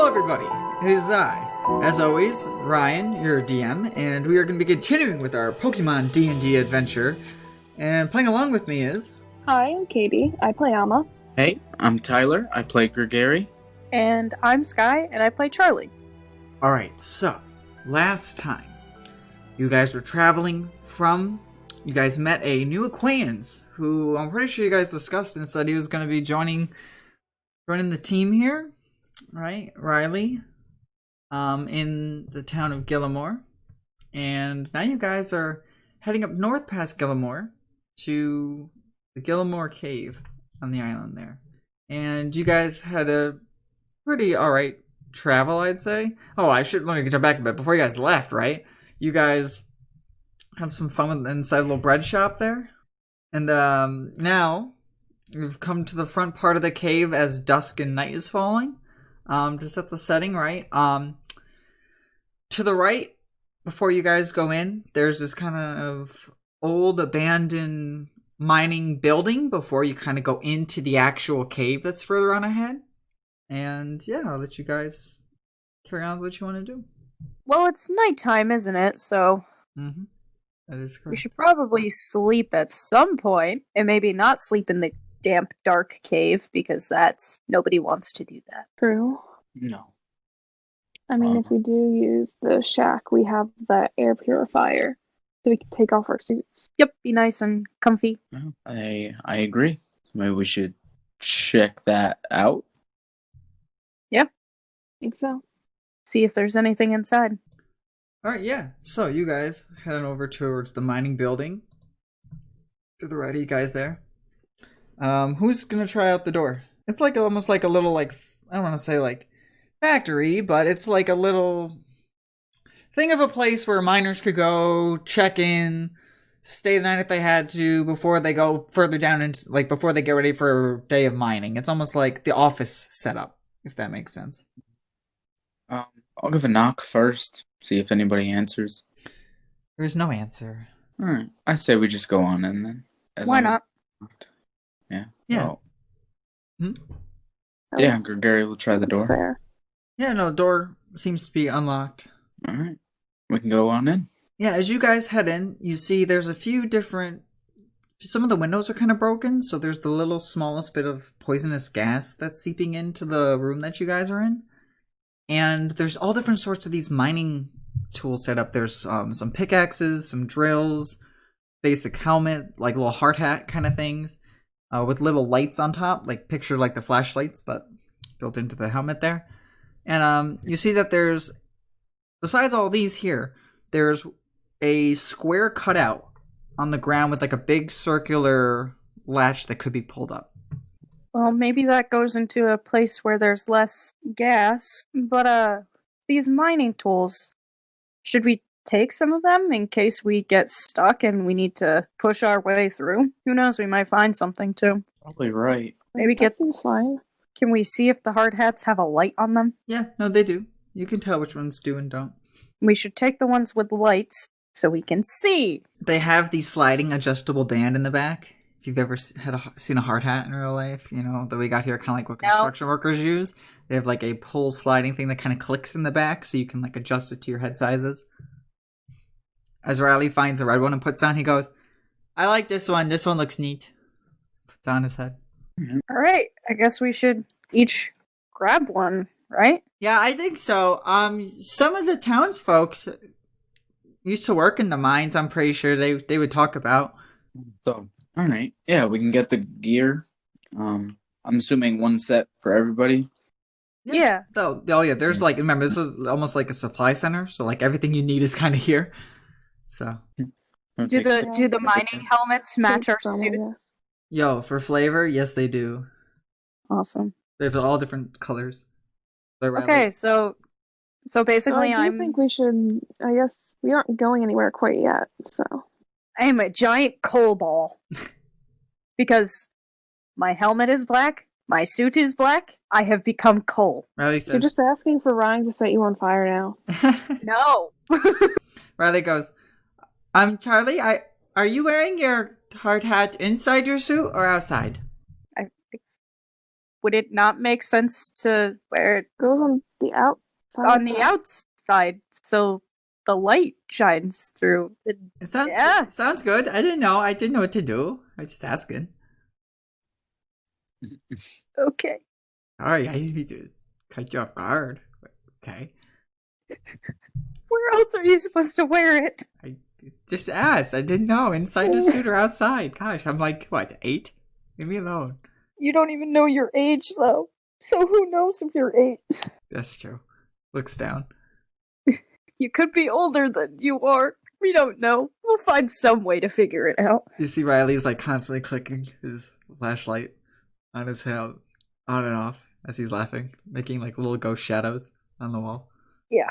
everybody, it is I, as always, Ryan, your DM, and we are going to be continuing with our Pokemon D&D adventure, and playing along with me is... Hi, I'm Katie. I play Alma. Hey, I'm Tyler. I play Gregory. And I'm Sky, and I play Charlie. Alright, so, last time, you guys were traveling from... You guys met a new acquaintance, who I'm pretty sure you guys discussed and said he was going to be joining the team here, right? Riley, in the town of Gillamoor. And now you guys are heading up north past Gillamoor to the Gillamoor Cave on the island there. And you guys had a pretty alright travel, I'd say. Oh, let me jump back a bit. Before you guys left, right? You guys had some fun inside a little bread shop there. And now you've come to the front part of the cave as dusk and night is falling. To set the setting, right? To the right, before you guys go in, there's this kind of old abandoned mining building before you kind of go into the actual cave that's further on ahead. And yeah, I'll let you guys carry on with what you want to do. Well, it's nighttime, isn't it? So Mm-hmm. That is correct. we should probably sleep at some point, and maybe not sleep in the damp, dark cave, because nobody wants to do that. True. No. I mean, if we do use the shack, we have the air purifier, so we can take off our suits. Yep, be nice and comfy. I agree. Maybe we should check that out. Think so. See if there's anything inside. Alright, yeah. So you guys heading over towards the mining building. To the right of you guys there. Who's gonna try out the door? It's like almost like a little I don't want to say like factory, but it's like a little thing of a place where miners could go, check in, stay the night if they had to before they go further down into before they get ready for a day of mining. It's almost like the office setup, if that makes sense. I'll give a knock first, see if anybody answers. There's no answer. Alright, I say we just go on in then. Why not? Yeah. Yeah. Well, Hmm? yeah, Gregory will try the door. Fair. Yeah, no, the door seems to be unlocked. Alright, we can go on in. Yeah, as you guys head in, you see there's a few different... Some of the windows are kind of broken, so there's the little smallest bit of poisonous gas that's seeping into the room that you guys are in. And there's all different sorts of these mining tools set up. There's some pickaxes, some drills, basic helmet, like little hard hat kind of things, with little lights on top, like picture like the flashlights, but built into the helmet there. And you see that there's, besides all these here, there's a square cutout on the ground with like a big circular latch that could be pulled up. Well, maybe that goes into a place where there's less gas, but these mining tools, should we take some of them in case we get stuck and we need to push our way through? Who knows, we might find something too. Probably right. Maybe That seems fine. Can we see if the hard hats have a light on them? Yeah, no, they do. You can tell which ones do and don't. We should take the ones with lights so we can see. They have the sliding adjustable band in the back. If you've ever seen a hard hat in real life, you know, that we got here, kind of like what construction workers use. They have like a pull sliding thing that kind of clicks in the back so you can like adjust it to your head sizes. As Riley finds a red one and puts on, he goes, I like this one. This one looks neat. Puts on his head. All right, I guess we should each grab one, right? Yeah, I think so. Some of the townsfolk used to work in the mines. I'm pretty sure they would talk about. So, alright. Yeah, we can get the gear. I'm assuming one set for everybody. Yeah. Oh yeah, there's remember, this is almost like a supply center, so like everything you need is kind of here. So. Do the mining helmets match our Some, suits? yes. Yo, for flavor, yes they do. Awesome. They have all different colors. They're Okay, so basically I think we should. I guess we aren't going anywhere quite yet, so. I am a giant coal ball. Because my helmet is black, my suit is black, I have become coal. Riley says. You're just asking for Ryan to set you on fire now. No. Riley goes, Charlie, are you wearing your hard hat inside your suit or outside? would it not make sense to wear it Goes on the outside. on the outside so the light shines through? It sounds Yeah. sounds good. I didn't know. I didn't know what to do. I just asking. Okay. Sorry, I didn't mean to cut you off guard. Okay. Where else are you supposed to wear it? I just asked. I didn't know. Inside the suit or outside. Gosh, I'm like, what, 8? Leave me alone. You don't even know your age, though. So who knows if you're 8? That's true. Looks down. You could be older than you are. We don't know. We'll find some way to figure it out. You see Riley's like constantly clicking his flashlight on his head, on and off, as he's laughing, making like little ghost shadows on the wall. Yeah.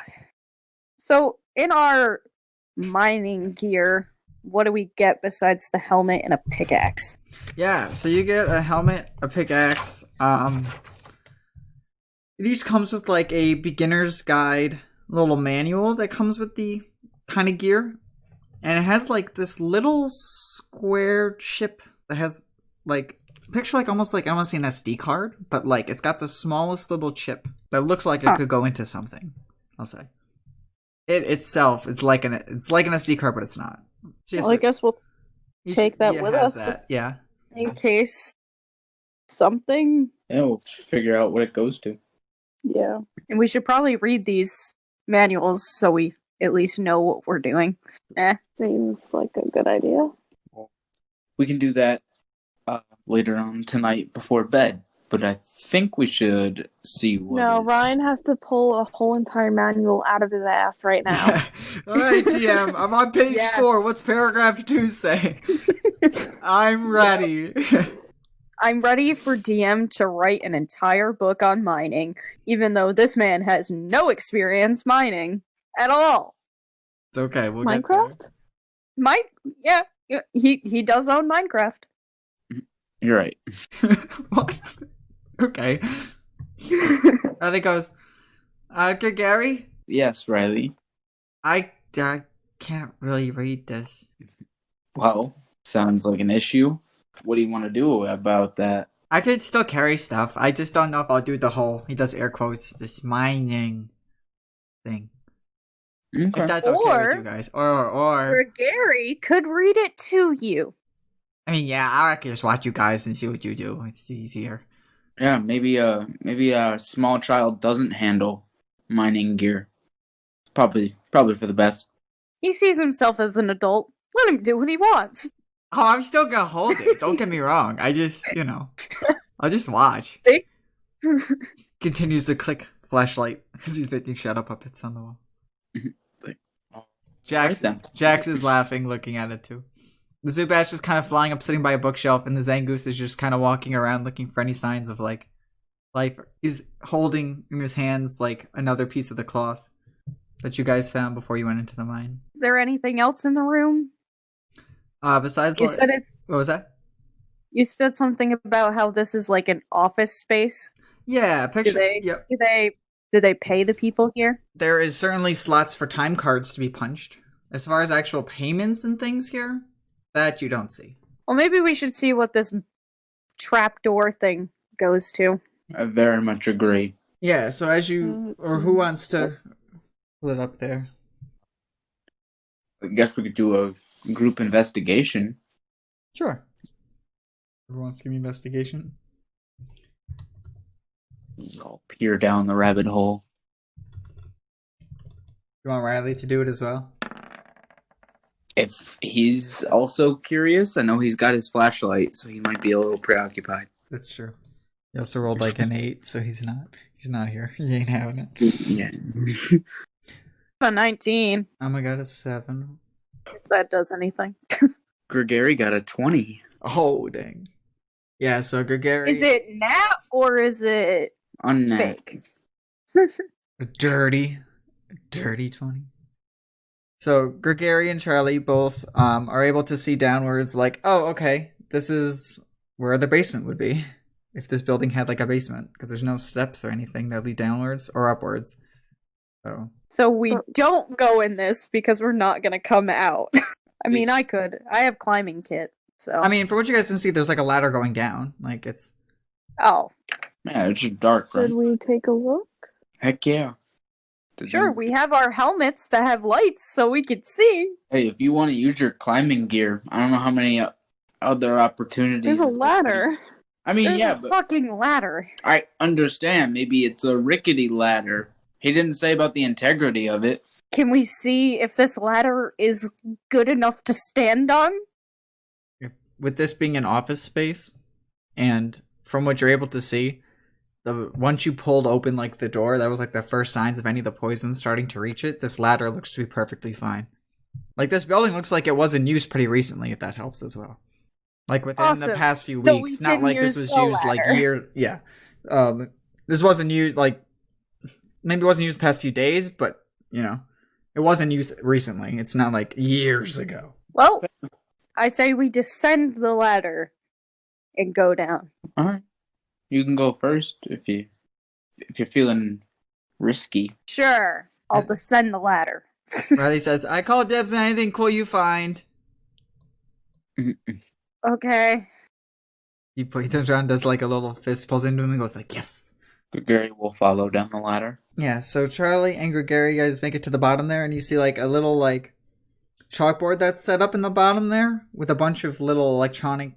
So, in our mining gear, what do we get besides the helmet and a pickaxe? Yeah, so you get a helmet, a pickaxe. It each comes with like a beginner's guide, little manual that comes with the kind of gear, and it has like this little square chip that has like picture like almost like I don't want to say an SD card, but like it's got the smallest little chip that looks like it could go into something. I'll say it itself is like an SD card, but it's not. So, Well, I guess we'll take that with has us. that, yeah. In case something. Yeah, we'll figure out what it goes to. Yeah. And we should probably read these manuals so we at least know what we're doing. Seems like a good idea. We can do that later on tonight before bed, but I think we should see what. No, Ryan has to pull a whole entire manual out of his ass right now. All right, DM. I'm on page 4. What's paragraph 2 say? I'm ready. I'm ready for DM to write an entire book on mining, even though this man has no experience mining at all. It's okay. We'll Minecraft? Yeah, he does own Minecraft. You're right. What? Okay. And it goes, good Gary? Yes, Riley. I can't really read this. Well, sounds like an issue. What do you want to do about that? I could still carry stuff. I just don't know if I'll do the whole, he does air quotes, this mining thing. Okay. If that's okay with you guys. Or Gary could read it to you. I mean, yeah, I can just watch you guys and see what you do. It's easier. Yeah, maybe a small child doesn't handle mining gear. Probably for the best. He sees himself as an adult. Let him do what he wants. Oh, I'm still gonna hold it. Don't get me wrong. I just, I'll just watch. Continues to click flashlight as he's making shadow puppets on the wall. Jax is laughing, looking at it too. The Zubat's just kind of flying up, sitting by a bookshelf, and the Zangoose is just kind of walking around looking for any signs of like life. He's holding in his hands like another piece of the cloth that you guys found before you went into the mine. Is there anything else in the room? Besides, You said it's. what was that? You said something about how this is like an office space. Yeah, picture. Yep. Do they pay the people here? There is certainly slots for time cards to be punched. As far as actual payments and things here, that you don't see. Well, maybe we should see what this trapdoor thing goes to. I very much agree. Yeah, so as you, or who wants to pull it up there? I guess we could do a group investigation. Sure. Who wants to give me investigation? I'll peer down the rabbit hole. You want Riley to do it as well? If he's also curious, I know he's got his flashlight, so he might be a little preoccupied. That's true. He also rolled like an 8, so he's not here. He ain't having it. Yeah. A 19. Oh my god, a 7. If that does anything. Gregory got a 20. Oh, dang. Yeah, so Gregory... Is it nat or is it On net. fake? A dirty 20. So Gregory and Charlie both are able to see downwards like, oh, okay, this is where the basement would be. If this building had like a basement. Because there's no steps or anything that lead downwards or upwards. So we don't go in this because we're not going to come out. I mean, I could. I have climbing kit, so... I mean, for what you guys can see, there's like a ladder going down. Like, it's... Oh. Yeah, it's just dark, right? Should we take a look? Heck yeah. Does Sure, you- we have our helmets that have lights so we can see. Hey, if you want to use your climbing gear, I don't know how many other opportunities. There's a ladder. I mean, There's yeah, a but fucking ladder. I understand. Maybe it's a rickety ladder. He didn't say about the integrity of it. Can we see if this ladder is good enough to stand on? With this being an office space, and from what you're able to see, once you pulled open like the door, that was like the first signs of any of the poison starting to reach it. This ladder looks to be perfectly fine. Like this building looks like it was in use pretty recently, if that helps as well. Like within the Awesome. past few So we weeks, not can like this use was a used like ladder. Yeah. This wasn't used like maybe it wasn't used the past few days, but you know, it wasn't used recently. It's not like years ago. Well, I say we descend the ladder and go down. All right, you can go first if you're feeling risky. Sure, I'll descend the ladder. Riley says, "I call dibs on anything cool you find." Okay. He turns around, does like a little fist, pulls into him, and goes like, "Yes." Gregory will follow down the ladder. Yeah. So Charlie and Gregory, you guys make it to the bottom there, and you see like a little like chalkboard that's set up in the bottom there with a bunch of little electronic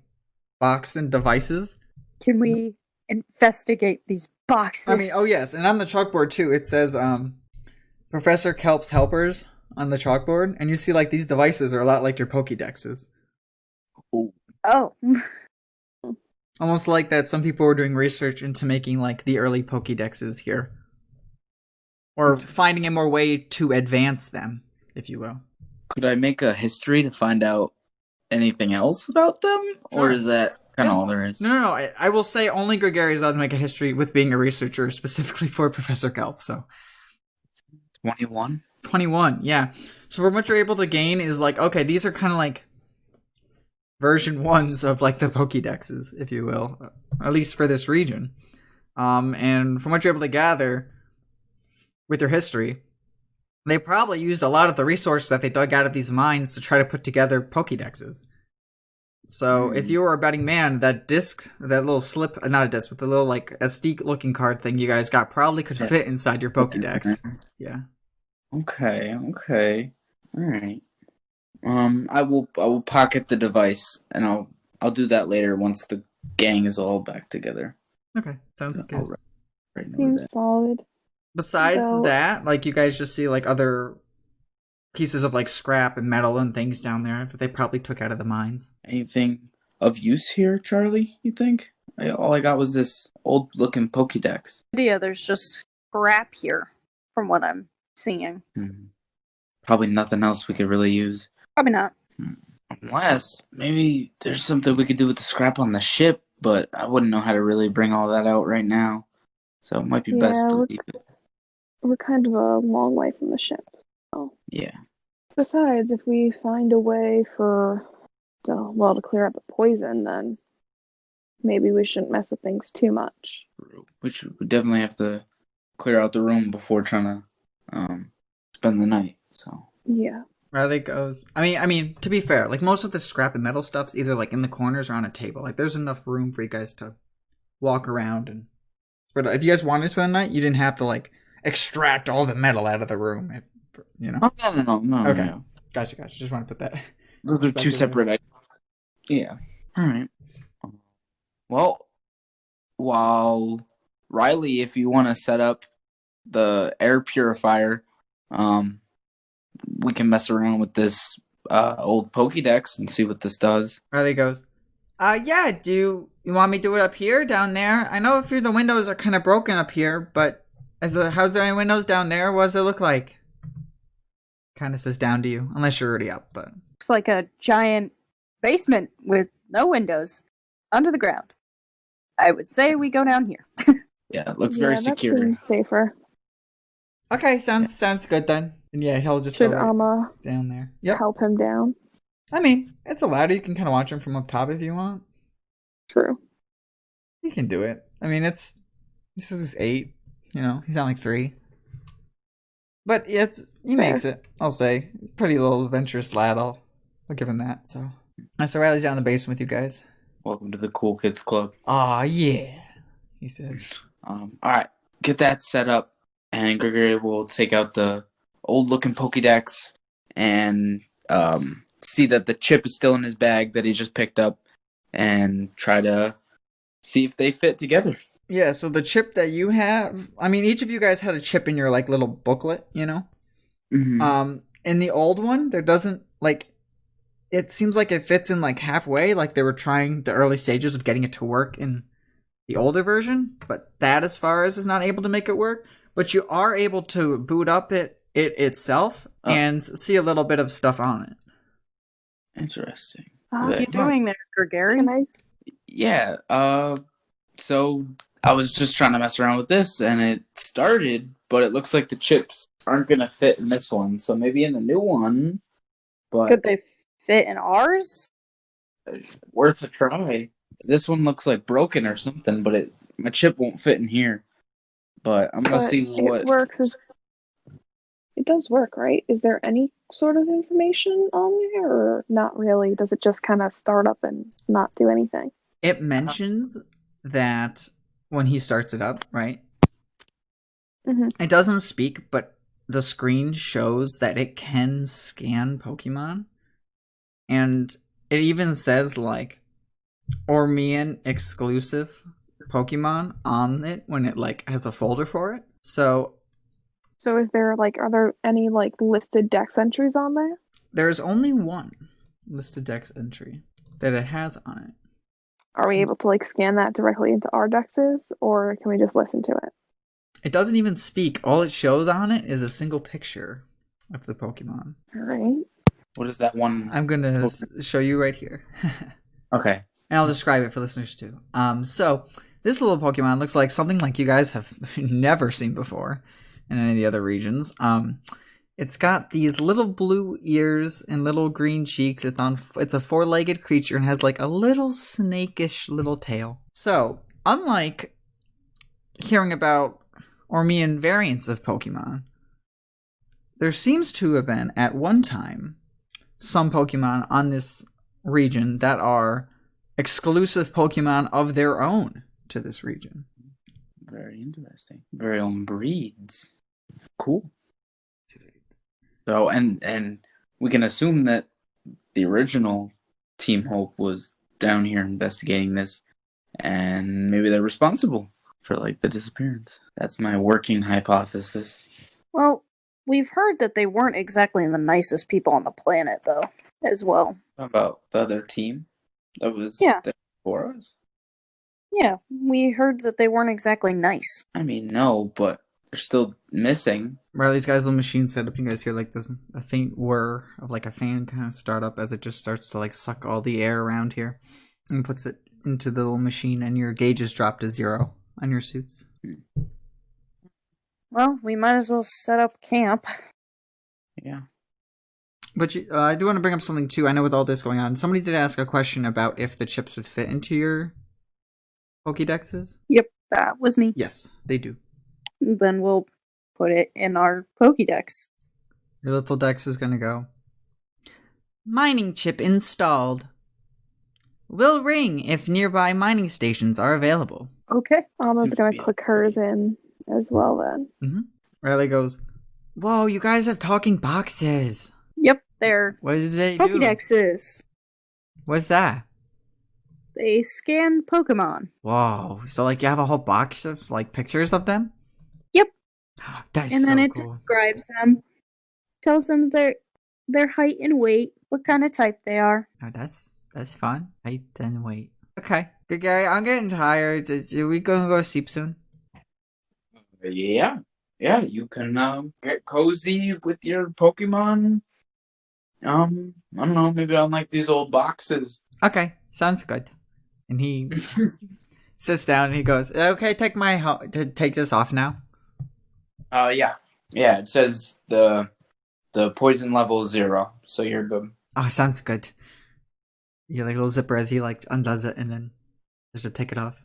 boxes and devices. Can we investigate these boxes? I mean, oh yes, and on the chalkboard too, it says Professor Kelp's helpers on the chalkboard, and you see like these devices are a lot like your Pokédexes. Oh. Almost like that some people were doing research into making like the early Pokédexes here. Or finding a more way to advance them, if you will. Could I make a history to find out anything else about them? Sure. Or is that kind of all there is? No. I will say only Gregory is allowed to make a history with being a researcher specifically for Professor Kelp, so. 21? 21, yeah. So from what you're able to gain is like, okay, these are kind of like version 1s of like the Pokédexes, if you will. At least for this region. And from what you're able to gather with your history, they probably used a lot of the resources that they dug out of these mines to try to put together Pokédexes. So if you were a betting man, that disc, that little slip, not a disc, but the little like SD looking card thing you guys got probably could fit inside your Pokédex. Yeah. Okay. All right. I will pocket the device, and I'll do that later once the gang is all back together. Okay, sounds good. Right now Seems solid. Besides So- that, like you guys just see like other pieces of like scrap and metal and things down there that they probably took out of the mines. Anything of use here, Charlie? You think? All I got was this old-looking Pokédex. Yeah, there's just scrap here, from what I'm seeing. Probably nothing else we could really use. Probably not. Unless, maybe there's something we could do with the scrap on the ship, but I wouldn't know how to really bring all that out right now. So it might be best Yeah, to we're- leave it. We're kind of a long way from the ship. So. Yeah. Besides, if we find a way to clear out the poison, then maybe we shouldn't mess with things too much. Which we definitely have to clear out the room before trying to spend the night. So Yeah. Riley goes, I mean, to be fair, like most of the scrap and metal stuff's either like in the corners or on a table. Like there's enough room for you guys to walk around and. But if you guys wanted to spend the night, you didn't have to like extract all the metal out of the room. You know. Oh, no. Okay. No. Gotcha. Just want to put that. Those are two separate items. Yeah. All right. Well, while Riley, if you want to set up the air purifier, we can mess around with this old Pokédex and see what this does. Riley goes, yeah, do you want me to do it up here, down there? I know a few of the windows are kind of broken up here, but how's there any windows down there? What does it look like? Kind of says down to you, unless you're already up, but. Looks like a giant basement with no windows under the ground. I would say we go down here. Yeah, it looks very that secure. seems safer. Okay, sounds good then. And yeah, he'll just Should go right Amma down there. Yep. help him down? I mean, it's a ladder. You can kind of watch him from up top if you want. True. You can do it. I mean, this is 8. You know, he's not like 3. But yeah, he makes it. I'll say, pretty little adventurous lad. I'll give him that. So Riley's down in the basement with you guys. Welcome to the Cool Kids Club. Aw, yeah. he said. All right, get that set up, and Gregory will take out the old-looking Pokédex and see that the chip is still in his bag that he just picked up, and try to see if they fit together. Yeah, so the chip that you have, I mean, each of you guys had a chip in your like little booklet, you know. Mm-hmm. In the old one, there doesn't like. It seems like it fits in like halfway, like they were trying the early stages of getting it to work in the older version, but that as far as is not able to make it work. But you are able to boot up it itself and see a little bit of stuff on it. Interesting. What are you doing there, Gregory? Can I? Yeah. So I was just trying to mess around with this, and it started, but it looks like the chips aren't gonna fit in this one. So maybe in the new one. But Could they fit in ours? worth a try. This one looks like broken or something, but my chip won't fit in here. But I'm gonna But see what it works. It does work, right? Is there any sort of information on there, or not really? Does it just kind of start up and not do anything? It mentions that when he starts it up, right? Mm-hmm. It doesn't speak, but the screen shows that it can scan Pokemon. And it even says, like, Ormean exclusive Pokemon on it when it, like, has a folder for it. So is there are there any like listed dex entries on there? there's only one listed dex entry that it has on it. Are we able to like scan that directly into our dexes, or can we just listen to it? It doesn't even speak. All it shows on it is a single picture of the Pokemon. All right. what is that one? I'm going to show you right here. Okay. And I'll describe it for listeners too. So this little Pokemon looks like something like you guys have never seen before in any of the other regions. It's got these little blue ears and little green cheeks. It's a four-legged creature and has like a little snakish little tail. So unlike hearing about Ormean variants of Pokemon, there seems to have been at one time some Pokemon on this region that are exclusive Pokemon of their own to this region. Very interesting. Very own breeds. Cool. So and we can assume that the original Team Hope was down here investigating this, and maybe they're responsible for like the disappearance. That's my working hypothesis. Well, we've heard that they weren't exactly the nicest people on the planet, though, as well. How about the other team that was Yeah. there for us? Yeah, we heard that they weren't exactly nice. I mean, no, but they're still missing. Riley's guy's little machine set up. You guys hear like this a faint whir of like a fan kind of start up as it just starts to like suck all the air around here and puts it into the little machine, and your gauges drop to 0 on your suits. Well, we might as well set up camp. Yeah. But I do want to bring up something too. I know with all this going on, somebody did ask a question about if the chips would fit into your Pokédexes. Yep, that was me. Yes, they do. Then we'll put it in our Pokédex. Your little dex is going to go. Mining chip installed. Will ring if nearby mining stations are available. Okay. Alma's Seems to gonna be click hers in as well then. Riley goes, whoa, you guys have talking boxes. Yep, they're What did they do? Pokédexes. What's that? They scan Pokemon. Whoa, so like you have a whole box of like pictures of them? Yep. That's And then so it cool. describes them, tells them their height and weight, what kind of type they are. Oh, that's fun. Height and weight. Okay. Good Gary, I'm getting tired. Are we gonna go to sleep soon? Yeah. Yeah, you can get cozy with your Pokemon. I don't know, maybe on like these old boxes. Okay, sounds good. And he sits down and he goes, "Okay, take this off now." Yeah. Yeah, it says the poison level is 0, so you're good. Oh, sounds good. You like a little zipper as he like undoes it and then just to take it off.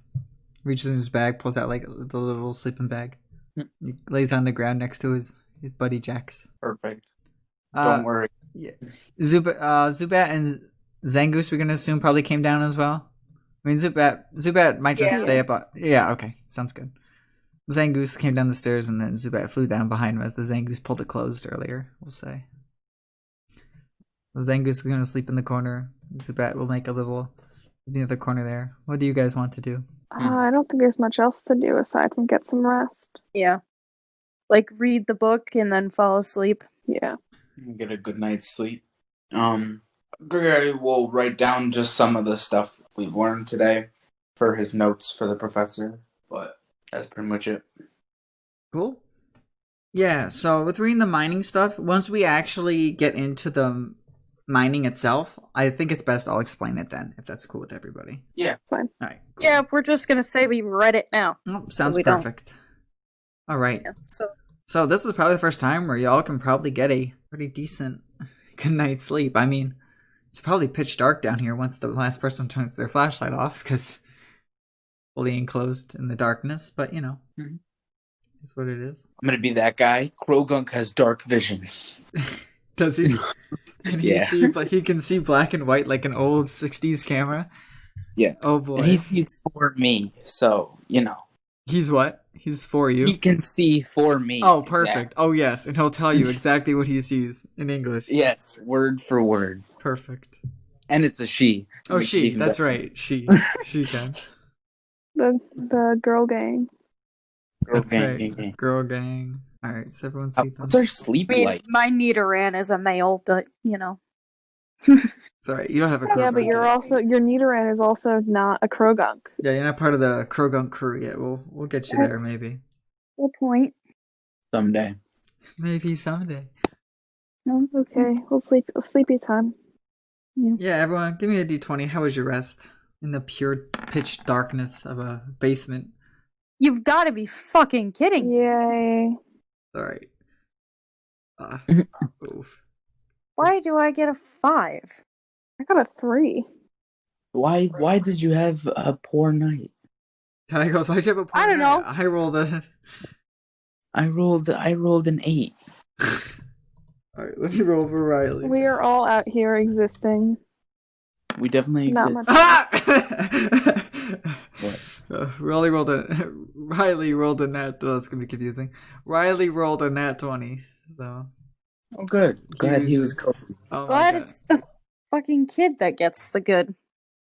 Reaches in his bag, pulls out like the little sleeping bag. He lays on the ground next to his buddy Jax. Perfect. Don't worry. Yeah. Zubat and Zangoose, we're gonna assume probably came down as well. I mean, Zubat might just Yeah. stay up. Yeah, okay, sounds good. Zangoose came down the stairs, and then Zubat flew down behind him as the Zangoose pulled it closed earlier. We'll say. The Zangoose is going to sleep in the corner. Zubat will make a little in the other corner there. What do you guys want to do? I don't think there's much else to do aside from get some rest. Yeah. Like read the book and then fall asleep. Yeah. Get a good night's sleep. Gregory will write down just some of the stuff we've learned today for his notes for the professor, but that's pretty much it. Cool. Yeah, so with reading the mining stuff, once we actually get into the mining itself, I think it's best I'll explain it then, if that's cool with everybody. Yeah. Fine. All right. Cool. Yeah, we're just gonna say we read it now. Oh, sounds we don't. perfect. All right. Yeah, so So this is probably the first time where y'all can probably get a pretty decent good night's sleep. I mean, it's probably pitch dark down here once the last person turns their flashlight off, because fully enclosed in the darkness, but you know, it's what it is. I'm gonna be that guy. Krogunk has dark vision. Does he? Can he Yeah. see? He can see black and white like an old '60s camera. Yeah. Oh boy. And he sees for me, so He's what? He's for you. he can see for me. Oh, perfect. Exactly. Oh yes, and he'll tell you exactly what he sees in English. Yes, word for word. Perfect. And it's a she. Oh, Makes it she. even That's better. right. She can. The girl gang. Girl That's gang, right. gang, gang. Girl gang. All right, so everyone sleep. What's our sleep I mean, like? my Nidoran is a male, but Sorry, you don't have a Yeah, Krogunk but you're yet. also your Nidoran is also not a Krogunk. Yeah, you're not part of the Krogunk crew yet. We'll get you there That's- maybe. good point. Someday. Maybe someday. No, okay. Sleepy time. Yeah, everyone, give me a d20. How was your rest in the pure pitch darkness of a basement? You've got to be fucking kidding. Yay. All right. Oof. Why do I get a 5? I got a 3. Why did you have a poor night? Ty goes, why'd you have a I don't know. I rolled a... I rolled an 8. Alright, let me roll for Riley. We are all out here existing. We definitely Not exist. much. Ah! What? Riley rolled a nat... Oh, that's gonna be confusing. Riley rolled a nat 20, so... Oh, good. Glad he was cool. Oh my Glad God. it's the fucking kid that gets the good.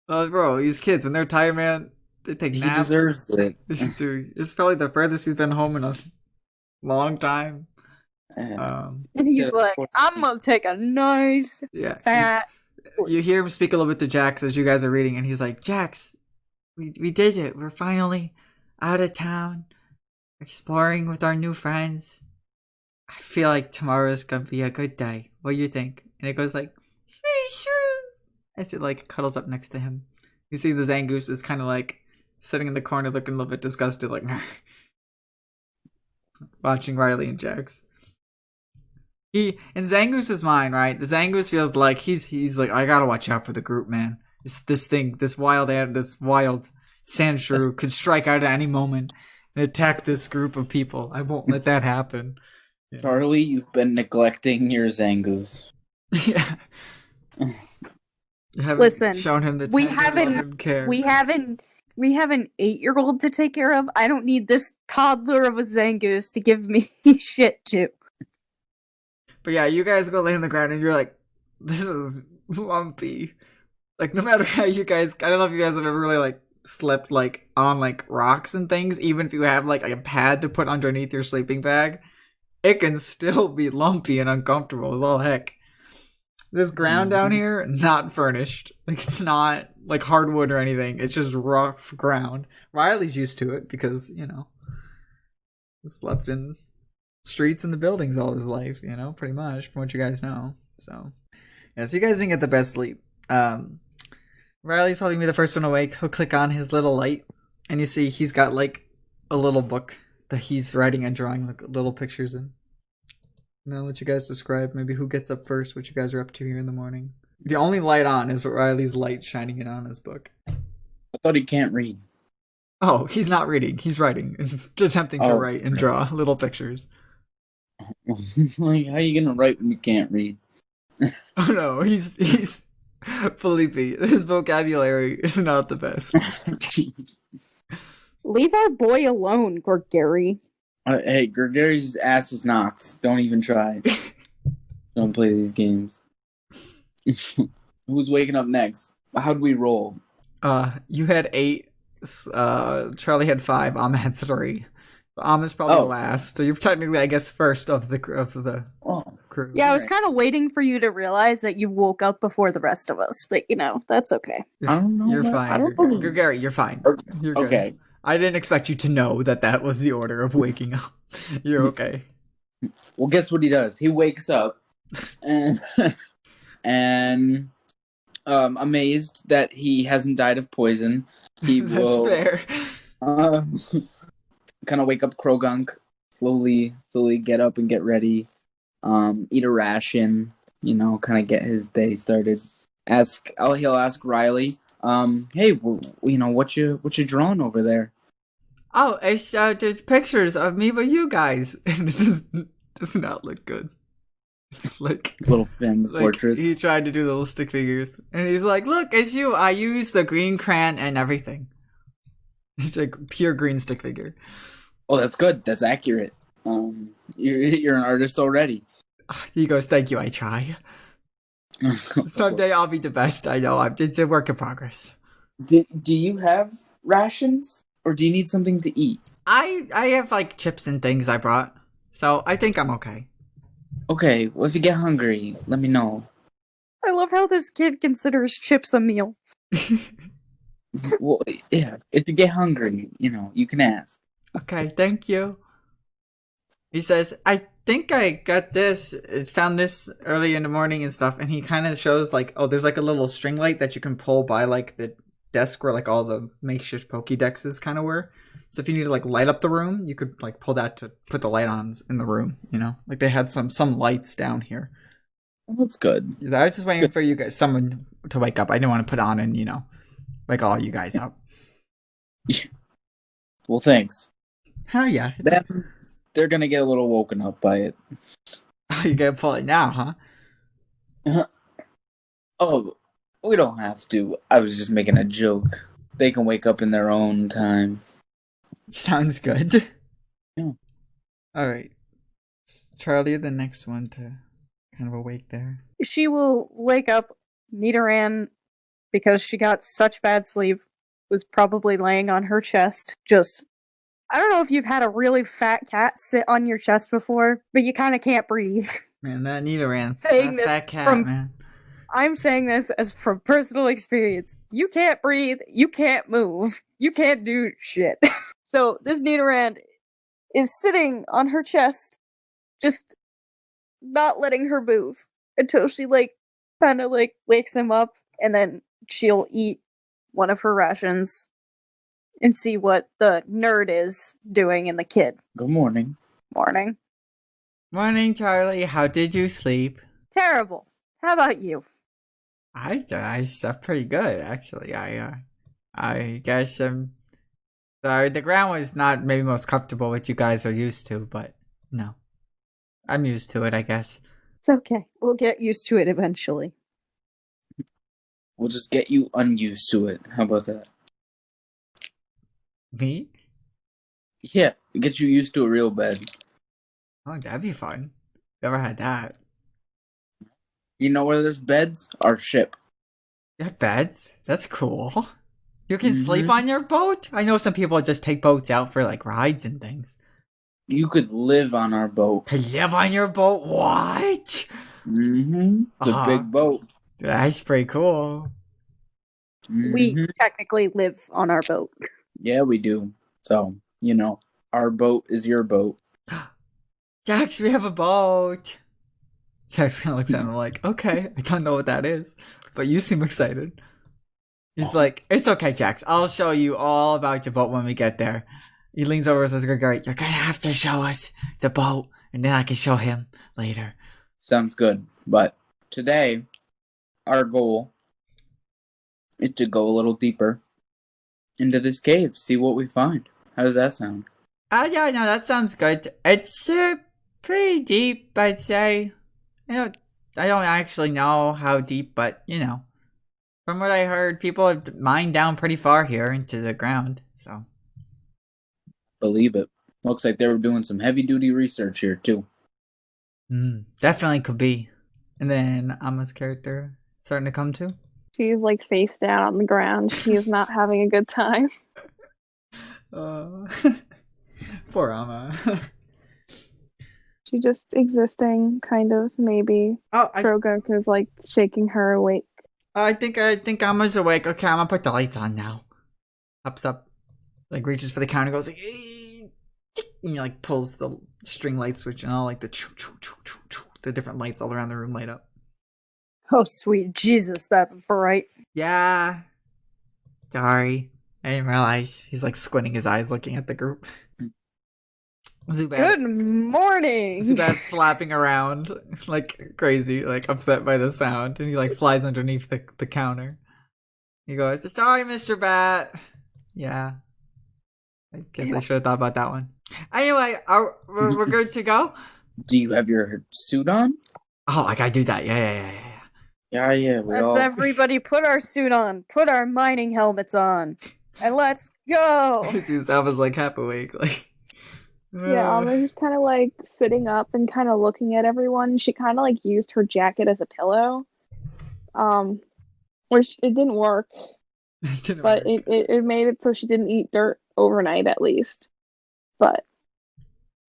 Bro, these kids, when they're tired, man, they take He naps. deserves it. It's probably the furthest he's been home in a long time. And he's Yeah, like, of course. I'm gonna take a nice Yeah. fat. You hear him speak a little bit to Jax as you guys are reading, and he's like, Jax, we did it. We're finally out of town, exploring with our new friends. I feel like tomorrow's gonna be a good day. What do you think? And it goes like, as it like cuddles up next to him. You see the Zangoose is kind of like sitting in the corner looking a little bit disgusted, like watching Riley and Jax. In Zangoose's mind, right? The Zangoose feels like he's like, I gotta watch out for the group, man. This wild sand shrew could strike out at any moment and attack this group of people. I won't let that happen. Yeah. Charlie, you've been neglecting your Zangoose. Yeah. You haven't Listen, shown him the we tender haven't- love and care. We have an 8-year-old to take care of. I don't need this toddler of a Zangoose to give me shit to. But yeah, you guys go lay on the ground and you're like, this is lumpy. Like, no matter how you guys, I don't know if you guys have ever really like slept like on like rocks and things, even if you have like a pad to put underneath your sleeping bag, it can still be lumpy and uncomfortable as all heck. This ground down here, not furnished. Like, it's not like hardwood or anything. It's just rough ground. Riley's used to it because, you know, he slept in streets and the buildings all his life, you know, pretty much, from what you guys know. So, yeah, so you guys didn't get the best sleep. Riley's probably gonna be the first one awake. He'll click on his little light, and you see he's got like a little book that he's writing and drawing like little pictures in. And I'll let you guys describe maybe who gets up first, what you guys are up to here in the morning. The only light on is Riley's light shining in on his book. I thought he can't read. Oh, he's not reading. He's writing, attempting to Oh, write and right. draw little pictures. Like, how you gonna write when you can't read? Oh no, he's Felipe, his vocabulary is not the best. Leave our boy alone, Gorgary. Hey, Gregary's ass is knocked. Don't even try. Don't play these games. Who's waking up next? How'd we roll? You had 8. Charlie had 5. Am had 3. Is probably last, so you're technically, I guess, first of the crew. Yeah, I was kind of waiting for you to realize that you woke up before the rest of us, but that's okay. I don't know. You're fine. I don't know. Gary, you're fine. You're good. Okay. I didn't expect you to know that was the order of waking up. You're okay. Well, guess what he does? He wakes up and amazed that he hasn't died of poison. He will. That's fair. Kind of wake up Krogunk, slowly get up and get ready, eat a ration, kind of get his day started. He'll ask Riley, hey, what you drawing over there? Oh, it's there's pictures of me with you guys, and it does not look good. It's like little film portraits. He tried to do little stick figures, and he's like, "Look, it's you. I used the green crayon and everything." It's like pure green stick figure. Oh, that's good. That's accurate. You're an artist already. He goes, "Thank you. I try. Someday I'll be the best. I know. It's a work in progress." Do you have rations, or do you need something to eat? I have like chips and things I brought, so I think I'm okay. Okay. Well, if you get hungry, let me know. I love how this kid considers chips a meal. Well, yeah. If you get hungry, you can ask. Okay, thank you. He says, I think I got this, found this early in the morning and stuff, and he kind of shows, there's a little string light that you can pull by, the desk where, all the makeshift Pokédexes kind of were. So if you need to, light up the room, you could, pull that to put the light on in the room, They had some lights down here. Well, that's good. I was just waiting for you guys, someone to wake up. I didn't want to put on and, wake all you guys up. Well, thanks. Hell yeah. They're gonna get a little woken up by it. Oh, you gotta pull it now, huh? Oh, we don't have to. I was just making a joke. They can wake up in their own time. Sounds good. Yeah. Alright. Charlie, you're the next one to kind of awake there. She will wake up. Nidoran, because she got such bad sleep, was probably laying on her chest, I don't know if you've had a really fat cat sit on your chest before, but you kind of can't breathe. Man, that Nidoran. Saying that this fat cat, man. I'm saying this as from personal experience. You can't breathe, you can't move, you can't do shit. So this Nidoran is sitting on her chest, just not letting her move until she kind of wakes him up, and then she'll eat one of her rations and see what the nerd is doing in the kid. Good morning. Morning. Morning, Charlie. How did you sleep? Terrible. How about you? I slept pretty good, actually. I guess sorry, the ground was not maybe most comfortable what you guys are used to, but no, I'm used to it, I guess. It's okay. We'll get used to it eventually. We'll just get you unused to it. How about that? Me? Yeah, get you used to a real bed. Oh, that'd be fun. Never had that. You know where there's beds? Our ship. You have beds? That's cool. You can sleep on your boat? I know some people just take boats out for rides and things. You could live on our boat. Could live on your boat? What? Mm-hmm. It's a big boat. That's pretty cool. We technically live on our boat. Yeah, we do. So, our boat is your boat. Jax, we have a boat. Jax kind of looks at him okay, I don't know what that is, but you seem excited. He's like, it's okay, Jax. I'll show you all about your boat when we get there. He leans over and says, Gregory, you're gonna have to show us the boat, and then I can show him later. Sounds good. But today, our goal is to go a little deeper into this cave, see what we find. How does that sound? Yeah, no, that sounds good. It's pretty deep, I'd say. I don't actually know how deep, but From what I heard, people have mined down pretty far here into the ground, so. Believe it. Looks like they were doing some heavy duty research here too. Definitely could be. And then Amma's character starting to come to. She's like face down on the ground. She is not having a good time. Poor Amma. She's just existing, kind of, maybe. Oh, Drogoth is like shaking her awake. I think Amma's awake. Okay, I'm gonna put the lights on now. Hops up, like reaches for the counter, goes like, "Ee!" and he like pulls the string light switch, and all like the different lights all around the room light up. Oh, sweet Jesus, that's bright. Yeah. Sorry, I didn't realize. He's like squinting his eyes, looking at the group. Zubat. Good morning! Zubat's flapping around like crazy, like upset by the sound, and he like flies underneath the counter. He goes, "Sorry, Mr. Bat." Yeah. I guess I should have thought about that one. Anyway, we're good to go? Do you have your suit on? Oh, I gotta do that. Yeah. Yeah. Let's everybody put our suit on, put our mining helmets on, and let's go! Alva's like half awake, like. Yeah, Alma's just kind of like sitting up and kind of looking at everyone. She kind of like used her jacket as a pillow, which it didn't work, but it made it so she didn't eat dirt overnight at least. But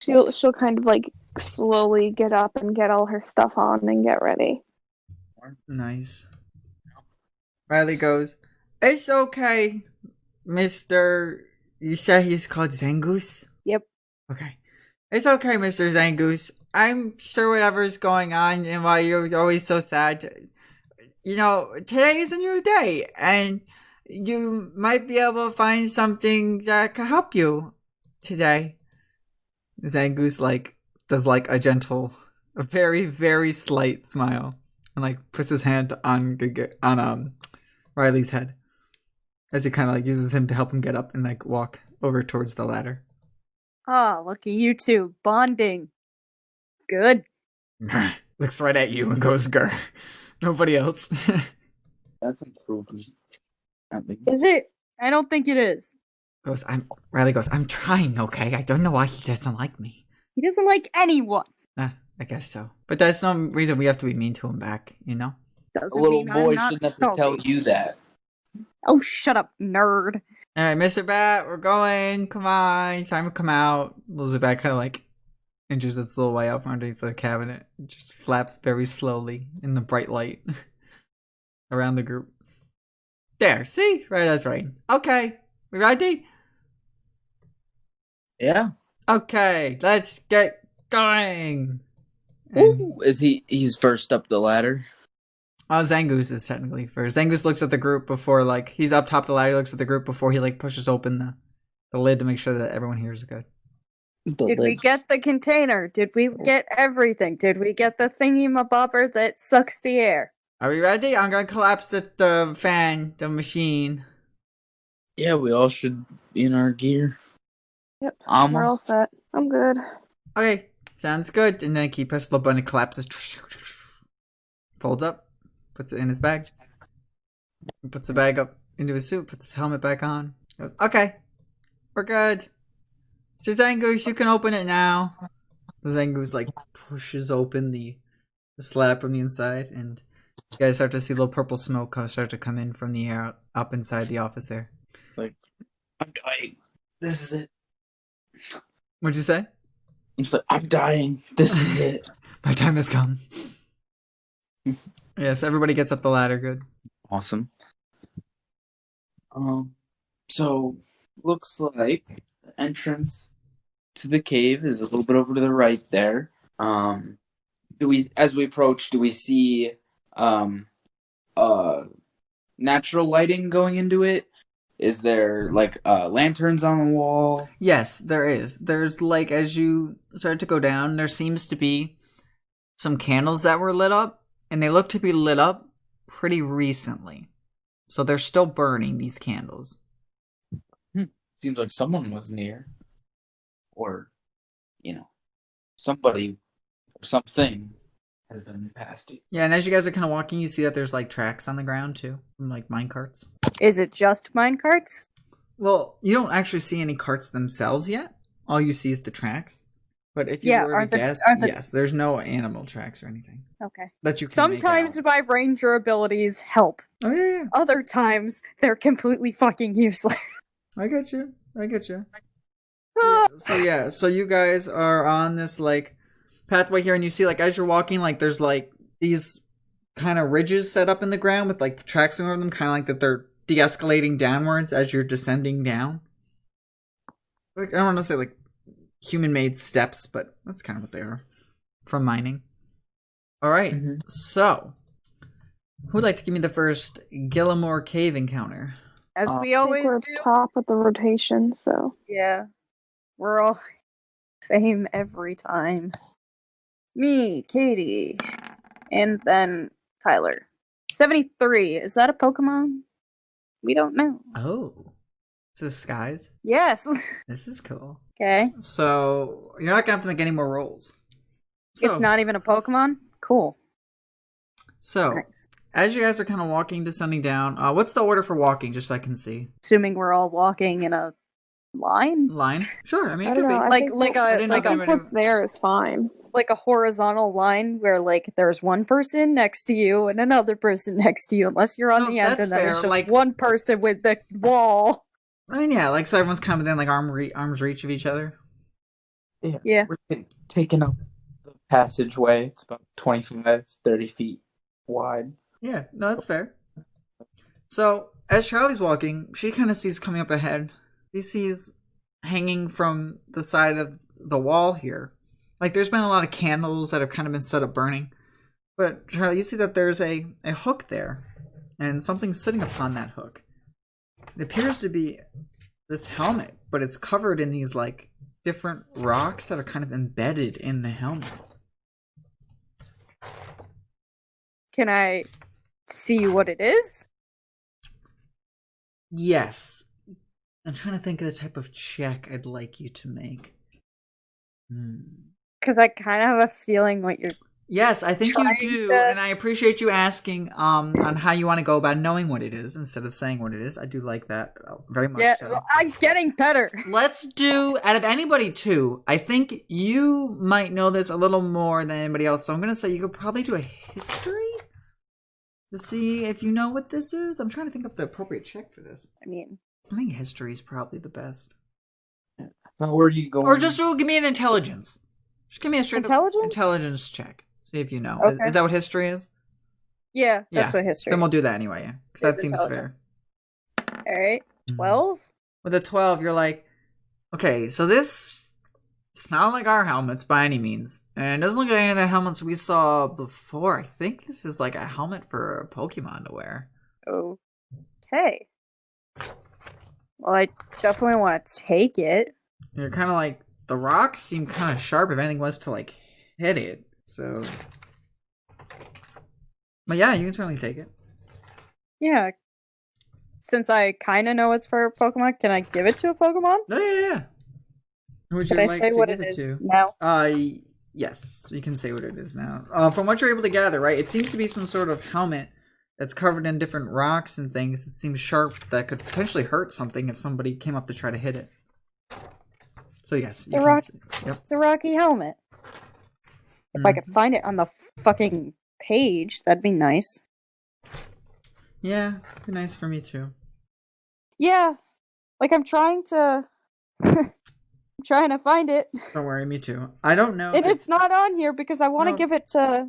she'll kind of like slowly get up and get all her stuff on and get ready. Nice. Riley goes, "It's okay, Mr. You said he's called Zangoose?" Yep. Okay. It's okay, Mr. Zangoose. I'm sure whatever's going on and why you're always so sad. You know, today is a new day, and you might be able to find something that can help you today. Zangoose, like, does, like, a very, very slight smile, and, like, puts his hand on Riley's head, as he kind of, like, uses him to help him get up and, like, walk over towards the ladder. Ah, look at you two, bonding. Good. Looks right at you and goes, "Grr." Nobody else. That's improvement. At least. Is it? I don't think it is. Riley goes, "I'm trying, okay? I don't know why he doesn't like me." He doesn't like anyone. I guess so. But that's no reason we have to be mean to him back, you know? Doesn't A little mean boy I'm not shouldn't have to salty. tell you that. Oh, shut up, nerd. Alright, Mr. Bat, we're going. Come on. Time to come out. Little Bat kind of like inches its little way out from underneath the cabinet. It just flaps very slowly in the bright light around the group. There, see? Right as rain. Okay. We ready? Yeah. Okay, let's get going. Ooh, he's first up the ladder? Zangoose is technically first. Zangoose looks at the group before, like, he's up top of the ladder, he looks at the group before he, like, pushes open the lid to make sure that everyone here is good. Did we get the container? Did we get everything? Did we get the thingy-mabobber that sucks the air? Are we ready? I'm gonna collapse the fan, the machine. Yeah, we all should be in our gear. Yep, we're all set. I'm good. Okay, sounds good. And then he presses the button, it collapses. Folds up, puts it in his bag. Puts the bag up into his suit, puts his helmet back on. Goes, "Okay, we're good. So Zangoose, you can open it now." The Zangoose, like, pushes open the slab from the inside, and you guys start to see a little purple smoke start to come in from the air up inside the office there. Like, I'm dying. This is it. What'd you say? It's like, I'm dying. This is it. My time has come. Yes, everybody gets up the ladder. Good. Awesome. So looks like the entrance to the cave is a little bit over to the right there. As we approach, do we see natural lighting going into it? Is there like lanterns on the wall? Yes, there is. There's, like, as you start to go down, there seems to be some candles that were lit up, and they look to be lit up pretty recently. So they're still burning, these candles. Seems like someone was near. Or, somebody or something has been past it. Yeah, and as you guys are kind of walking, you see that there's like tracks on the ground too, from like mine carts. Is it just mine carts? Well, you don't actually see any carts themselves yet. All you see is the tracks. But if you were to guess, yes, there's no animal tracks or anything. Okay. That you can Sometimes make out. my ranger abilities help. Oh yeah. Other times they're completely fucking useless. I get you. So you guys are on this like pathway here, and you see like as you're walking, like there's like these kind of ridges set up in the ground with like tracks over them, kind of like that they're de-escalating downwards as you're descending down. Like, I don't want to say like human-made steps, but that's kind of what they are from mining. All right, So who would like to give me the first Gillamoor cave encounter? As we always we're do. top of the rotation, so Yeah. We're all same every time. Me, Katie, and then Tyler. 73. Is that a Pokemon? We don't know. Oh. This is Skies? Yes. This is cool. Okay. So you're not going to have to make any more rolls. So, It's not even a Pokemon? Cool. So, Nice. as you guys are kind of walking, descending down, what's the order for walking, just so I can see? Assuming we're all walking in a line? Line? Sure, I mean, I it don't could know. be. I Like think like I a didn't like know a they what's there is fine. like a horizontal line where like there's one person next to you and another person next to you, unless you're on No, the end, that's and then fair, it's just like- one person with the wall. I mean, yeah, like, so everyone's kind of within, like, arm's reach of each other. Yeah. We're taking up the passageway. It's about 25, 30 feet wide. Yeah, no, that's fair. So, as Charlie's walking, she kind of sees coming up ahead. She sees hanging from the side of the wall here. Like, there's been a lot of candles that have kind of been set up burning. But, Charlie, you see that there's a hook there. And something's sitting upon that hook. It appears to be this helmet, but it's covered in these, like, different rocks that are kind of embedded in the helmet. Can I see what it is? Yes. I'm trying to think of the type of check I'd like you to make. Because I kind of have a feeling what you're... Yes, I think you Trying do, to- and I appreciate you asking on how you want to go about knowing what it is instead of saying what it is. I do like that very much. Yeah, So. well, I'm getting better. Let's do, out of anybody too, I think you might know this a little more than anybody else, so I'm going to say you could probably do a history to see if you know what this is. I'm trying to think of the appropriate check for this. I mean, I think history is probably the best. Now, where are you going? Or just give me an intelligence. Just give me a straight Intelligence? intelligence check. See if you know. Okay. Is that what history is? yeah, that's Yeah, what history Then we'll do that anyway, yeah. Because that Is seems intelligent. fair. Alright, 12? With a 12, you're like, okay, so it's not like our helmets by any means. And it doesn't look like any of the helmets we saw before. I think this is like a helmet for a Pokemon to wear. Okay. Well, I definitely want to take it. You're kind of like, the rocks seem kind of sharp if anything was to like hit it. So, but yeah, you can certainly take it. Yeah. Since I kind of know it's for a Pokemon, can I give it to a Pokemon? No, yeah. Who would you Can I like say to what give it it is to? now? Yes, you can say what it is now. From what you're able to gather, right, it seems to be some sort of helmet that's covered in different rocks and things that seems sharp that could potentially hurt something if somebody came up to try to hit it. So yes, you a can rock- yep. It's a Rocky helmet. If I could find it on the fucking page, that'd be nice. Yeah, it'd be nice for me too. Yeah. Like, I'm trying to... I'm trying to find it. Don't worry, me too. I don't know. And it's not on here because I want to No. give it to...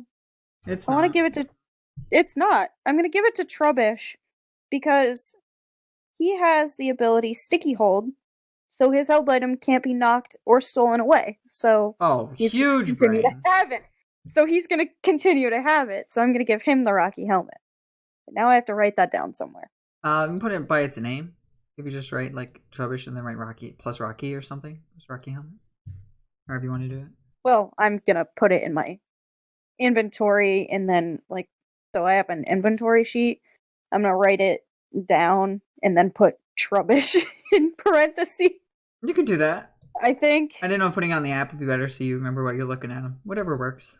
It's I want to not. give it to... It's not. I'm going to give it to Trubbish because he has the ability Sticky Hold, so his held item can't be knocked or stolen away. So Oh, he's gonna huge continue brain. to have it. So he's going to continue to have it. So I'm going to give him the Rocky helmet. But now I have to write that down somewhere. You can put it by its name. If you just write like Trubbish and then write Rocky plus Rocky or something. Just Rocky helmet. However you want to do it. Well, I'm going to put it in my inventory and then, like, so I have an inventory sheet. I'm going to write it down and then put Trubbish in parentheses. You could do that. I think. I didn't know if putting it on the app would be better so you remember what you're looking at. Whatever works.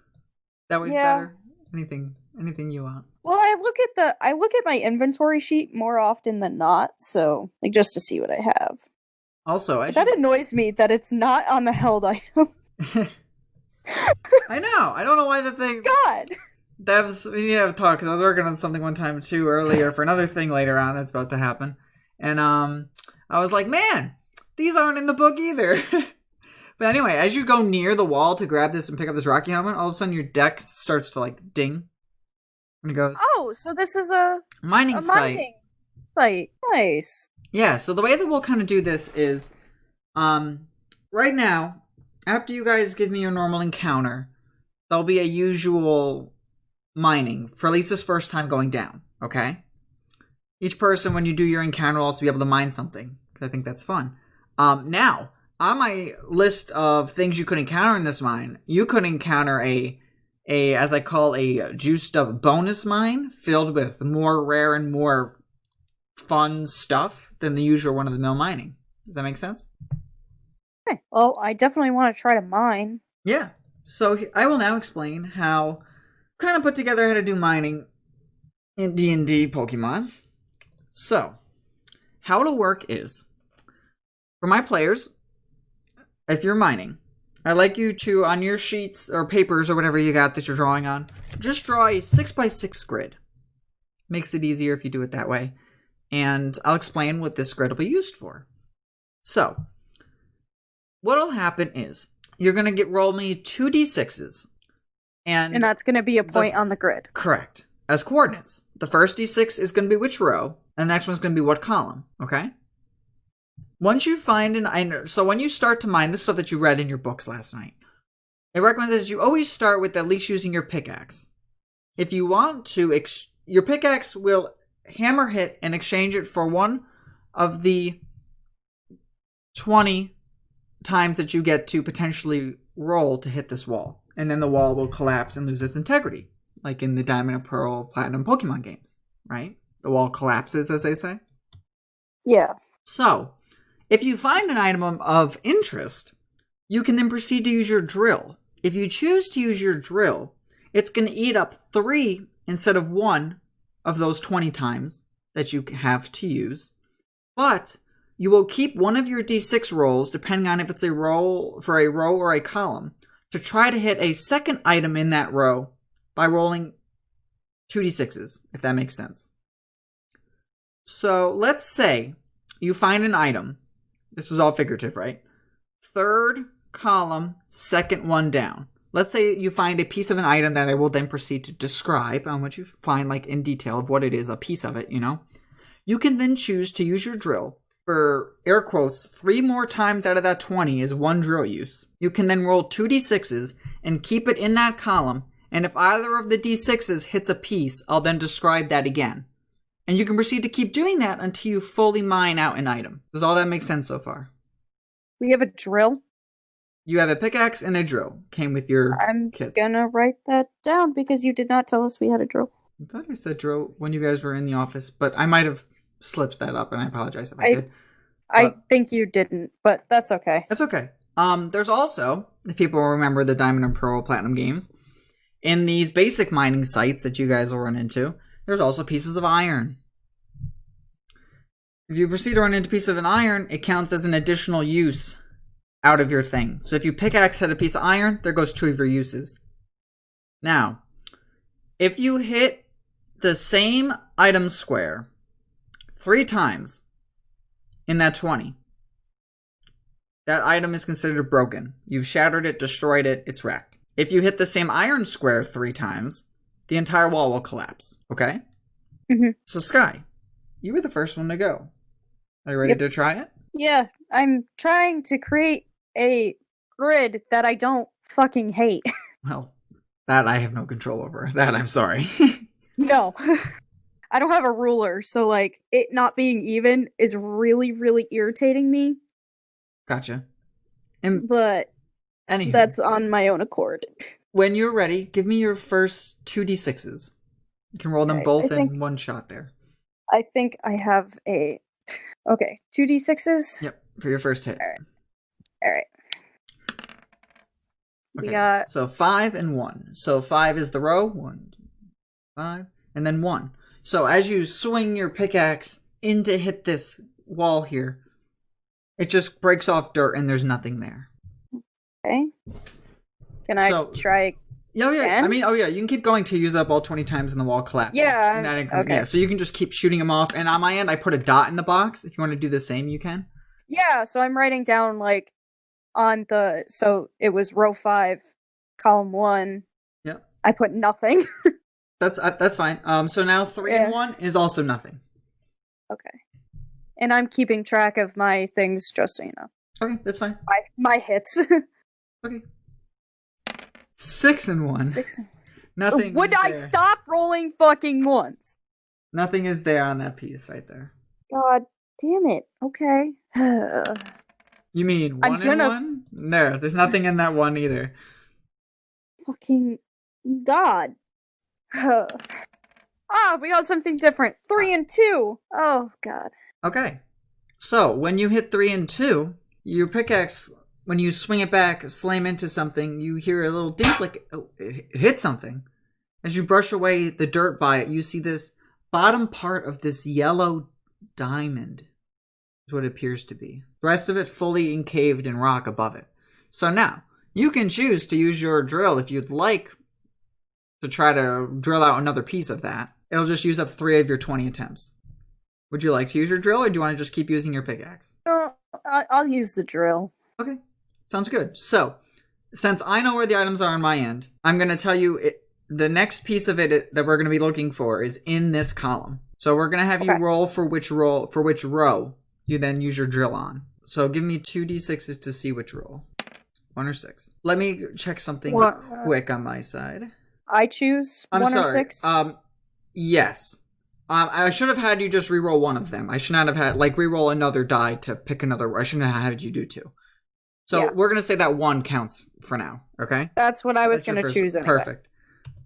That way's Yeah. better. Anything you want. Well, I look at my inventory sheet more often than not, so like just to see what I have. Also, That annoys me that it's not on the held item. I know. I don't know why that thing. God. We need to have a talk because I was working on something one time too earlier for another thing later on that's about to happen, and I was like, man, these aren't in the book either. But anyway, as you go near the wall to grab this and pick up this Rocky helmet, all of a sudden your deck starts to like ding, and it goes, Oh, so this is a mining site. Nice. Yeah. So the way that we'll kind of do this is, right now, after you guys give me your normal encounter, there'll be a usual mining for at least this first time going down, okay? Each person, when you do your encounter, will also be able to mine something. I think that's fun. Now, on my list of things you could encounter in this mine, you could encounter a as I call a juiced up bonus mine filled with more rare and more fun stuff than the usual run-of-the-mill mining. Does that make sense? Okay. Well, I definitely want to try to mine. Yeah. So I will now explain how kind of put together how to do mining in D&D Pokemon. So, how it'll work is, for my players, if you're mining, I'd like you to, on your sheets or papers or whatever you got that you're drawing on, just draw a 6x6 grid. Makes it easier if you do it that way. And I'll explain what this grid will be used for. So, what'll happen is, you're going to roll me 2d6s. And that's going to be a point on the grid. Correct. As coordinates. The first d6 is going to be which row, and the next one's going to be what column, okay? Once you find so when you start to mine, this is stuff that you read in your books last night. It recommends that you always start with at least using your pickaxe. If you want to, your pickaxe will hammer hit and exchange it for one of the 20 times that you get to potentially roll to hit this wall. And then the wall will collapse and lose its integrity, like in the Diamond and Pearl Platinum Pokemon games, right? The wall collapses, as they say. Yeah. So, if you find an item of interest, you can then proceed to use your drill. If you choose to use your drill, it's going to eat up 3 instead of 1 of those 20 times that you have to use. But you will keep one of your d6 rolls, depending on if it's a roll for a row or a column, to try to hit a second item in that row by rolling 2d6s, if that makes sense. So let's say you find an item. This is all figurative, right? Third column, second one down. Let's say you find a piece of an item that I will then proceed to describe on what you find, like in detail of what it is, a piece of it, you know? You can then choose to use your drill for, air quotes, 3 more times out of that 20 is 1 drill use. You can then roll 2d6s and keep it in that column, and if either of the d6s hits a piece, I'll then describe that again. And you can proceed to keep doing that until you fully mine out an item. Does all that make sense so far? We have a drill. You have a pickaxe and a drill. Came with your kits. I'm gonna write that down because you did not tell us we had a drill. I thought I said drill when you guys were in the office, but I might have slipped that up, and I apologize if I did. I think you didn't, but that's okay. That's okay. There's also, if people remember the Diamond and Pearl Platinum games, in these basic mining sites that you guys will run into, there's also pieces of iron. If you proceed to run into a piece of an iron, it counts as an additional use out of your thing. So if you pickaxe hit a piece of iron, there goes 2 of your uses. Now, if you hit the same item square 3 times in that 20, that item is considered broken. You've shattered it, destroyed it, it's wrecked. If you hit the same iron square 3 times, the entire wall will collapse, okay? Mm-hmm. So Sky, you were the first one to go. Are you ready to try it? Yeah, I'm trying to create a grid that I don't fucking hate. Well, that I have no control over. That I'm sorry. No. I don't have a ruler, so like it not being even is really, really irritating me. Gotcha. But anywho, that's on my own accord. When you're ready, give me your first 2d6s. You can roll them both in one shot there. I think I have a... Okay, 2d6s? Yep, for your first hit. Alright. Okay. We got So 5 and 1. So 5 is the row. 1, 2, 5, and then 1. So as you swing your pickaxe in to hit this wall here, it just breaks off dirt and there's nothing there. okay. Can I try? Oh yeah. Again? I mean, you can keep going to use up all 20 times and the wall collapses. Yeah. Okay. Yeah. So you can just keep shooting them off. And on my end, I put a dot in the box. If you want to do the same, you can. Yeah. So I'm writing down like on the. So it was row 5, column 1. Yeah. I put nothing. That's fine. So now 3 and 1 is also nothing. Okay. And I'm keeping track of my things, just so you know. Okay, that's fine. My hits. Okay. 6 and 1. 6. Nothing. Would I stop rolling fucking once? Nothing is there on that piece right there. God damn it. Okay. You mean 1 and 1? No, there's nothing in that one either. Fucking God. We got something different. 3 and 2. Oh, God. Okay. So, when you hit 3 and 2, your pickaxe, when you swing it back, slam into something, you hear a little dink like it hit something. As you brush away the dirt by it, you see this bottom part of this yellow diamond is what it appears to be. The rest of it fully encaved in rock above it. So now, you can choose to use your drill if you'd like to try to drill out another piece of that. It'll just use up 3 of your 20 attempts. Would you like to use your drill, or do you want to just keep using your pickaxe? I'll use the drill. Okay, sounds good. So, since I know where the items are on my end, I'm going to tell you the next piece of it that we're going to be looking for is in this column. So we're going to have you roll for which row you then use your drill on. So give me 2d6s to see which roll. 1 or 6. Let me check something quick on my side. I choose 1 or 6? Yes. I should have had you just reroll one of them. I should not have had, reroll another die to pick another. I shouldn't have had you do 2. So we're going to say that 1 counts for now, okay? That's what I was going to choose anyway. Perfect.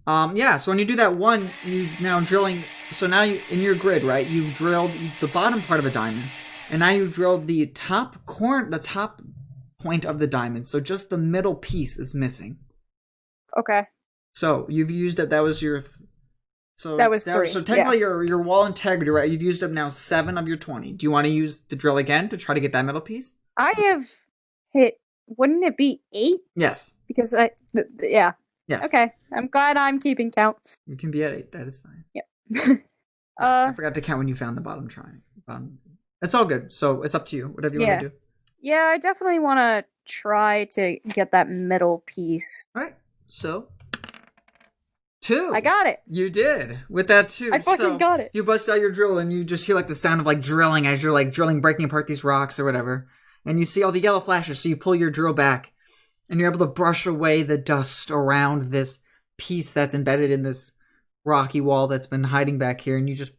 So when you do that 1, you now drilling. So now in your grid, right, you've drilled the bottom part of a diamond. And now you've drilled the top point of the diamond. So just the middle piece is missing. Okay. So you've used it. That was your... So that was 3. So technically, your wall integrity, right? You've used up now 7 of your 20. Do you want to use the drill again to try to get that middle piece? I have hit. Wouldn't it be 8? Yes. Because Yes. Okay. I'm glad I'm keeping count. You can be at 8. That is fine. Yep. I forgot to count when you found the bottom triangle. It's all good. So it's up to you. Whatever you want to do. Yeah, I definitely want to try to get that middle piece. All right. So 2. I got it. You did. With that 2. I fucking got it. You bust out your drill and you just hear the sound of drilling as you're drilling, breaking apart these rocks or whatever. And you see all the yellow flashes, so you pull your drill back and you're able to brush away the dust around this piece that's embedded in this rocky wall that's been hiding back here, and you just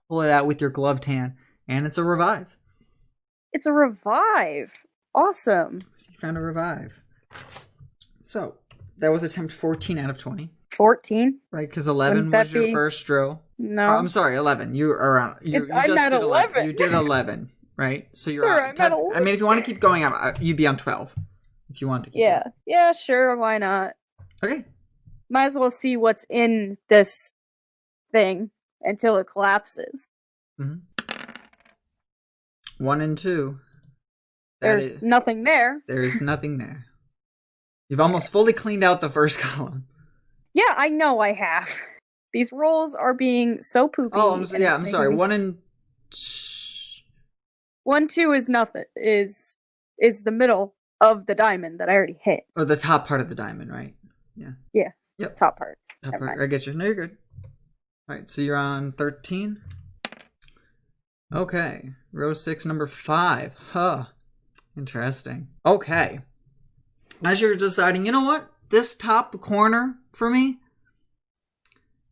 pull it out with your gloved hand, and it's a revive. It's a revive. Awesome. You found a revive. So that was attempt 14 out of 20. 14? Right, because 11 was your first drill. No. I'm sorry, 11. You are around. I'm at 11. You did 11, right? So you're Sure, on I'm at 11. I mean, if you want to keep going, you'd be on 12. If you want to keep going. Yeah, sure, why not? Okay. Might as well see what's in this thing until it collapses. Mm-hmm. 1 and 2. There's nothing there. There's nothing there. You've almost fully cleaned out the first column. Yeah, I know I have. These rolls are being so poopy. Oh, I'm sorry. 1 and 1, 2 is nothing. Is the middle of the diamond that I already hit. Or the top part of the diamond, right? Yeah. Yeah. Yep. Top part. Top part. I get you. No, you're good. All right, so you're on 13. Okay. Row 6, number 5. Huh. Interesting. Okay. As you're deciding, you know what? This top corner for me,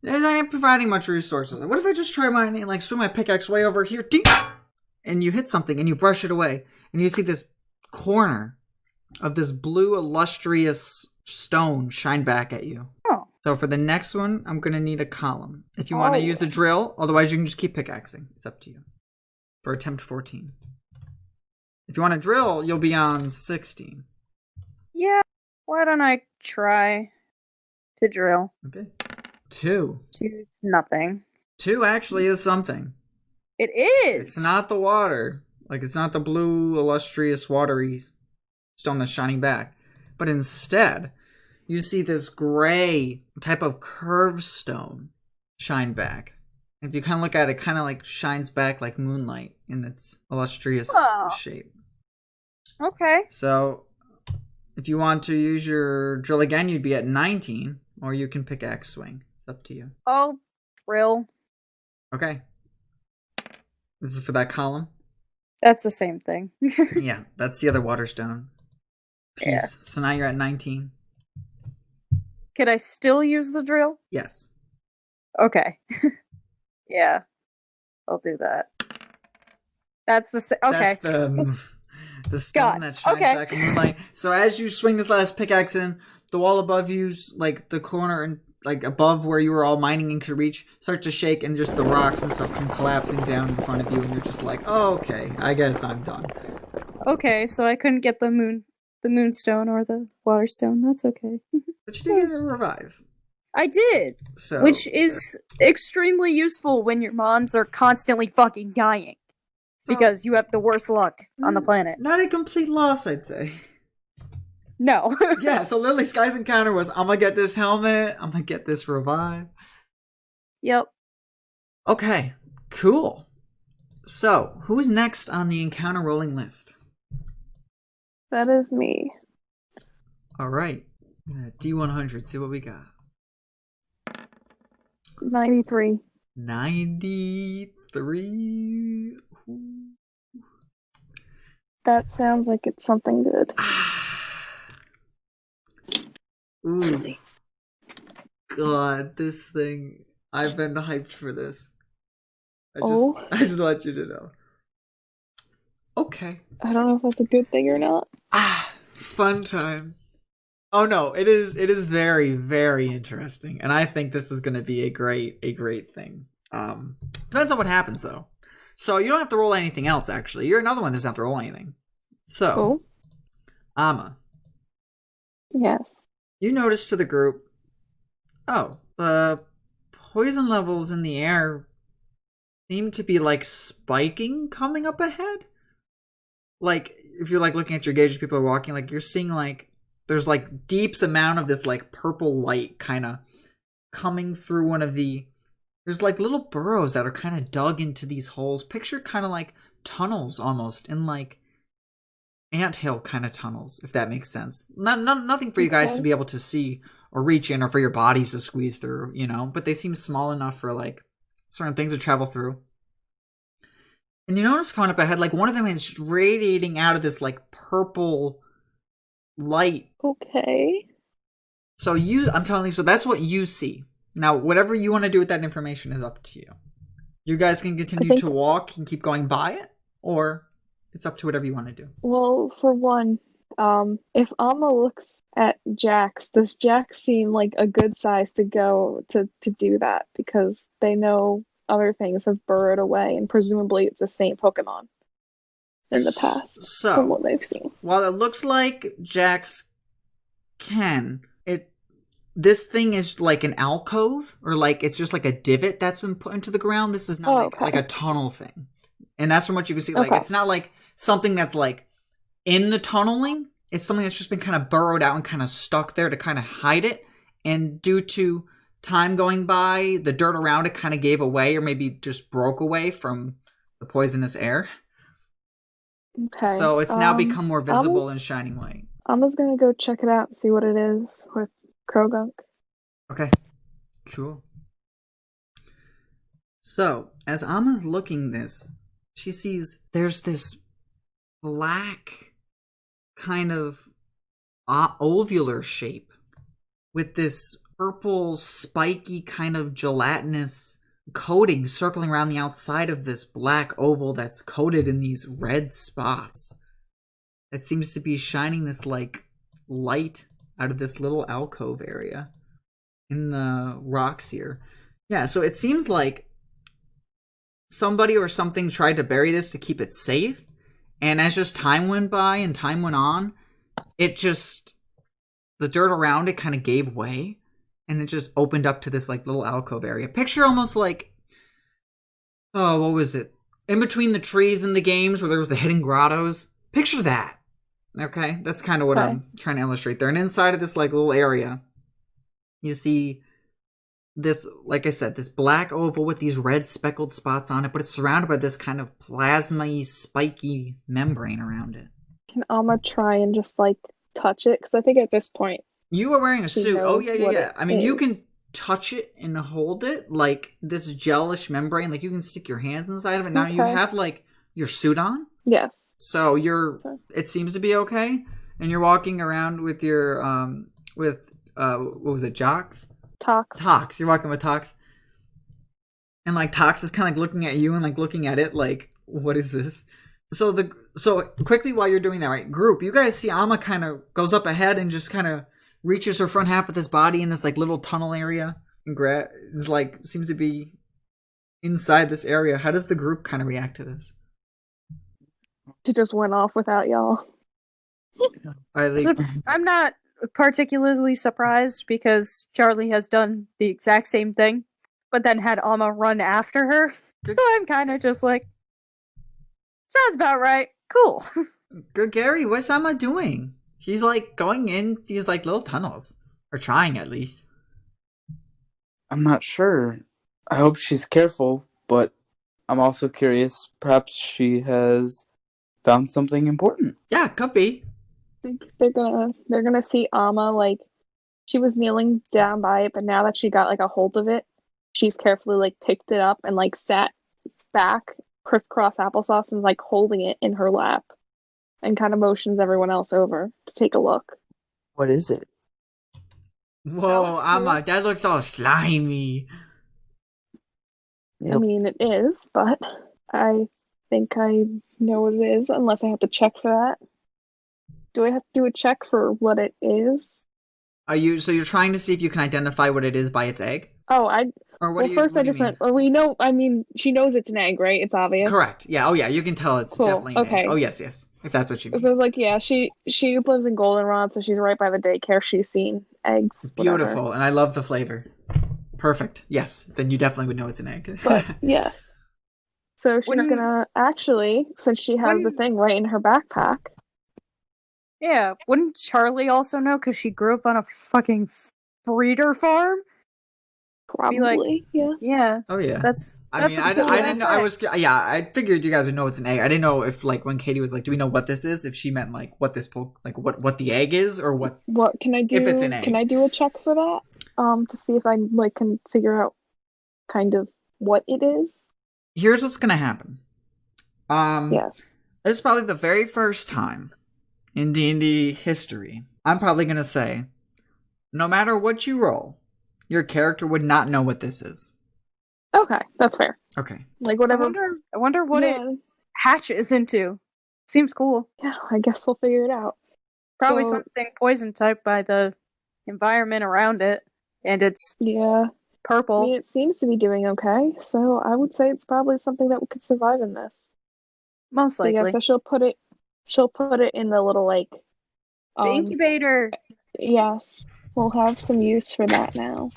I ain't providing much resources. What if I just try swing my pickaxe way over here, ding, and you hit something and you brush it away, and you see this corner of this blue illustrious stone shine back at you. Oh. So for the next one, I'm going to need a column. If you want to use the drill, otherwise you can just keep pickaxing. It's up to you. For attempt 14. If you want to drill, you'll be on 16. Yeah, Why don't I try to drill? Okay. 2. To nothing. 2 actually is something. It is! It's not the water. Like, it's not the blue, illustrious, watery stone that's shining back. But instead, you see this gray type of curved stone shine back. If you kind of look at it, it kind of like shines back like moonlight in its illustrious shape. Okay. So, if you want to use your drill again, you'd be at 19, or you can pick axe swing. It's up to you. I'll drill. Okay. This is for that column? That's the same thing. Yeah, that's the other water stone piece. Yeah. So now you're at 19. Could I still use the drill? Yes. Okay. Yeah. I'll do that. That's the okay. That's the stone that shines back in moonlight. So as you swing this last pickaxe in, the wall above you, like the corner and like above where you were all mining and could reach, start to shake, and just the rocks and stuff come collapsing down in front of you, and you're just like, oh, okay, I guess I'm done. Okay, so I couldn't get the moonstone or the water stone. That's okay. But you did get a revive. I did, So which is extremely useful when your mons are constantly fucking dying. Because you have the worst luck on the planet. Not a complete loss, I'd say. No. Yeah, so Lily Sky's encounter was, I'm gonna get this helmet, I'm gonna get this revive. Yep. Okay, cool. So, who's next on the encounter rolling list? That is me. Alright, D100, see what we got. 93. 93. That sounds like it's something good. Ooh. God, this thing. I've been hyped for this. I just want you to know. Okay. I don't know if that's a good thing or not. Fun time. Oh no, it is very, very interesting. And I think this is gonna be a great thing. Depends on what happens though. So you don't have to roll anything else actually. You're another one that doesn't have to roll anything. So Amma. Yes. You notice to the group, the poison levels in the air seem to be like spiking coming up ahead. Like if you're like looking at your gauge, people are walking, like you're seeing like there's like deeps amount of this like purple light kind of coming through one of the, there's like little burrows that are kind of dug into these holes. Picture kind of like tunnels almost, in like anthill kind of tunnels, if that makes sense. Nothing for you guys to be able to see or reach in, or for your bodies to squeeze through, you know, but they seem small enough for like certain things to travel through. And you notice coming up ahead, like one of them is radiating out of this like purple light. Okay. So I'm telling you, so that's what you see. Now, whatever you want to do with that information is up to you. You guys can continue to walk and keep going by it, or it's up to whatever you want to do. Well, for one, if Alma looks at Jax, does Jax seem like a good size to go to do that? Because they know other things have burrowed away, and presumably it's the same Pokemon in the past, from what they've seen. While it looks like Jax can, this thing is like an alcove, or like it's just like a divot that's been put into the ground. This is not like a tunnel thing. And that's from what you can see. Like it's not like something that's like in the tunneling. It's something that's just been kind of burrowed out and kind of stuck there to kind of hide it. And due to time going by, the dirt around it kind of gave away, or maybe just broke away from the poisonous air. Okay. So it's now become more visible and shining light. Alma's gonna go check it out and see what it is with Krogunk. Okay, cool. So, as Amma's looking this, she sees there's this black kind of ovular shape with this purple, spiky kind of gelatinous coating circling around the outside of this black oval that's coated in these red spots. It seems to be shining this like light out of this little alcove area in the rocks here. Yeah, so it seems like somebody or something tried to bury this to keep it safe, and as just time went by and time went on, it just the dirt around it kind of gave way, and it just opened up to this like little alcove area. Picture almost like, oh, what was it? In between the trees in the games where there was the hidden grottos. Picture that. Okay, that's kind of what I'm trying to illustrate there. And inside of this like little area, you see this, like I said, this black oval with these red speckled spots on it, but it's surrounded by this kind of plasma-y, spiky membrane around it. Can Alma try and just like touch it? Because I think at this point you are wearing a suit. Oh yeah. I mean, is. you can touch it and hold it like this gelish membrane. Like you can stick your hands inside of it. Now you have like your suit on. Yes. So it seems to be okay, and you're walking around with your what was it, Jocks? Tox. You're walking with Tox, and like Tox is kind of like looking at you and like looking at it like, what is this? So quickly while you're doing that, right, group, you guys see Alma kind of goes up ahead and just kind of reaches her front half of this body in this like little tunnel area, and is like seems to be inside this area. How does the group kind of react to this? She just went off without y'all. I'm not particularly surprised because Charlie has done the exact same thing, but then had Alma run after her. So I'm kind of just like, sounds about right. Cool. Good, Gary. What's Alma doing? She's like going in these like little tunnels, or trying at least. I'm not sure. I hope she's careful, but I'm also curious. Perhaps she has found something important. Yeah, could be. I think they're gonna see Alma, like she was kneeling down by it, but now that she got like a hold of it, she's carefully like picked it up and like sat back crisscross applesauce and like holding it in her lap, and kind of motions everyone else over to take a look. What is it? Whoa, Alma, that looks all slimy. Yep. I mean, it is, but I think I know what it is, unless I have to check for that. Do I have to do a check for what it is? So you're trying to see if you can identify what it is by its egg? Oh, we know, I mean, she knows it's an egg, right? It's obvious. Correct. Yeah, oh yeah, you can tell it's definitely an egg. Oh yes, if that's what you mean. So it's like, yeah, she lives in Goldenrod, so she's right by the daycare. She's seen eggs. Beautiful, whatever. And I love the flavor. Perfect. Yes, then you definitely would know it's an egg. But, yes. So she's gonna, actually, since she has the thing right in her backpack. Yeah, wouldn't Charlie also know because she grew up on a fucking breeder farm? Probably, yeah. Yeah. Oh yeah. I didn't know. I figured you guys would know it's an egg. I didn't know if like when Katie was like, "Do we know what this is?" If she meant like what what the egg is or what. What can I do? If it's an egg. Can I do a check for that? To see if I like can figure out kind of what it is. Here's what's gonna happen. Yes. This is probably the very first time in D&D history, I'm probably going to say, no matter what you roll, your character would not know what this is. Okay, that's fair. Okay. Like whatever. I wonder what it hatches into. Seems cool. Yeah, I guess we'll figure it out. Probably something poison type by the environment around it, and it's purple. I mean, it seems to be doing okay, so I would say it's probably something that could survive in this. Most likely. Yeah, so she'll put it in the little like the incubator. Yes. We'll have some use for that now.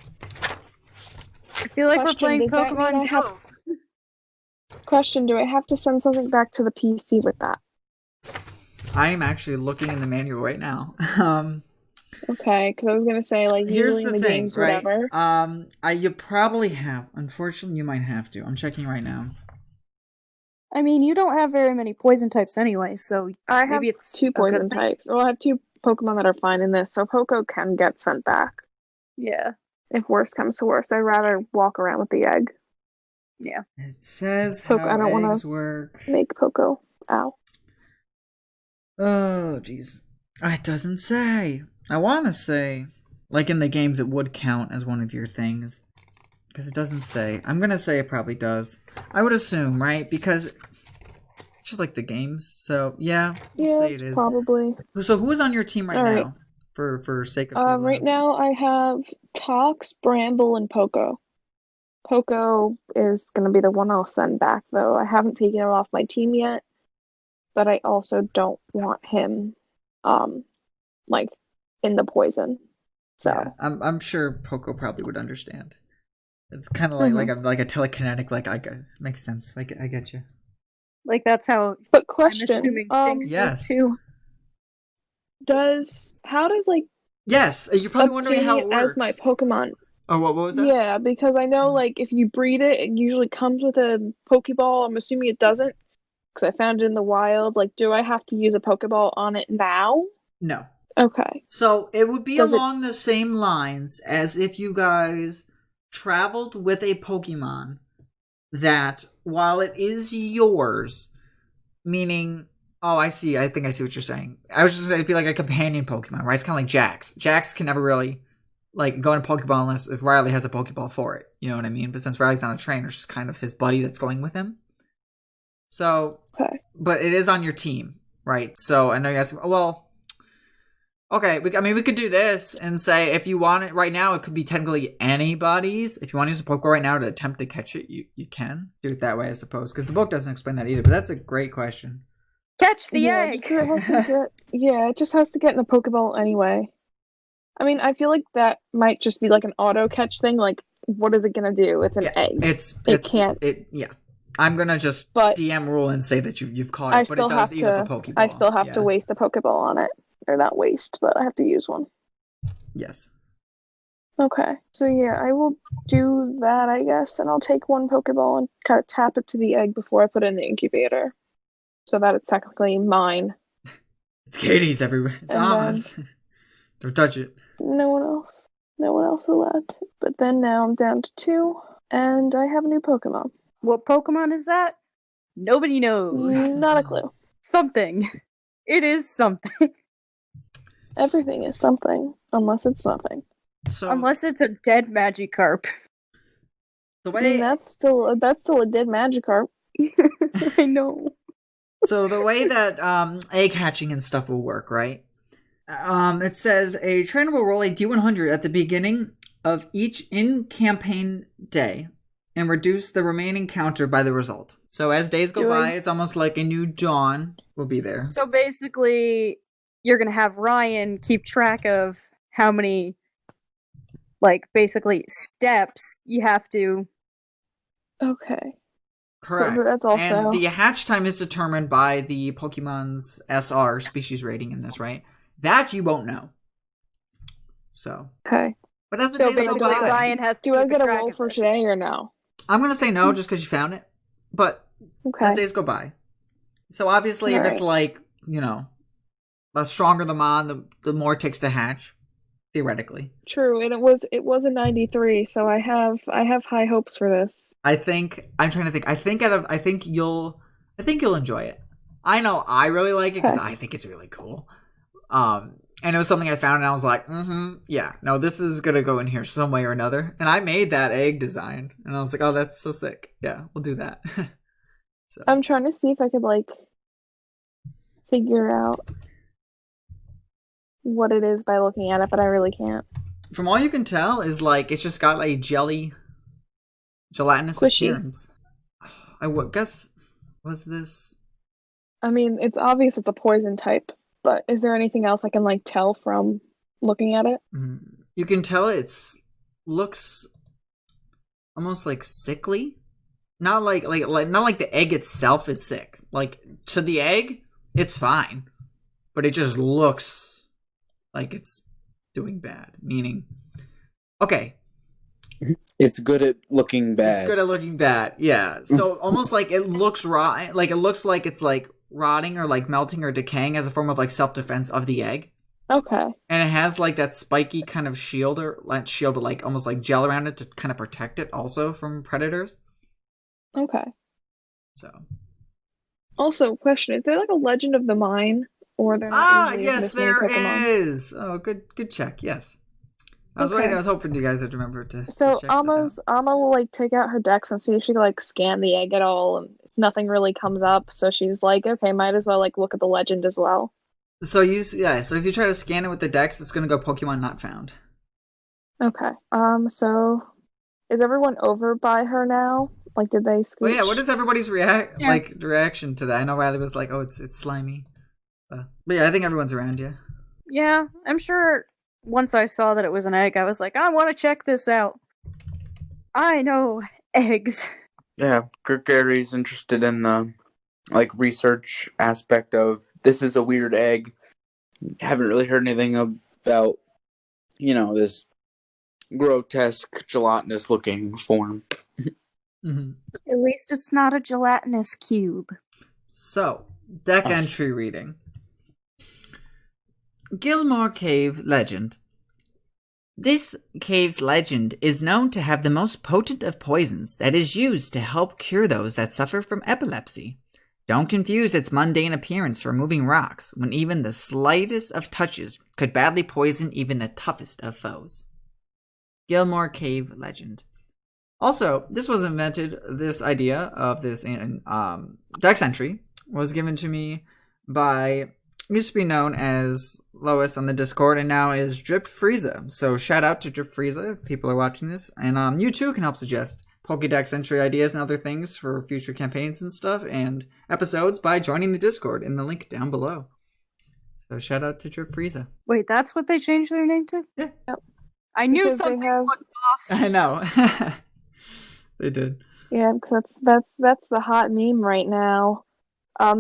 I feel like we're playing Pokemon Go. Question, do I have to send something back to the PC with that? I am actually looking in the manual right now. Okay, because I was going to say, like, here's usually the in the thing, games, right? whatever. You probably have. Unfortunately, you might have to. I'm checking right now. I mean, you don't have very many poison types anyway, so I maybe have it's 2 poison types. Well, I have 2 Pokemon that are fine in this, so Poco can get sent back. Yeah. If worse comes to worse, I'd rather walk around with the egg. Yeah. It says Poco, how I don't eggs work. Make Poco. Ow. Oh, jeez. It doesn't say. I want to say, like in the games, it would count as one of your things. Because it doesn't say. I'm going to say it probably does. I would assume, right? Because it's just like the games. So, yeah. Yeah, say it is. Probably. So, who's on your team right now? For sake of right now, I have Tox, Bramble, and Poco. Poco is going to be the one I'll send back, though. I haven't taken him off my team yet. But I also don't want him, like, in the poison. So yeah, I'm sure Poco probably would understand. It's kind of like a telekinetic. Makes sense. Like I get you. Like that's how But I'm question, assuming Jinx Yes. does too. how does like Yes, you're probably wondering how it obtaining it works. as my Pokemon? Oh, what was that? Yeah, because I know like if you breed it, it usually comes with a Pokeball. I'm assuming it doesn't because I found it in the wild. Like, do I have to use a Pokeball on it now? No. Okay. So it would be Does it- along the same lines as if you guys traveled with a Pokemon that, while it is yours, meaning, oh, I see. I think I see what you're saying. I was just saying it'd be like a companion Pokemon, right? It's kind of like Jax. Jax can never really like go in a Pokeball unless if Riley has a Pokeball for it. You know what I mean? But since Riley's not a trainer, it's just kind of his buddy that's going with him. So, Okay. but it is on your team, right? So I know you guys. Well, okay. We could do this and say if you want it right now, it could be technically anybody's. If you want to use a Pokeball right now to attempt to catch it, you can do it that way, I suppose. Because the book doesn't explain that either. But that's a great question. Catch the Yeah, egg. it just has to get in the Pokeball anyway. I mean, I feel like that might just be like an auto catch thing. Like, what is it gonna do? It's an egg. It can't. Yeah. I'm gonna just But DM rule and say that you've caught it, I but still it does have eat to. up a Pokeball. I still have Yeah. to waste a Pokeball on it, or not waste, but I have to use one. Yes. Okay, so yeah, I will do that, I guess, and I'll take one Pokeball and kind of tap it to the egg before I put it in the incubator, so that it's technically mine. It's Katie's everywhere. It's And Ama's. Don't touch it. No one else allowed. But then now I'm down to 2, and I have a new Pokemon. What Pokemon is that? Nobody knows. Not a clue. Something. It is something. Everything is something, unless it's nothing. So Unless it's a dead Magikarp. the I mean, way that's still a dead Magikarp. I know. so the way that egg hatching and stuff will work, right? It says a trainer will roll a D100 at the beginning of each in-campaign day and reduce the remaining counter by the result. So as days go by, it's almost like a new dawn will be there. So basically, you're going to have Ryan keep track of how many, like, basically steps you have to. Okay. Correct. So that's also... And the hatch time is determined by the Pokemon's SR, species rating in this, right? That you won't know. So. Okay. But as the So days go basically, by, Ryan has to Do I keep get a track roll of for this. today or no? I'm going to say no just because you found it. But Okay. as days go by. So obviously, if Alright. it's like, you know, the stronger the mon, the more it takes to hatch, theoretically. True, and it was a 93, so I have high hopes for this. I'm trying to think. I think you'll enjoy it. I know I really like it because Okay. I think it's really cool. And it was something I found and I was like, yeah, no, this is gonna go in here some way or another. And I made that egg design and I was like, oh, that's so sick. Yeah, we'll do that. So I'm trying to see if I could like figure out what it is by looking at it, but I really can't. from all you can tell is like it's just got a gelatinous Squishy. appearance. I would guess was this. I mean, it's obvious it's a poison type, but is there anything else I can like tell from looking at it? You can tell looks almost like sickly. Not like not like the egg itself is sick. Like to the egg, it's fine. But it just looks like it's doing bad. Meaning okay. It's good at looking bad. It's good at looking bad, yeah. So almost like it looks rot like it looks like it's like rotting or like melting or decaying as a form of like self-defense of the egg. Okay. And it has like that spiky kind of shield or like shield, but like almost like gel around it to kind of protect it also from predators. Okay. So. Also, question: is there like a legend of the mine, or they're not usually Yes, this many there Pokemon? is. Oh, good check. Yes. I was Okay. waiting. I was hoping you guys would remember to. So check stuff out. Amma will like take out her dex and see if she can like scan the egg at all, and nothing really comes up. So she's like, okay, might as well like look at the legend as well. So so if you try to scan it with the dex, it's gonna go Pokemon not found. Okay. So is everyone over by her now? Like, did they scooch? Well, yeah. What is everybody's Yeah. reaction to that? I know Riley was like, "Oh, it's slimy," but yeah, I think everyone's around you. Yeah, I'm sure once I saw that it was an egg, I was like, I want to check this out. I know eggs. Yeah, Gary's interested in the research aspect of this is a weird egg. Haven't really heard anything about this grotesque gelatinous looking form. Mm-hmm. At least it's not a gelatinous cube. So, deck entry reading. Gillamoor Cave Legend. This cave's legend is known to have the most potent of poisons that is used to help cure those that suffer from epilepsy. Don't confuse its mundane appearance for moving rocks, when even the slightest of touches could badly poison even the toughest of foes. Gillamoor Cave Legend. Also, this idea of this dex entry was given to me by, used to be known as Lois on the Discord, and now is Drip Frieza. So shout out to Drip Frieza if people are watching this. And you too can help suggest Pokédex entry ideas and other things for future campaigns and stuff and episodes by joining the Discord in the link down below. So shout out to Drip Frieza. Wait, that's what they changed their name to? Yeah. Yep. I knew Because something have... looked off. I know. They did. Yeah, because that's the hot meme right now.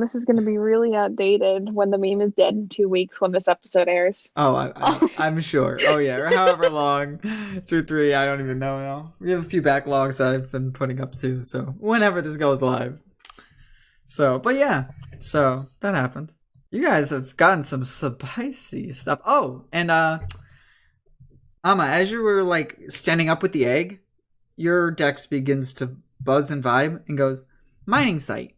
This is going to be really outdated when the meme is dead in 2 weeks when this episode airs. Oh, I'm sure. Oh, yeah. Or however long. 2, 3, I don't even know now. We have a few backlogs I've been putting up too, so whenever this goes live. So, but yeah. So, that happened. You guys have gotten some spicy stuff. Oh, and Amma, as you were standing up with the egg, your dex begins to buzz and vibe and goes, mining site.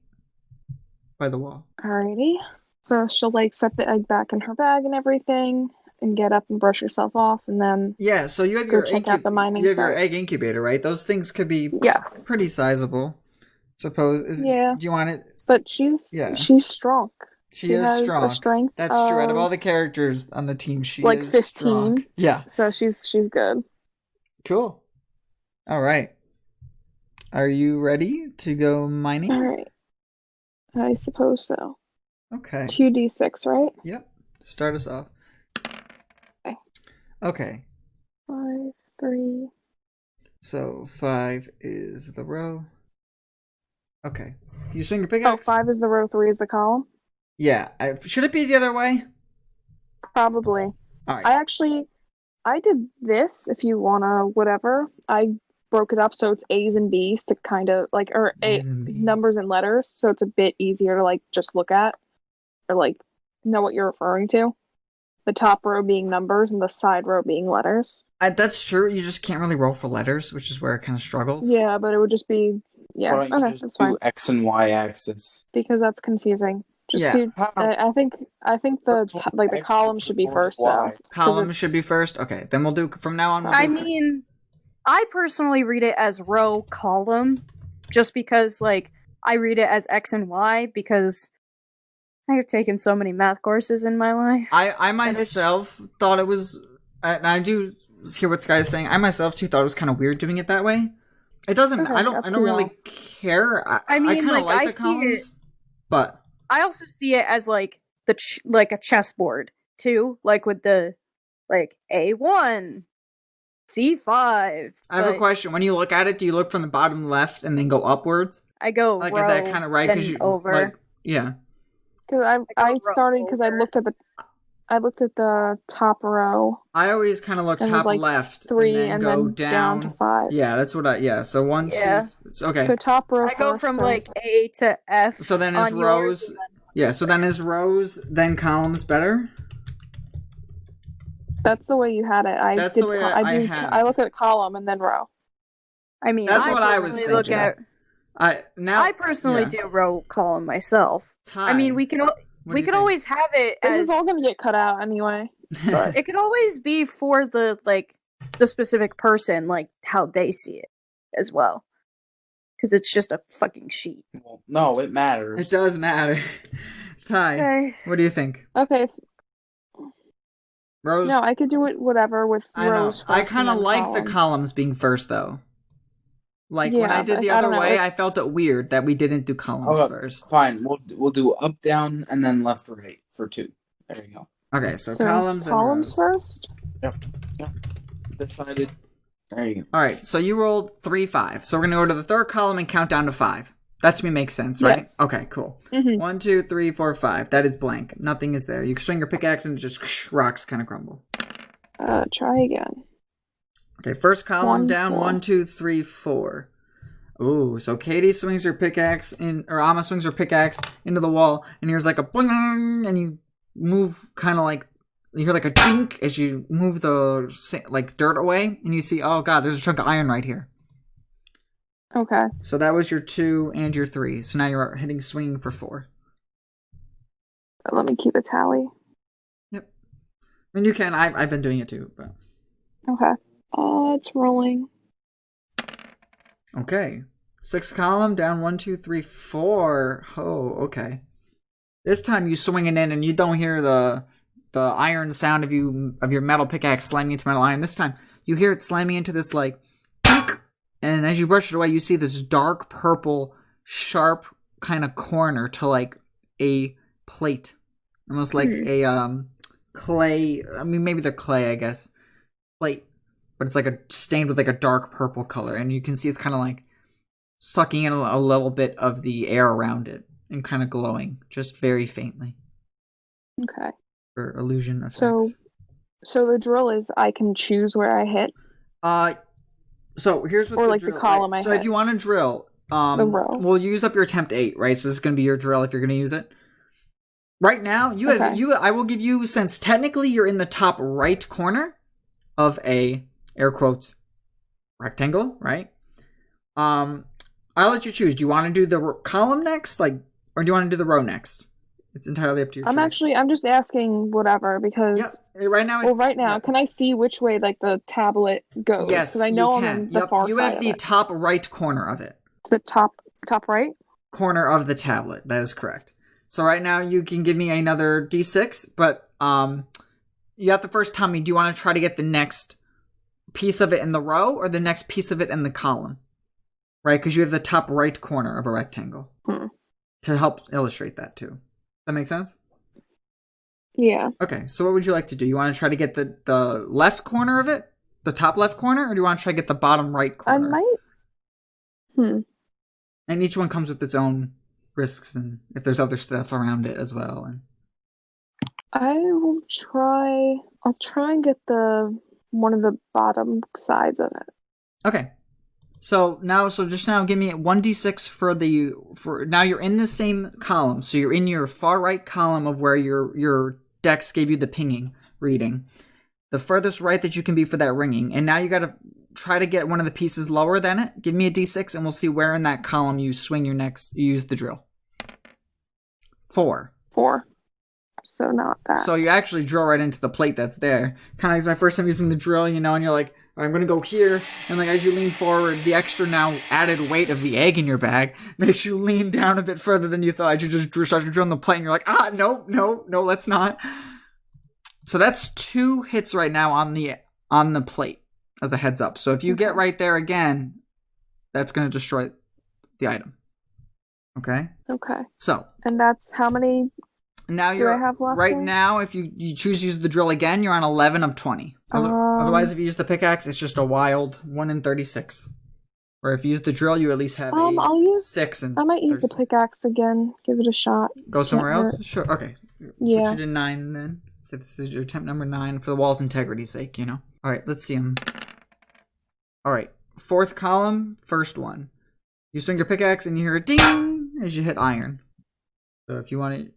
By the wall. Alrighty. So she'll set the egg back in her bag and everything, and get up and brush herself off, and then so you have go check out the mining you have site. your egg incubator, right? Those things could be pretty sizable. Suppose. Yeah. Do you want it? But she's strong. She is strong. A strength. That's true. Out of all the characters on the team, she is 15. strong. Yeah. So she's good. Cool. All right. Are you ready to go mining? All right. I suppose so. Okay. 2d6, right? Yep. Start us off. Okay. 5, 3. So 5 is the row. Okay. You swing your Oh, pickaxe? 5 is the row, 3 is the column? Yeah. Should it be the other way? Probably. All right. I did this, if you wanna whatever. I broke it up so it's A's and B's to kind of numbers and letters, so it's a bit easier to just look at or know what you're referring to. The top row being numbers and the side row being letters. That's true. You just can't really roll for letters, which is where it kind of struggles. Yeah, but it would just be Why don't you just that's do fine. X and Y axis? Because that's confusing. Just do. I think the column should be first though. Column should be first. Okay, then we'll do from now on. I mean, I personally read it as row column, just because I read it as X and Y because I have taken so many math courses in my life. I myself thought it was, and I do hear what Sky's saying. I myself too thought it was kind of weird doing it that way. It doesn't. Okay, I don't really care. I mean, I kind of like the columns, but I also see it as a chessboard too, with the A1. C5. I have a question. When you look at it, do you look from the bottom left and then go upwards? I go is that kind of right? Because you over. Yeah. Because I started because I looked at the top row. I always kind of look top left, 3, and then go down to 5. Yeah, that's what So 1, 2. Okay. So top row. I go from A to F. So then is rows. So then is rows, then columns better. That's the way you had it. That's the way I had it. I look at column and then row. I mean, that's what I was thinking. I personally do row column myself. I mean, we can always have it. This is all going to get cut out anyway. But it could always be for the the specific person, how they see it as well, because it's just a fucking sheet. Well, no, it matters. It does matter. Ty, okay. What do you think? Okay. Rows? No, I could do it whatever with rows. I kind of like the columns being first, though. When I did the other way, I felt it weird that we didn't do columns first. Fine, we'll do up, down, and then left, right for 2. There you go. Okay, so columns and rows. first? Yep. Decided. There you go. All right, so you rolled 3, 5. So we're gonna go to the third column and count down to 5. That to me makes sense, right? Yes. Okay, cool. Mhm. 1, 2, 3, 4, 5. That is blank. Nothing is there. You swing your pickaxe and just rocks kind of crumble. Try again. Okay, first column 1, down. 4. 1, 2, 3, 4. Ooh, so Katie swings her pickaxe or Amma swings her pickaxe into the wall, and here's like a boing, and you move kind of like, you hear like a dink as you move the like dirt away, and you see, oh god, there's a chunk of iron right here. Okay. So that was your 2 and your 3. So now you're hitting swinging for 4. Let me keep a tally. Yep. I mean, you can. I've been doing it too, but Okay. It's rolling. okay. 6th column down. 1, 2, 3, 4. Oh, okay. This time you swing it in, and you don't hear the iron sound of your metal pickaxe slamming into metal iron. This time you hear it slamming into this like, and as you brush it away, you see this dark purple, sharp kind of corner to like a plate, almost like a clay. I mean, maybe they're clay, I guess, plate, but it's like a stained with like a dark purple color, and you can see it's kind of like sucking in a little bit of the air around it and kind of glowing, just very faintly. Okay. For illusion effects. So the drill is I can choose where I hit. So here's what or the like drill, the column right? I So hit. if you want to drill, the row. we'll use up your attempt 8, right? So this is going to be your drill if you're going to use it. Right now, I will give you, since technically you're in the top right corner of a air quotes rectangle, right? I'll let you choose. Do you want to do the column next, or do you want to do the row next? It's entirely up to your choice. I'm just asking whatever because. Yep. Right now. Can I see which way like the tablet goes? Yes, because I know you can. I'm in the far you side have the top right corner of it. The top right corner of the tablet. That is correct. So right now you can give me another d6, but you have to first tell me, do you want to try to get the next piece of it in the row or the next piece of it in the column? Right? Because you have the top right corner of a rectangle. To help illustrate that too. That make sense? Yeah. Okay, so what would you like to do? You want to try to get the left corner of it? The top left corner? Or do you want to try to get the bottom right corner? I might. And each one comes with its own risks, and if there's other stuff around it as well. And I'll try and get one of the bottom sides of it. Okay. So just now give me 1d6 for now you're in the same column. So you're in your far right column of where your dex gave you the pinging reading. The furthest right that you can be for that ringing. And now you got to try to get one of the pieces lower than it. Give me a d6 and we'll see where in that column you use the drill. 4. So not that. So you actually drill right into the plate that's there. Kind of like my first time using the drill, and you're like, I'm going to go here. And like as you lean forward, the extra now added weight of the egg in your bag makes you lean down a bit further than you thought. You just started drilling the plate, and you're like, no, let's not. So that's 2 hits right now on the plate as a heads up. So if you get right there again, that's going to destroy the item. Okay? Okay. So. And that's how many now do I have left? Right now, if you choose to use the drill again, you're on 11 of 20. Otherwise, if you use the pickaxe, it's just a wild 1 in 36. Or if you use the drill, you at least have I'll use 6 in I might use 36. the pickaxe again. Give it a shot. Go somewhere else? Sure. Okay. Yeah. Put you to 9 then. So this is your attempt number 9 for the wall's integrity's sake, All right, let's see them. All right. 4th column, first one. You swing your pickaxe and you hear a ding as you hit iron. So if you want to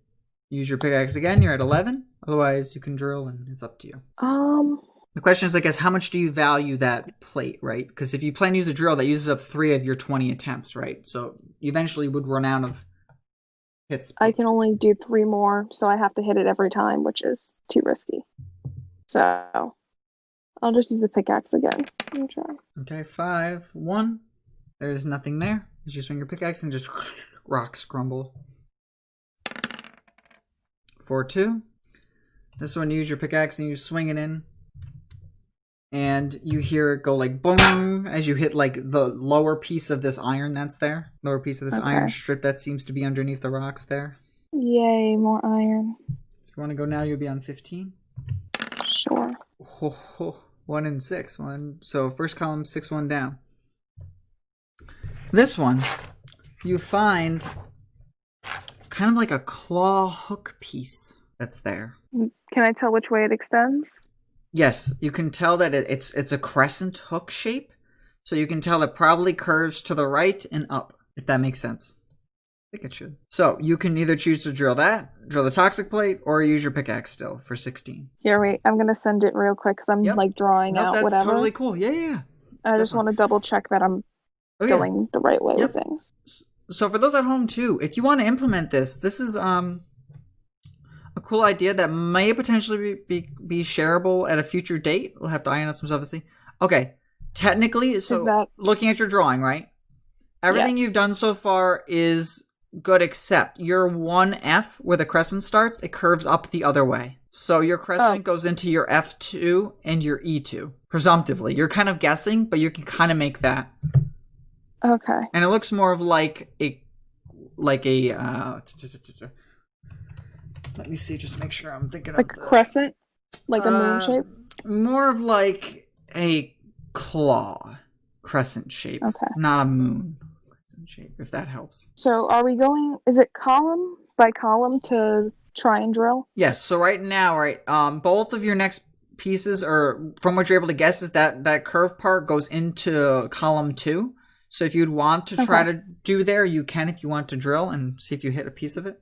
use your pickaxe again, you're at 11. Otherwise, you can drill, and it's up to you. The question is, I guess, how much do you value that plate, right? Because if you plan to use a drill, that uses up 3 of your 20 attempts, right? So you eventually would run out of hits. I can only do 3 more, so I have to hit it every time, which is too risky. So I'll just use the pickaxe again. Let me try. Okay, 5, 1. There's nothing there. You just swing your pickaxe and just rocks crumble. 4, 2. This one, you use your pickaxe and you swing it in. And you hear it go like boom as you hit like the lower piece of this iron that's there. Lower piece of this iron strip that seems to be underneath the rocks there. Yay, more iron. If you want to go now, you'll be on 15. Sure. 1 and 6. So first column, 6, 1 down. This one, you find kind of like a claw hook piece that's there. Can I tell which way it extends? Yes, you can tell that it's a crescent hook shape. So you can tell it probably curves to the right and up, if that makes sense. I think it should. So you can either choose to drill the toxic plate, or use your pickaxe still for 16. Here, wait. I'm gonna send it real quick because I'm like drawing out that's whatever. Totally cool. Yeah. I just want to double check that I'm going the right way with things. So for those at home too, if you want to implement this is a cool idea that may potentially be shareable at a future date. We'll have to iron out some stuff, obviously. Okay, technically, so looking at your drawing, right? Everything you've done so far is good except your 1F where the crescent starts, it curves up the other way. So your crescent goes into your F2 and your E2, presumptively. You're kind of guessing, but you can kind of make that. Okay. And it looks more of like a let me see just to make sure I'm thinking like a crescent? Like a moon shape? More of like a claw crescent shape. Okay. Not a moon crescent shape, if that helps. So are we going, is it column by column to try and drill? Yes, so right now, both of your next pieces are, from what you're able to guess, is that curved part goes into column 2. So if you'd want to try to do there, you can if you want to drill and see if you hit a piece of it.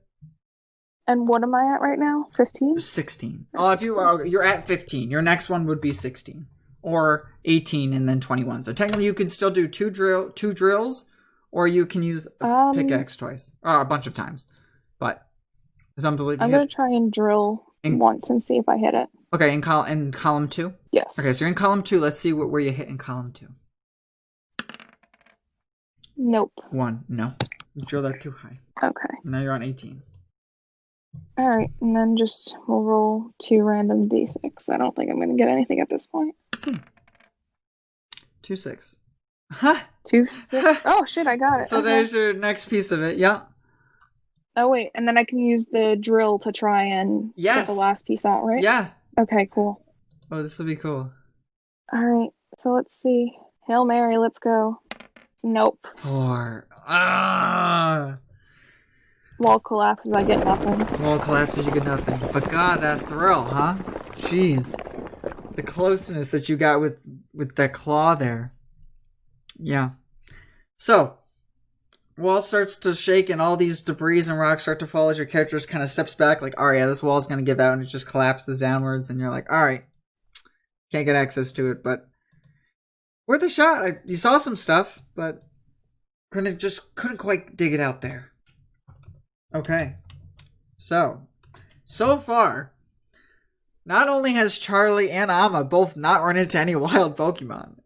And what am I at right now? 15? 16. Oh, if you're at 15. Your next one would be 16. Or 18 and then 21. So technically you can still do two drills, or you can use a pickaxe twice. Or a bunch of times. But I'm going to try and drill once and see if I hit it. Okay, in column 2? Yes. Okay, so you're in column 2. Let's see where you hit in column 2. Nope. 1. No. You drill that too high. Okay. Now you're on 18. Alright, and then we'll roll 2 random d6. I don't think I'm going to get anything at this point. Let's see. 2, 6. Huh? 2, 6. Oh, shit, I got it. So there's your next piece of it. Yeah. Oh, wait, and then I can use the drill to try and get the last piece out, right? Yeah. Okay, cool. Oh, this will be cool. Alright, so let's see. Hail Mary, let's go. Nope. 4. Wall collapses, I get nothing. Wall collapses, you get nothing. But God, that thrill, huh? Jeez. The closeness that you got with that claw there. Yeah. So, wall starts to shake and all these debris and rocks start to fall as your character kind of steps back like, alright, this wall's going to give out, and it just collapses downwards and you're like, alright. Can't get access to it, but worth a shot. You saw some stuff, but couldn't quite dig it out there. Okay. So far, not only has Charlie and Amma both not run into any wild Pokemon,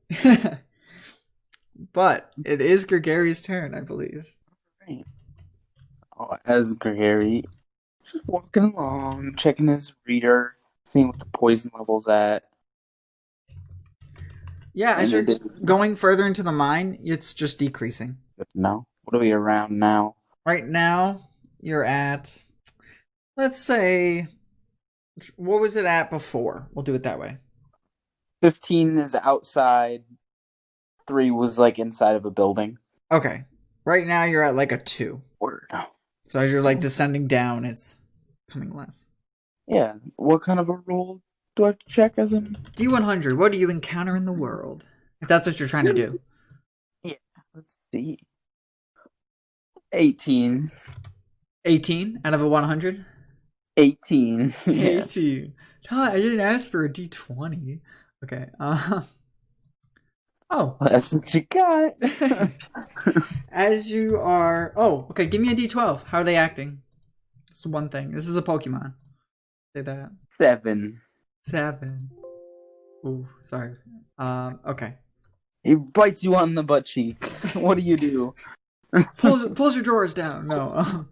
but it is Gregary's turn, I believe. Right. Oh, as Gregary, just walking along, checking his reader, seeing what the poison level's at. Yeah, as you're going further into the mine, it's just decreasing. No. What are we around now? Right now, you're at, let's say, what was it at before? We'll do it that way. 15 is outside. 3 was like inside of a building. Okay. Right now, you're at like a 2. Word. So as you're like descending down, it's becoming less. Yeah. What kind of a roll do I have to check as in? D100, what do you encounter in the world? If that's what you're trying to do. Yeah, let's see. 18. 18 out of a 100? 18. Yeah. 18. I didn't ask for a D20. Okay. Oh. That's what you got. As you are... Oh, okay, give me a D12. How are they acting? Just one thing. This is a Pokemon. Say that. 7. 7. Ooh, sorry. Okay. He bites you on the butt cheek. What do you do? Pulls your drawers down. No.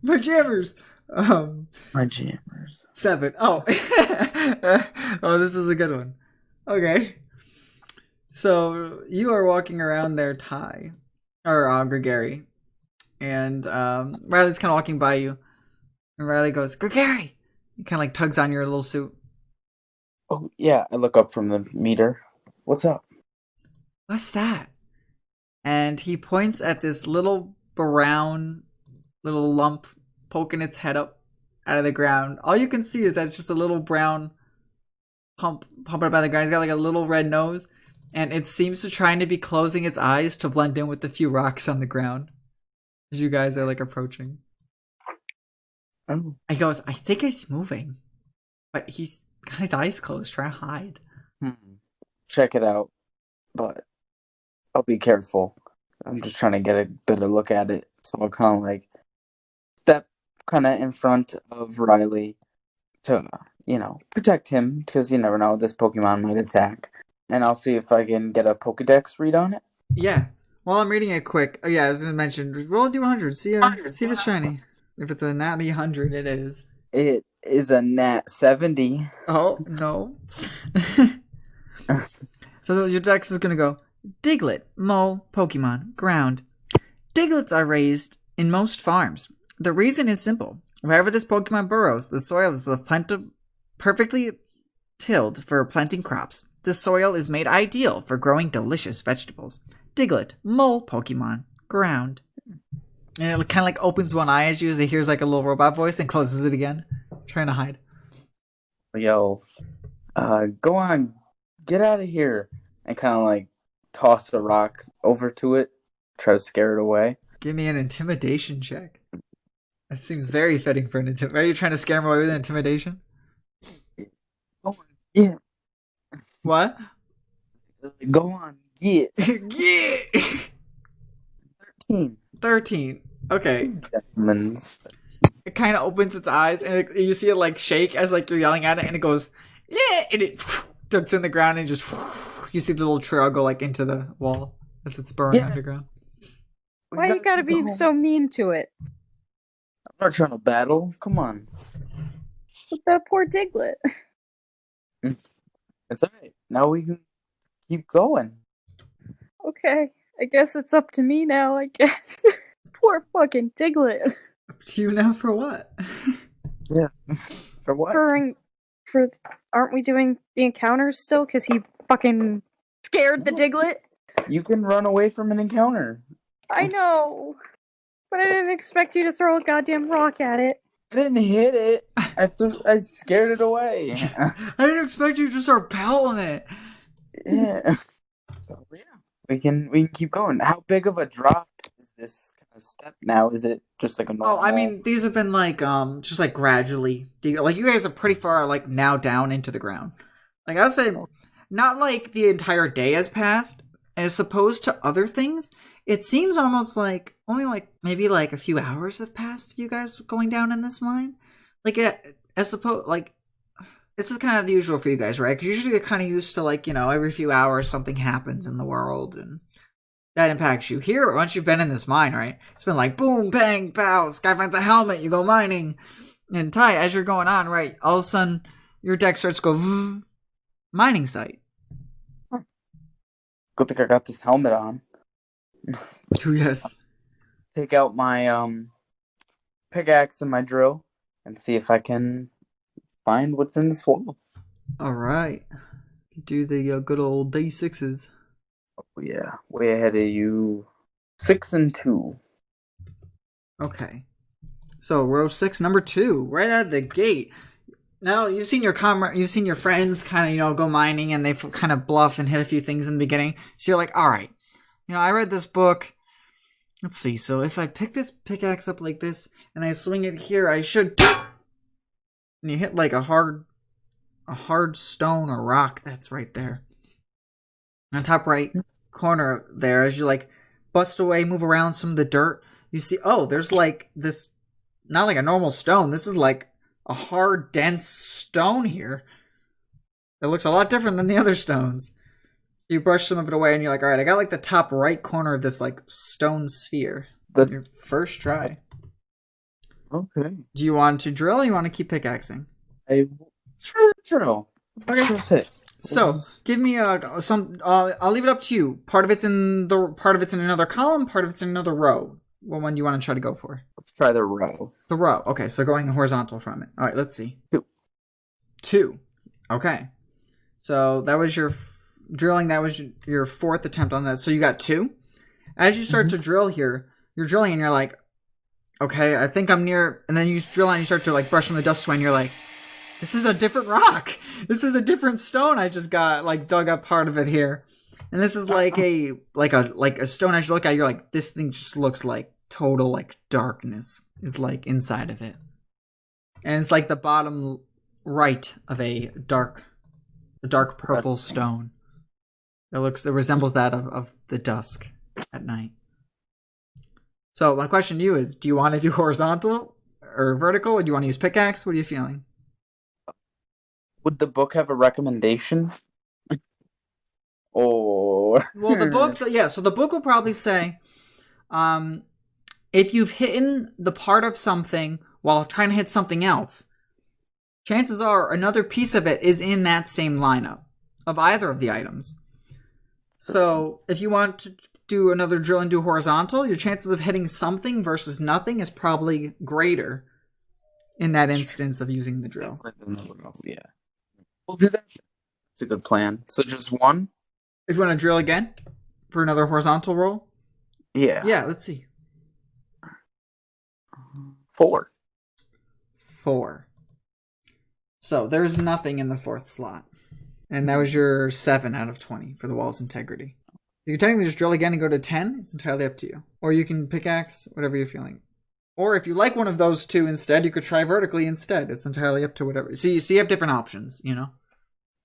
My jammers. My jammers. 7. Oh. Oh, this is a good one. Okay. So you are walking around there, Ty, or Gregary, and Riley's kind of walking by you, and Riley goes, "Gregary!" He kind of like tugs on your little suit. Oh, yeah, I look up from the meter. What's up? What's that? And he points at this little brown little lump poking its head up out of the ground. All you can see is that it's just a little brown hump pumping up out of the ground. It's got like a little red nose, and it seems to trying to be closing its eyes to blend in with the few rocks on the ground as you guys are like approaching. Oh. He goes, I think it's moving, but he's got his eyes closed, trying to hide. Check it out, but I'll be careful. I'm just trying to get a better look at it, so I'll kind of like step kind of in front of Riley to, protect him, because you never know, this Pokemon might attack. And I'll see if I can get a Pokedex read on it. Yeah. While I'm reading it quick, I was going to mention, roll a D100, see if it's shiny. If it's a natty 100, it is. It is a nat 70. Oh, no. So your dex is going to go, Diglett, mole, Pokemon, ground. Diglets are raised in most farms. The reason is simple. Wherever this Pokemon burrows, the soil is perfectly tilled for planting crops. The soil is made ideal for growing delicious vegetables. Diglett, mole, Pokemon, ground. And it kind of like opens one eye as it hears like a little robot voice and closes it again, trying to hide. Yo, go on, get out of here. And kind of like toss a rock over to it, try to scare it away. Give me an intimidation check. That seems very fitting for an intimidation. Are you trying to scare him away with intimidation? Oh, yeah. What? Go on, get. Yeah! 13. Okay. It kind of opens its eyes, and you see it like shake as like you're yelling at it, and it goes, yeah! And it ducks in the ground, and just you see the little trail go like into the wall as it's burrowing underground. Why you gotta be so mean to it? I'm not trying to battle. Come on. With that poor Diglett. It's alright. Now we can keep going. Okay. I guess it's up to me now, I guess. Poor fucking Diglett. Up to you now for what? Yeah. For what? For aren't we doing the encounters still? Because he fucking scared the Diglett? You can run away from an encounter. I know. But I didn't expect you to throw a goddamn rock at it. I didn't hit it. I scared it away. I didn't expect you to start pelting it. Yeah. So yeah, we can keep going. How big of a drop is this kind of step now? Is it just like a normal? Oh, I mean, these have been like just like gradually. Like you guys are pretty far like now down into the ground. Like I would say, not like the entire day has passed. As opposed to other things, it seems almost like only like maybe like a few hours have passed of you guys going down in this mine. Like as suppose like this is kind of the usual for you guys, right? Because usually you're kind of used to like every few hours something happens in the world and that impacts you. Here, once you've been in this mine, right? It's been like boom, bang, pow. This guy finds a helmet. You go mining, and Ty, as you're going on, right? All of a sudden, your deck starts to go vroom, mining site. Good thing I got this helmet on. Yes. Take out my pickaxe and my drill and see if I can find what's in this wall. All right. Do the good old D6s. Oh yeah, way ahead of you. 6 and 2. Okay. So row 6, number 2, right out of the gate. Now you've seen your friends kind of go mining, and they kind of bluff and hit a few things in the beginning. So you're like, all right, I read this book. Let's see. So if I pick this pickaxe up like this and I swing it here, I should. And you hit like a hard stone or rock that's right there. On top right corner there, as you like bust away, move around some of the dirt, you see, oh, there's like this, not like a normal stone. This is like a hard, dense stone here. It looks a lot different than the other stones. So you brush some of it away, and you're like, all right, I got like the top right corner of this like stone sphere. Your first try. Okay. Do you want to drill, or you want to keep pickaxing? Sure, drill. Okay. Just hit. So give me some. I'll leave it up to you. Part of it's in another column. Part of it's in another row. What one do you want to try to go for? Let's try the row. The row. Okay, so going horizontal from it. All right, let's see. 2. Okay. So that was your drilling. That was your fourth attempt on that. So you got 2. As you start to drill here, you're drilling and you're like, okay, I think I'm near. And then you drill and you start to like brush from the dust away and you're like, this is a different rock. This is a different stone. I just got like dug up part of it here. And this is like a stone. As you look at it, you're like, this thing just looks like total like darkness is like inside of it. And it's like the bottom right of a dark purple stone. It resembles that of the dusk at night. So my question to you is, do you want to do horizontal or vertical, or do you want to use pickaxe? What are you feeling? Would the book have a recommendation? Or well, the book, so the book will probably say, if you've hidden the part of something while trying to hit something else, chances are another piece of it is in that same lineup of either of the items. So if you want to do another drill and do horizontal, your chances of hitting something versus nothing is probably greater in that instance of using the drill. Yeah. We'll do that. It's a good plan. So just 1? If you want to drill again for another horizontal roll? Yeah. Yeah, let's see. 4. 4. So there's nothing in the 4th slot. And that was your 7 out of 20 for the wall's integrity. You can technically just drill again and go to 10. It's entirely up to you. Or you can pickaxe, whatever you're feeling. Or if you like one of those 2 instead, you could try vertically instead. It's entirely up to whatever. So you have different options, you know?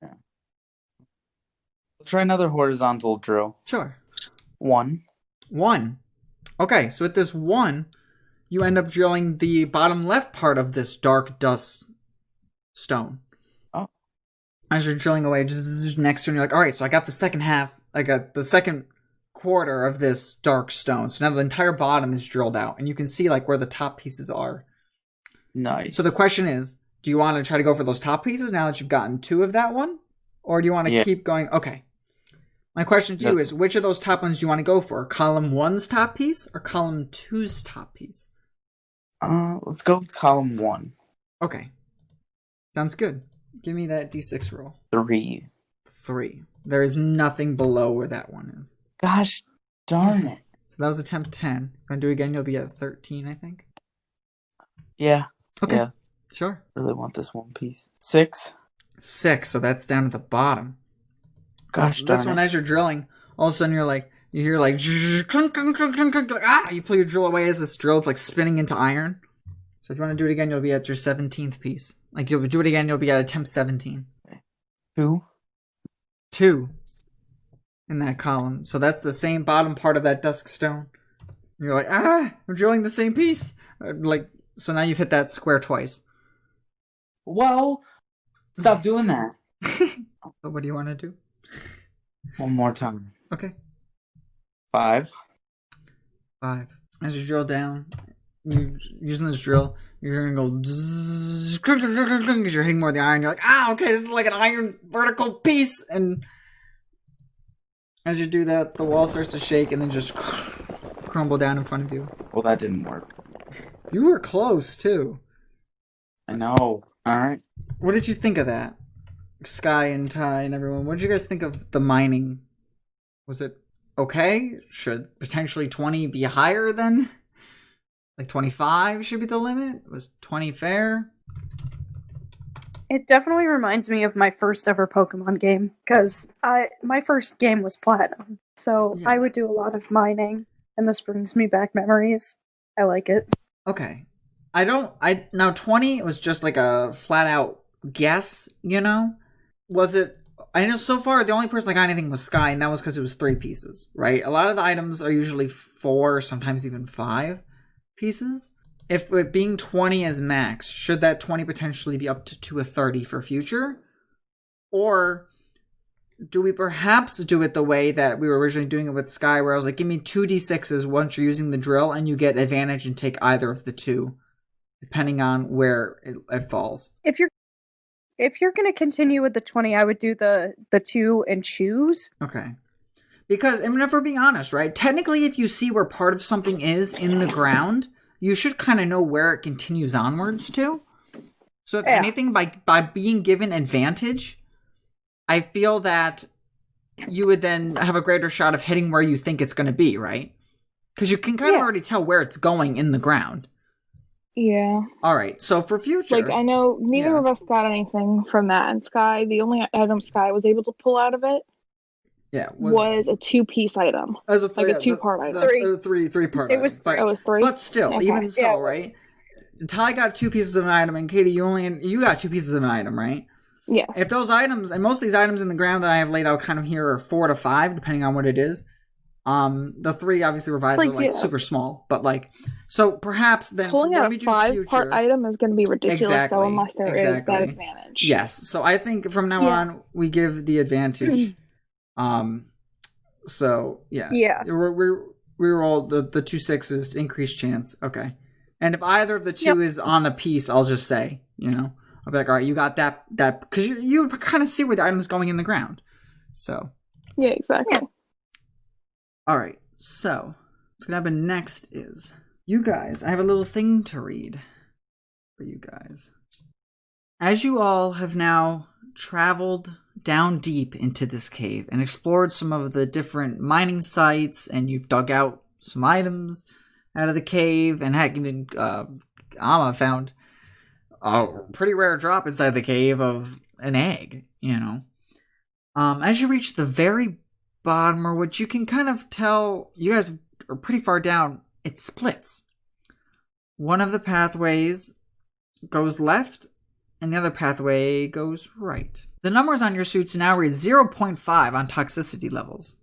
Yeah. We'll try another horizontal drill. Sure. 1. Okay, so with this 1, you end up drilling the bottom left part of this dark dust stone. Oh. As you're drilling away, just next to it, you're like, all right, so I got the second half. I got the second quarter of this dark stone. So now the entire bottom is drilled out, and you can see like where the top pieces are. Nice. So the question is, do you want to try to go for those top pieces now that you've gotten 2 of that one? Or do you want to keep going? Okay. My question to you is, which of those top ones do you want to go for? Column 1's top piece or column 2's top piece? Let's go with column 1. Okay. Sounds good. Give me that d6 roll. 3. 3. There is nothing below where that one is. Gosh darn it. So that was attempt 10. If you want to do it again, you'll be at 13, I think. Yeah. Okay. Yeah. Sure. Really want this one piece. 6. 6, so that's down at the bottom. Gosh darn this one, it. as you're drilling, all of a sudden you hear like clunk, clunk, clunk, clunk, clunk, like, you pull your drill away as this drill, it's like spinning into iron. So if you want to do it again, you'll be at your 17th piece. Like you'll do it again, you'll be at attempt 17. 2. 2 in that column. So that's the same bottom part of that dusk stone. And you're like, I'm drilling the same piece. So now you've hit that square twice. Well, stop doing that. But what do you want to do? One more time. Okay. 5. 5. As you drill down, you're using this drill, you're gonna go because you're hitting more of the iron. You're like, okay, this is like an iron vertical piece. And as you do that, the wall starts to shake and then just crumble down in front of you. Well, that didn't work. You were close too. I know. All right. What did you think of that? Sky and Ty and everyone. What did you guys think of the mining? Was it okay? Should potentially 20 be higher than? Like 25 should be the limit? Was 20 fair? It definitely reminds me of my first ever Pokemon game, because my first game was Platinum, so Yeah. I would do a lot of mining, and this brings me back memories. I like it. Okay. Now 20 was just like a flat out guess, you know? Was it, I know so far the only person that got anything was Sky, and that was because it was 3 pieces, right? A lot of the items are usually 4, sometimes even 5 pieces. If it being 20 as max, should that 20 potentially be up to a 30 for future? Or do we perhaps do it the way that we were originally doing it with Sky, where I was like, give me 2 d6s once you're using the drill, and you get advantage and take either of the 2, depending on where it falls. If you're gonna continue with the 20, I would do the 2 and choose. Okay. Because, I mean, if we're being honest, right? Technically, if you see where part of something is in the ground, you should kind of know where it continues onwards to. So if anything, by being given advantage, I feel that you would then have a greater shot of hitting where you think it's going to be, right? Because you can kind of already tell where it's going in the ground. Yeah. All right, so for future... Like, I know neither of us got anything from that, and Sky, the only item Sky was able to pull out of it was a 2-piece item. As a a 2-part item. Three-part It was item. It was 3? But still, Okay. even so, right? Ty got 2 pieces of an item, and Katie, you got 2 pieces of an item, right? Yes. If those items, and most of these items in the ground that I have laid out kind of here are 4 to 5, depending on what it is. The 3 obviously revives are super small, but so perhaps then pulling out a 5-part item is going to be ridiculous, though, unless there is that advantage. Yes, so I think from now on we give the advantage. So yeah, we roll the 2 6s to increase chance. Okay, and if either of the 2 is on a piece, I'll just say, I'll be like, all right, you got that because you kind of see where the item is going in the ground. So yeah, exactly. Yeah. All right, so what's gonna happen next is you guys. I have a little thing to read for you guys. As you all have now traveled down deep into this cave and explored some of the different mining sites, and you've dug out some items out of the cave, and heck, even Amma found a pretty rare drop inside the cave of an egg, As you reach the very bottom, or what you can kind of tell, you guys are pretty far down, it splits. One of the pathways goes left, and the other pathway goes right. The numbers on your suits now read 0.5 on toxicity levels.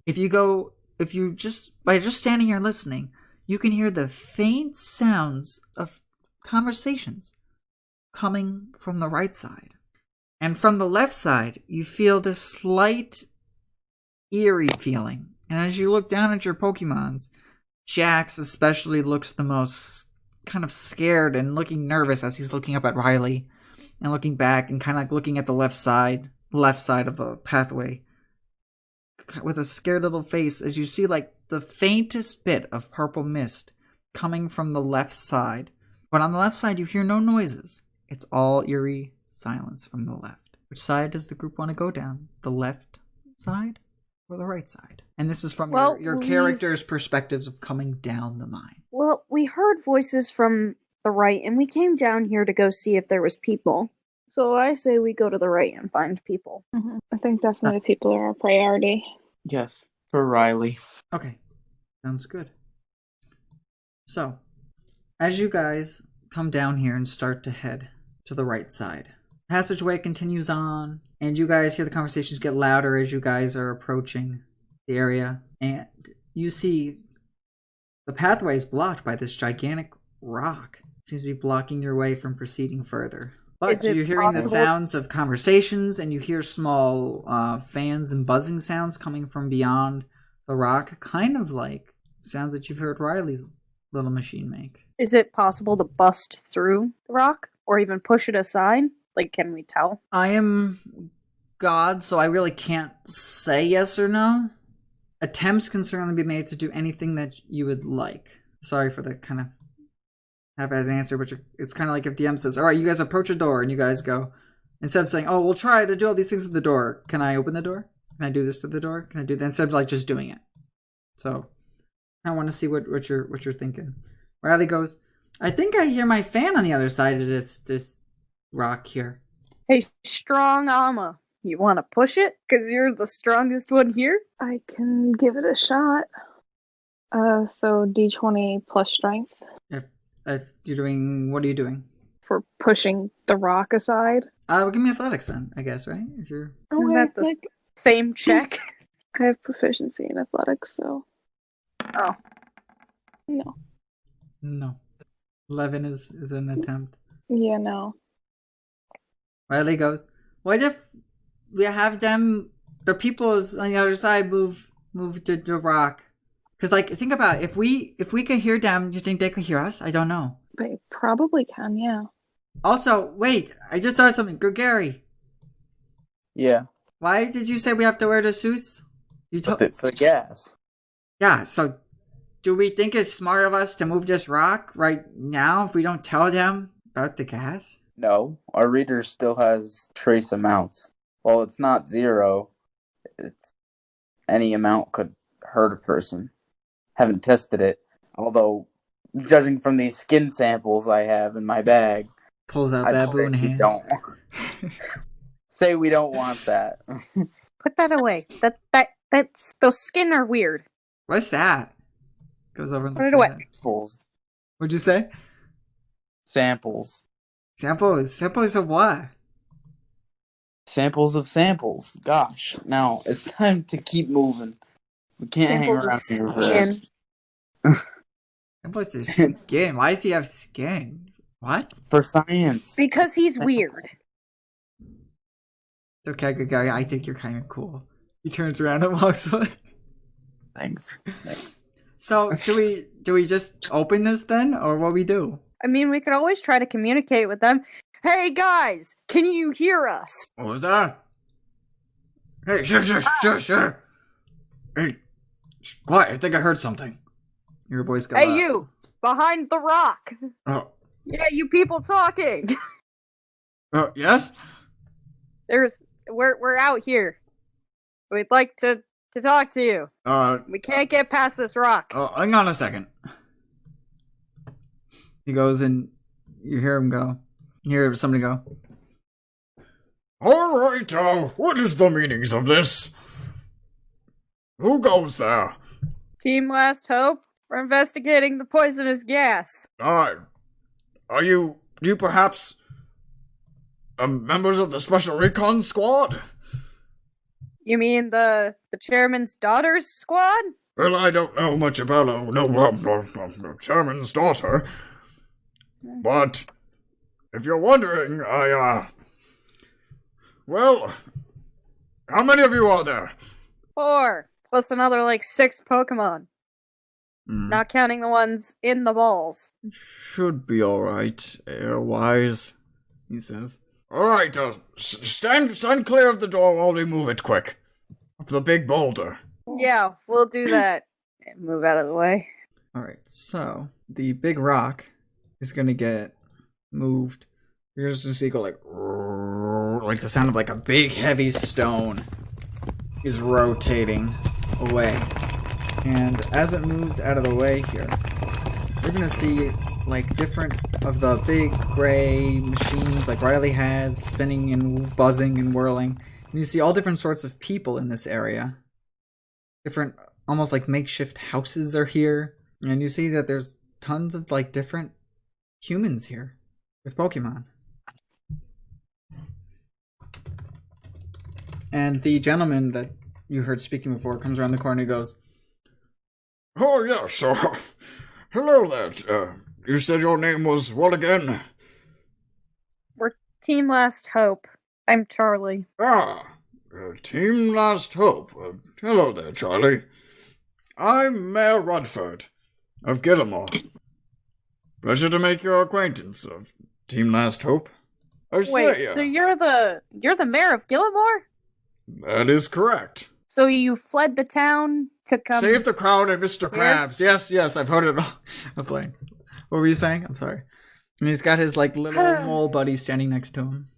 By just standing here listening, you can hear the faint sounds of conversations coming from the right side. And from the left side, you feel this slight eerie feeling. And as you look down at your Pokemons, Jax especially looks the most kind of scared and looking nervous as he's looking up at Riley and looking back and kind of like looking at the left side of the pathway with a scared little face as you see like the faintest bit of purple mist coming from the left side. But on the left side, you hear no noises. It's all eerie silence from the left. Which side does the group want to go down? The left side or the right side? And this is from your characters' perspectives of coming down the mine. Well, we heard voices from the right, and we came down here to go see if there was people. So I say we go to the right and find people. Mm-hmm. I think definitely people are a priority. Yes, for Riley. Okay, sounds good. So, as you guys come down here and start to head to the right side, the passageway continues on, and you guys hear the conversations get louder as you guys are approaching the area, and you see the pathway is blocked by this gigantic rock. It seems to be blocking your way from proceeding further. But you're hearing the sounds of conversations, and you hear small fans and buzzing sounds coming from beyond the rock, kind of like sounds that you've heard Riley's little machine make. Is it possible to bust through the rock, or even push it aside? Like, can we tell? I am God, so I really can't say yes or no. Attempts can certainly be made to do anything that you would like. Sorry for the kind of half-ass answer, but it's kind of like if DM says, all right, you guys approach a door, and you guys go, instead of saying, oh, we'll try to do all these things at the door, can I open the door? Can I do this to the door? Can I do that? Instead of like just doing it. So I want to see what you're thinking. Riley goes, I think I hear my fan on the other side of this rock here. Hey, strong Amma, you want to push it? Because you're the strongest one here? I can give it a shot. So D20 plus strength. If you're doing, what are you doing? For pushing the rock aside. Give me athletics then, I guess, right? If you're... Isn't that the same check? I have proficiency in athletics, so... Oh. No. 11 is an attempt. Yeah, no. Riley goes, what if we have them, the peoples on the other side move to the rock? Because, like, think about it. If we can hear them, you think they can hear us? I don't know. They probably can, yeah. Also, wait, I just thought something. Gary. Yeah. Why did you say we have to wear the suits? For gas. Yeah, so do we think it's smart of us to move this rock right now if we don't tell them about the gas? No, our reader still has trace amounts. Well, it's not 0. It's any amount could hurt a person. Haven't tested it, although judging from these skin samples I have in my bag, Pulls out I'd say baboon we hand. don't say we don't want that. Put that away. That's those skin are weird. What's that? Goes over and Put looks it away. at it. Samples. What'd you say? Samples. Samples of what? Samples of samples. Gosh, now it's time to keep moving. We can't Samples hang of around here for skin. this. Samples of skin. Why does he have skin? What? For science. Because he's weird. It's okay, good guy. I think you're kind of cool. He turns around and walks away. Thanks. So, do we just open this then, or what we do? I mean, we could always try to communicate with them. Hey guys, can you hear us? What was that? Hey, sure. Hey, quiet. I think I heard something. Your voice got Hey loud. you, behind the rock. Oh, Yeah, you people talking. yes? We're out here. We'd like to talk to you. We can't get past this rock. Hang on a second. He goes and you hear him go. You hear somebody go. All right, what is the meanings of this? Who goes there? Team Last Hope, we're investigating the poisonous gas. Do you perhaps members of the Special Recon Squad? You mean the chairman's daughter's squad? Well, I don't know much about Chairman's daughter, but if you're wondering, well, how many of you are there? 4, plus another 6 Pokemon. Not counting the ones in the balls. Should be alright, air-wise, he says. Alright, stand clear of the door while we move it quick. Up the big boulder. Yeah, we'll do that. Move out of the way. Alright, so, the big rock is gonna get moved. You're just gonna see it go like the sound of a big heavy stone is rotating away. And as it moves out of the way here, you're gonna see different of the big gray machines like Riley has spinning and buzzing and whirling. And you see all different sorts of people in this area. Different, almost makeshift houses are here. And you see that there's tons of different humans here with Pokemon. And the gentleman that you heard speaking before comes around the corner and goes, "Oh, yes, hello there. You said your name was what again?" We're Team Last Hope. I'm Charlie. Team Last Hope. Hello there, Charlie. I'm Mayor Rudford of Gillamoor. Pleasure to make your acquaintance of Team Last Hope. Wait, so you're the mayor of Gillamoor? That is correct. So you fled the town to come... Save the crowd and Mr. Krabs. Yes, I've heard it all. I'm playing. What were you saying? I'm sorry. And he's got his little mole buddy standing next to him.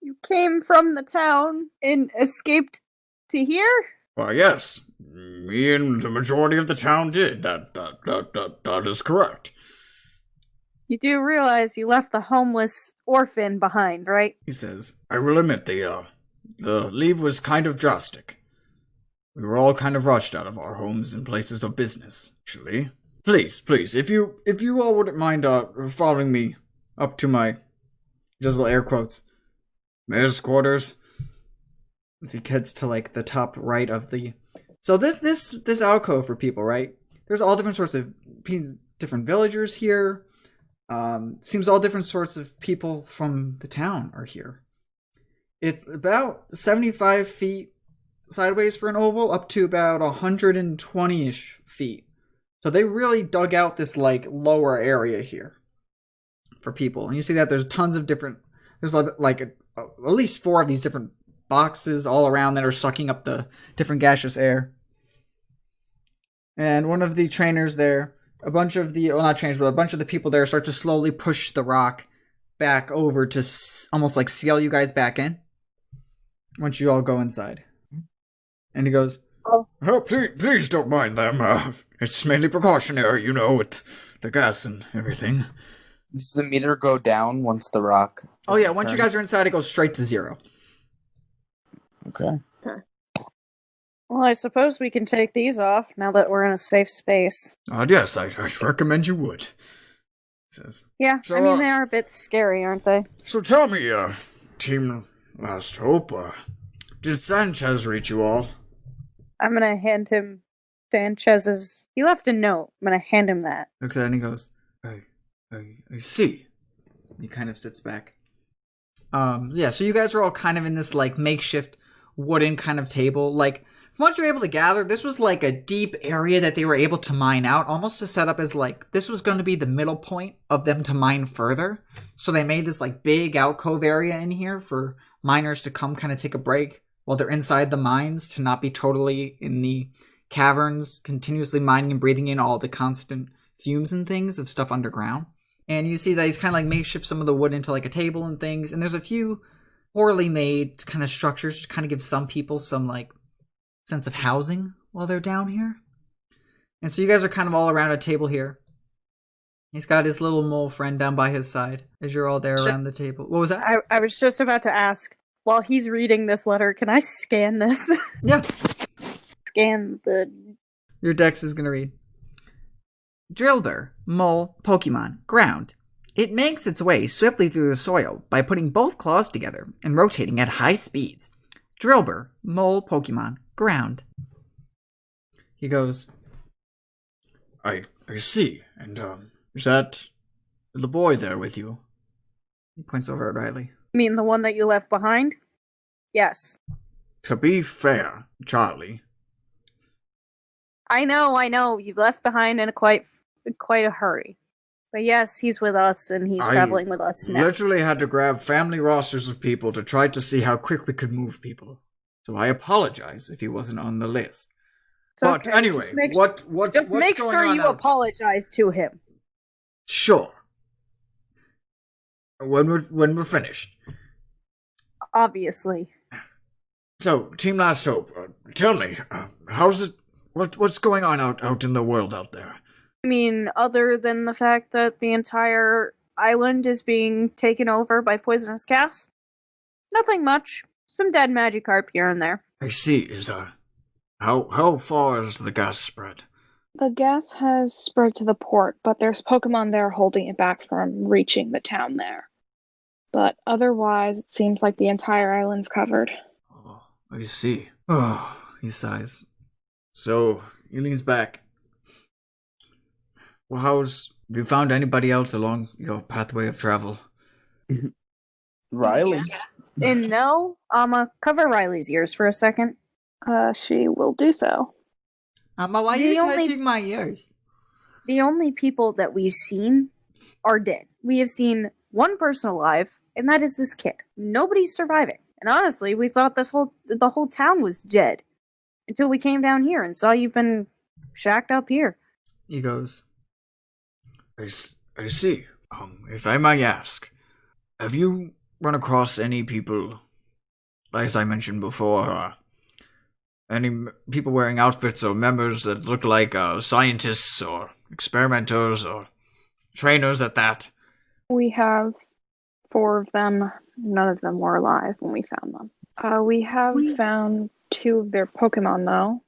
You came from the town and escaped to here? Why, yes. Me and the majority of the town did. That is correct. You do realize you left the homeless orphan behind, right? He says, I will admit the leave was kind of drastic. We were all kind of rushed out of our homes and places of business, actually. Please, if you all wouldn't mind following me up to my, just little air quotes, mayor's quarters. As he heads to the top right of the. So this alcove for people, right? There's all different sorts of different villagers here. Seems all different sorts of people from the town are here. It's about 75 feet sideways for an oval, up to about 120-ish feet. So they really dug out this lower area here for people. And you see that there's tons of different, there's at least 4 of these different boxes all around that are sucking up the different gaseous air. And one of the trainers there, a bunch of the, well, not trainers, but a bunch of the people there start to slowly push the rock back over to almost seal you guys back in. once you all go inside. And he goes, Oh, please don't mind them. It's mainly precautionary, with the gas and everything. Does the meter go down once the rock? oh yeah, once you guys are inside, it goes straight to 0. Okay. Well, I suppose we can take these off now that we're in a safe space. Yes, I recommend you would. He says, Yeah, So, I mean, they are a bit scary, aren't they? So tell me, Team Last Hope, did Sanchez reach you all? I'm gonna hand him Sanchez's... He left a note. I'm gonna hand him that. looks at it and he goes, I see. He kind of sits back. Yeah, so you guys are all kind of in this, like, makeshift wooden kind of table. Like, from what you're able to gather, this was, like, a deep area that they were able to mine out, almost to set up as, like, this was going to be the middle point of them to mine further. So they made this, like, big alcove area in here for miners to come kind of take a break while they're inside the mines, to not be totally in the caverns, continuously mining and breathing in all the constant fumes and things of stuff underground. And you see that he's kind of like makeshift some of the wood into like a table and things. And there's a few poorly made kind of structures to kind of give some people some like sense of housing while they're down here. And so you guys are kind of all around a table here. He's got his little mole friend down by his side as you're all there around the table. What was that? I was just about to ask, while he's reading this letter, can I scan this? Yeah. Scan the... Your dex is going to read. Drillbur, mole, Pokemon, ground. It makes its way swiftly through the soil by putting both claws together and rotating at high speeds. Drillbur, mole, Pokemon, ground. He goes, I see. And, is that the boy there with you? he points over at Riley. You mean the one that you left behind? Yes. To be fair, Charlie. I know. You left behind in quite a hurry. But yes, he's with us, and he's traveling with us now. Literally had to grab family rosters of people to try to see how quick we could move people. So I apologize if he wasn't on the list. It's But okay. anyway, Just make, what's make going sure on you out- apologize to him. Sure. When we're finished. Obviously. So, Team Last Hope, tell me, how's it? What's going on out in the world out there? I mean, other than the fact that the entire island is being taken over by poisonous gas? Nothing much. Some dead Magikarp here and there. I see. Is how far is the gas spread? The gas has spread to the port, but there's Pokemon there holding it back from reaching the town there. But otherwise, it seems like the entire island's covered. Oh, I see. Oh, he sighs. So, he leans back. Well, have you found anybody else along your pathway of travel? Riley. And no, cover Riley's ears for a second. She will do so. Why are The you only- touching my ears? The only people that we've seen are dead. We have seen one person alive, and that is this kid. Nobody's surviving. And honestly, we thought the whole town was dead until we came down here and saw you've been shacked up here. He goes, I see. If I may ask, have you run across any people, as I mentioned before, any people wearing outfits or members that look like scientists or experimenters or trainers at that? We have 4 of them. None of them were alive when we found them. We have found 2 of their Pokemon, though.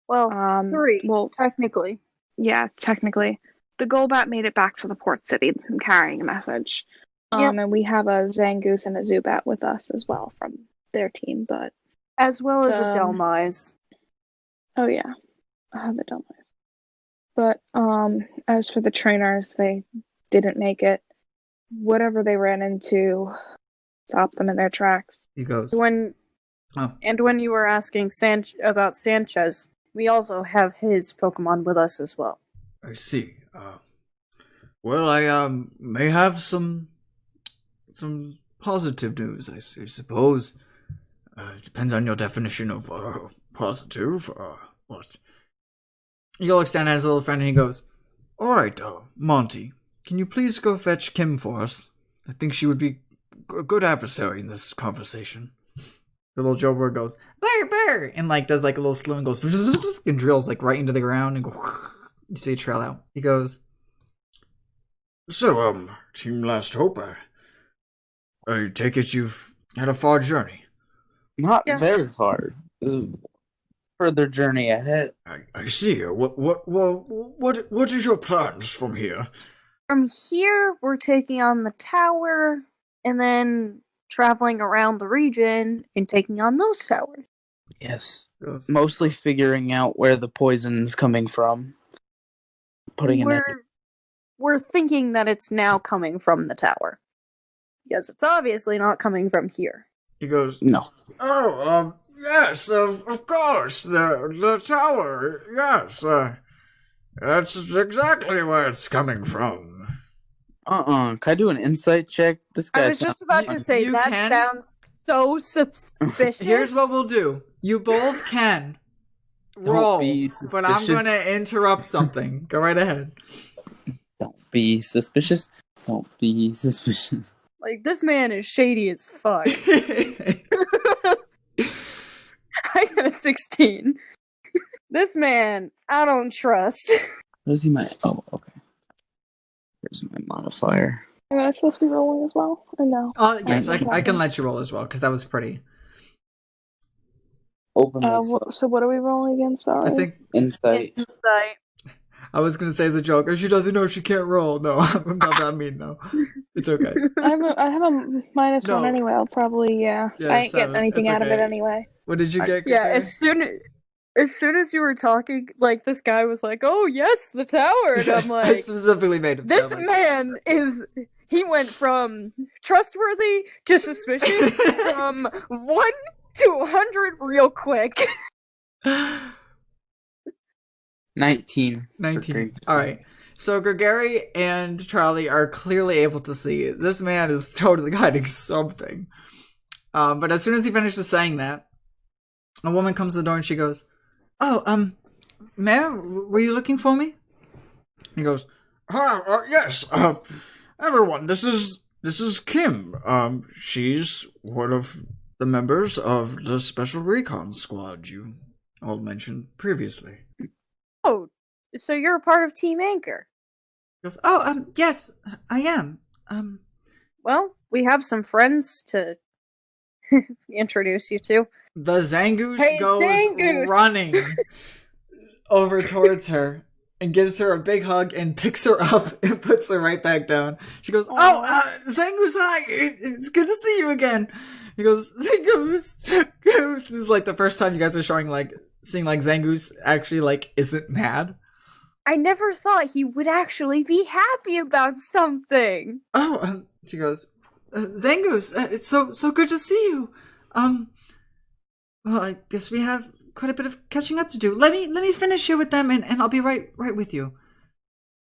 Well, 3, Well, technically. yeah, technically. The Golbat made it back to the port city carrying a message. Yep. And we have a Zangoose and a Zubat with us as well from their team, but... As well as a Um, Delmise. Oh, yeah. The Delmise. But, as for the trainers, they didn't make it. Whatever they ran into stopped them in their tracks. he goes, When oh, you were asking about Sanchez, we also have his Pokemon with us as well. I see. Well, I may have some positive news, I suppose. Depends on your definition of positive. What? he looks down at his little friend and he goes, All right, Monty, can you please go fetch Kim for us? I think she would be a good adversary in this conversation. the little Joe goes, bear, and like does like a little slow and goes and drills like right into the ground and go. You see a trail out. He goes, So, Team Last Hope, I take it you've had a far journey. Not Yes. very far. There's a further journey ahead. I see. What is your plans from here? From here, we're taking on the tower, and then traveling around the region and taking on those towers. Yes. goes Mostly figuring out where the poison's coming from. Putting it in. We're thinking that it's now coming from the tower. Because it's obviously not coming from here. he goes, No. Oh, yes, of course, the tower, yes, that's exactly where it's coming from. Can I do an insight check? This guy I was just about to say, you that can? sounds so suspicious. here's what we'll do. You both can roll, be but I'm suspicious. gonna interrupt something. Go right ahead. Don't be suspicious. Don't be suspicious. Like, this man is shady as fuck. I got a 16. This man, I don't trust. What is he my? Oh, okay. Here's my modifier. Am I supposed to be rolling as well? Or no? Yes, Okay. I can let you roll as well because that was pretty. Openly So what are we rolling against? Sorry. I think insight. Insight. I was gonna say as a joke, or she doesn't know she can't roll. No, I'm not that mean. No, it's okay. I have a -1 No. anyway. I'll probably Yeah, I ain't getting 7. anything It's out of it okay. anyway. What did you get? Yeah, Gregor? as soon as you were talking, like, this guy was like, "Oh yes, the tower," and Yes, I'm I like, specifically made him. "This sound like man is." He went from trustworthy to suspicious, from 1 to 100 real quick. that. 19. 19. All right. So Gregory and Charlie are clearly able to see this man is totally hiding something. But as soon as he finishes saying that, a woman comes to the door and she goes, "Oh, Mayor, were you looking for me?" He goes, Yes, everyone, this is Kim. She's one of the members of the Special Recon Squad you all mentioned previously. Oh, so you're a part of Team Anchor. he goes, "Oh, yes, I am. Well, we have some friends to introduce you to. The Zangoose Hey, goes Zangoose! running over towards her and gives her a big hug and picks her up and puts her right back down. She goes, Zangoose, hi! It's good to see you again." He goes, "Zangoose, Goose." This is like the first time you guys are seeing Zangoose actually isn't mad. I never thought he would actually be happy about something. Oh, she goes, "Zangoose, it's so good to see you. Well, I guess we have quite a bit of catching up to do. Let me finish here with them, and I'll be right with you."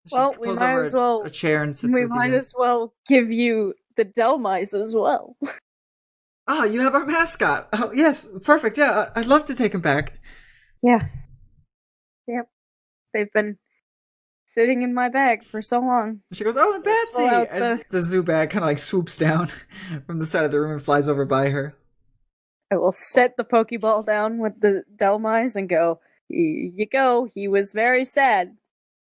She Well, we pulls might over as well. a chair and sits We with might you guys. as well give you the Delmise as well. Oh, you have our mascot. Oh, yes, perfect. Yeah, I'd love to take him back. Yeah. Yep. They've been sitting in my bag for so long. She goes, "Oh, and Pull out Betsy!" As the zoo bag kind of swoops down from the side of the room and flies over by her. I will set the Pokeball down with the Delmise and go, "Here you go. He was very sad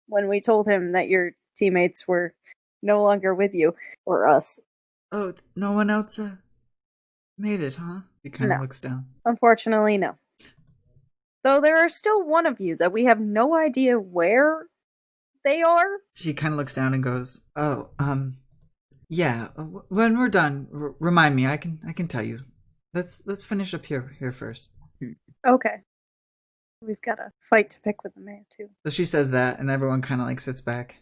when we told him that your teammates were no longer with you or us. Oh, no one else made it, huh? He kind of No. looks down. Unfortunately, no. Though there are still one of you that we have no idea where they are." She kind of looks down and goes, "Oh, yeah. When we're done, remind me. I can tell you. Let's finish up here first." Okay. We've got a fight to pick with the man, too. So she says that, and everyone kind of sits back.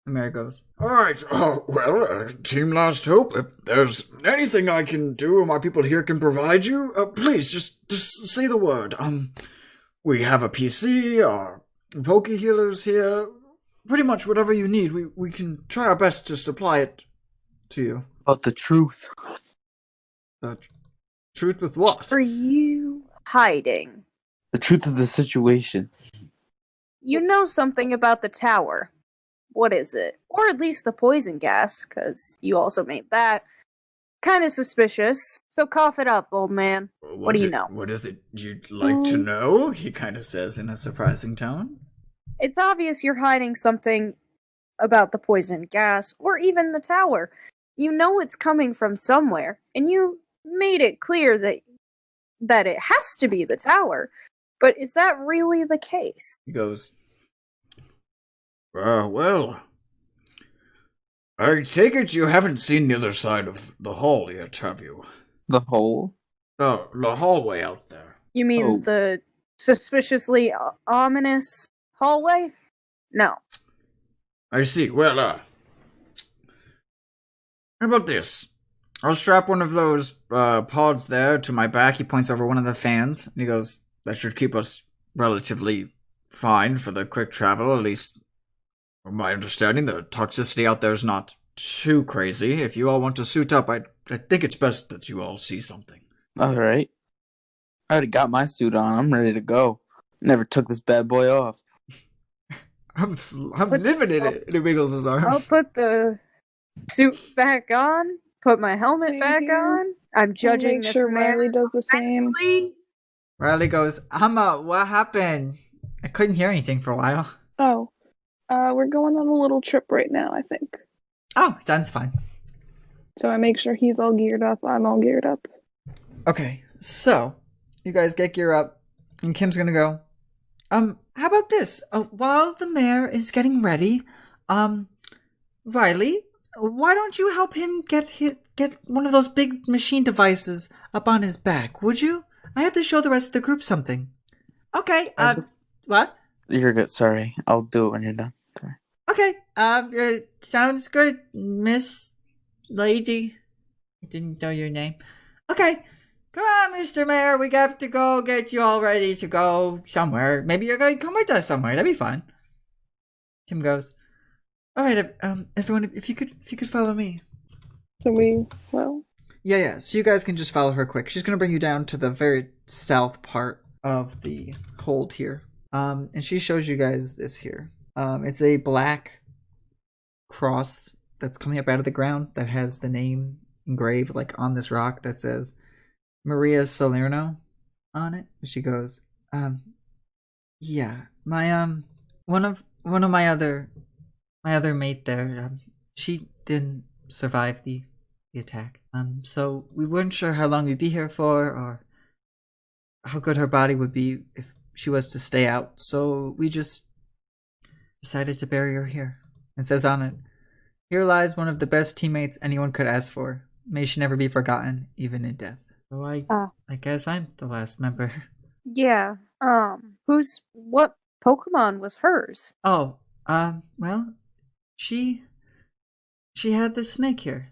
And Mary goes, All right, Team Last Hope, if there's anything I can do or my people here can provide you, please, just say the word. We have a PC, Poke Healers here, pretty much whatever you need, we can try our best to supply it to you. About the truth. The truth with what? Are you hiding? The truth of the situation. You know something about the tower. What is it? Or at least the poison gas, because you also made that. kind of suspicious. So cough it up, old man. What do you know? What is it you'd like to know? He kind of says in a surprising tone. It's obvious you're hiding something about the poison gas, or even the tower. You know it's coming from somewhere, and you made it clear that it has to be the tower. But is that really the case? He goes, well, I take it you haven't seen the other side of the hall yet, have you? The hole? Oh, the hallway out there. You mean the suspiciously ominous hallway? No. I see. Well, how about this? I'll strap one of those pods there to my back. He points over one of the fans, and he goes, that should keep us relatively fine for the quick travel, at least from my understanding. The toxicity out there is not too crazy. If you all want to suit up, I think it's best that you all see something. All right. I already got my suit on. I'm ready to go. Never took this bad boy off. I'm living in it. And he wiggles his arms. I'll put the suit back on, put my helmet back on. I'm judging Make this sure man. Riley does the same. Riley goes, Amma, what happened? I couldn't hear anything for a while. Oh, we're going on a little trip right now, I think. Oh, that's fine. So I make sure he's all geared up. I'm all geared up. Okay, so you guys get gear up, and Kim's gonna go. How about this? While the mayor is getting ready, Riley, why don't you help him get one of those big machine devices up on his back? Would you? I have to show the rest of the group something. Okay. What? You're good. Sorry. I'll do it when you're done. Sorry. Okay. Sounds good, Miss Lady. I didn't know your name. Okay. Come on, Mr. Mayor. We have to go get you all ready to go somewhere. Maybe you're going to come with us somewhere. That'd be fun. Kim goes, all right, everyone, if you could follow me. Yeah. So you guys can just follow her quick. She's going to bring you down to the very south part of the hold here. And she shows you guys this here. It's a black cross that's coming up out of the ground that has the name engraved like on this rock that says Maria Salerno on it. She goes, yeah, my one of my other mate there, she didn't survive the attack. So we weren't sure how long we'd be here for, or how good her body would be if she was to stay out. So we just decided to bury her here. It says on it, here lies one of the best teammates anyone could ask for. May she never be forgotten, even in death. So I guess I'm the last member. Yeah. What Pokemon was hers? Oh, well, she had this snake here.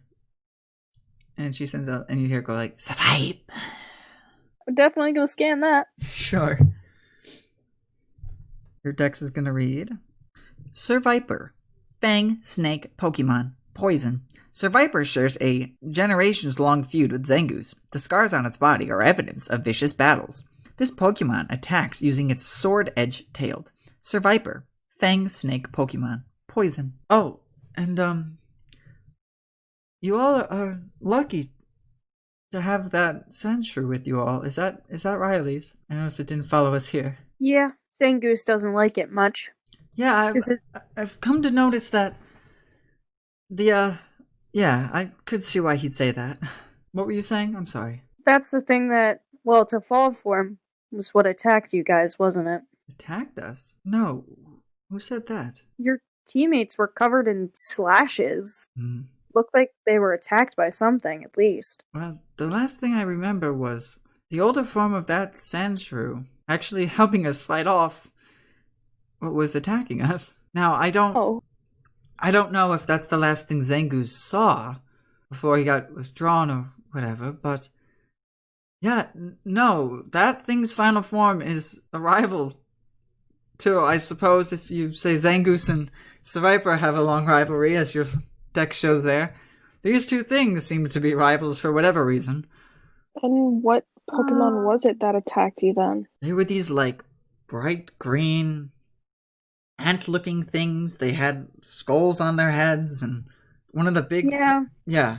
And she sends out, and you hear it go like, survive. I'm definitely gonna scan that. Sure. Your dex is gonna read, Sir Viper, Fang, Snake, Pokemon, Poison. Sir Viper shares a generations-long feud with Zangoose. The scars on its body are evidence of vicious battles. This Pokemon attacks using its sword-edged tailed. Sir Viper, Fang, Snake, Pokemon, Poison. Oh, and you all are lucky to have that Sandshrew with you all. Is that Riley's? I noticed it didn't follow us here. Yeah, Zangoose doesn't like it much. Yeah, I've come to notice that yeah, I could see why he'd say that. What were you saying? I'm sorry. That's the thing that, well, to fall for him was what attacked you guys, wasn't it? Attacked us? No. Who said that? Your teammates were covered in slashes. Mm. Looked like they were attacked by something, at least. Well, the last thing I remember was the older form of that Sandshrew actually helping us fight off what was attacking us. Now, I don't know if that's the last thing Zangoose saw before he got withdrawn or whatever, but yeah, no, that thing's final form is a rival to, I suppose, if you say Zangoose and Sir Viper have a long rivalry, as your deck shows there. These two things seem to be rivals for whatever reason. And what Pokemon was it that attacked you then? They were these, like, bright green ant-looking things. They had skulls on their heads, and one of the big... Yeah. Yeah.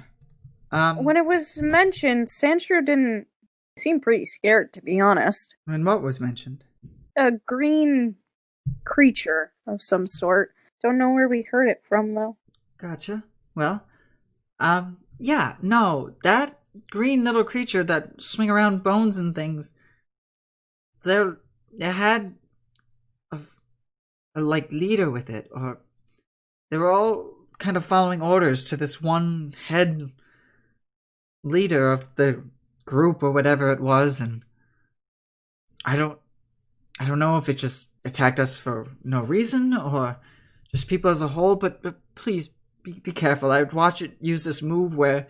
When it was mentioned, Sandshrew didn't seem pretty scared, to be honest. And what was mentioned? A green creature of some sort. Don't know where we heard it from, though. Gotcha. Well, yeah, no, that green little creature that swing around bones and things, it had a like leader with it, or they were all kind of following orders to this one head leader of the group or whatever it was, and I don't know if it just attacked us for no reason or just people as a whole, but please be careful. I would watch it use this move where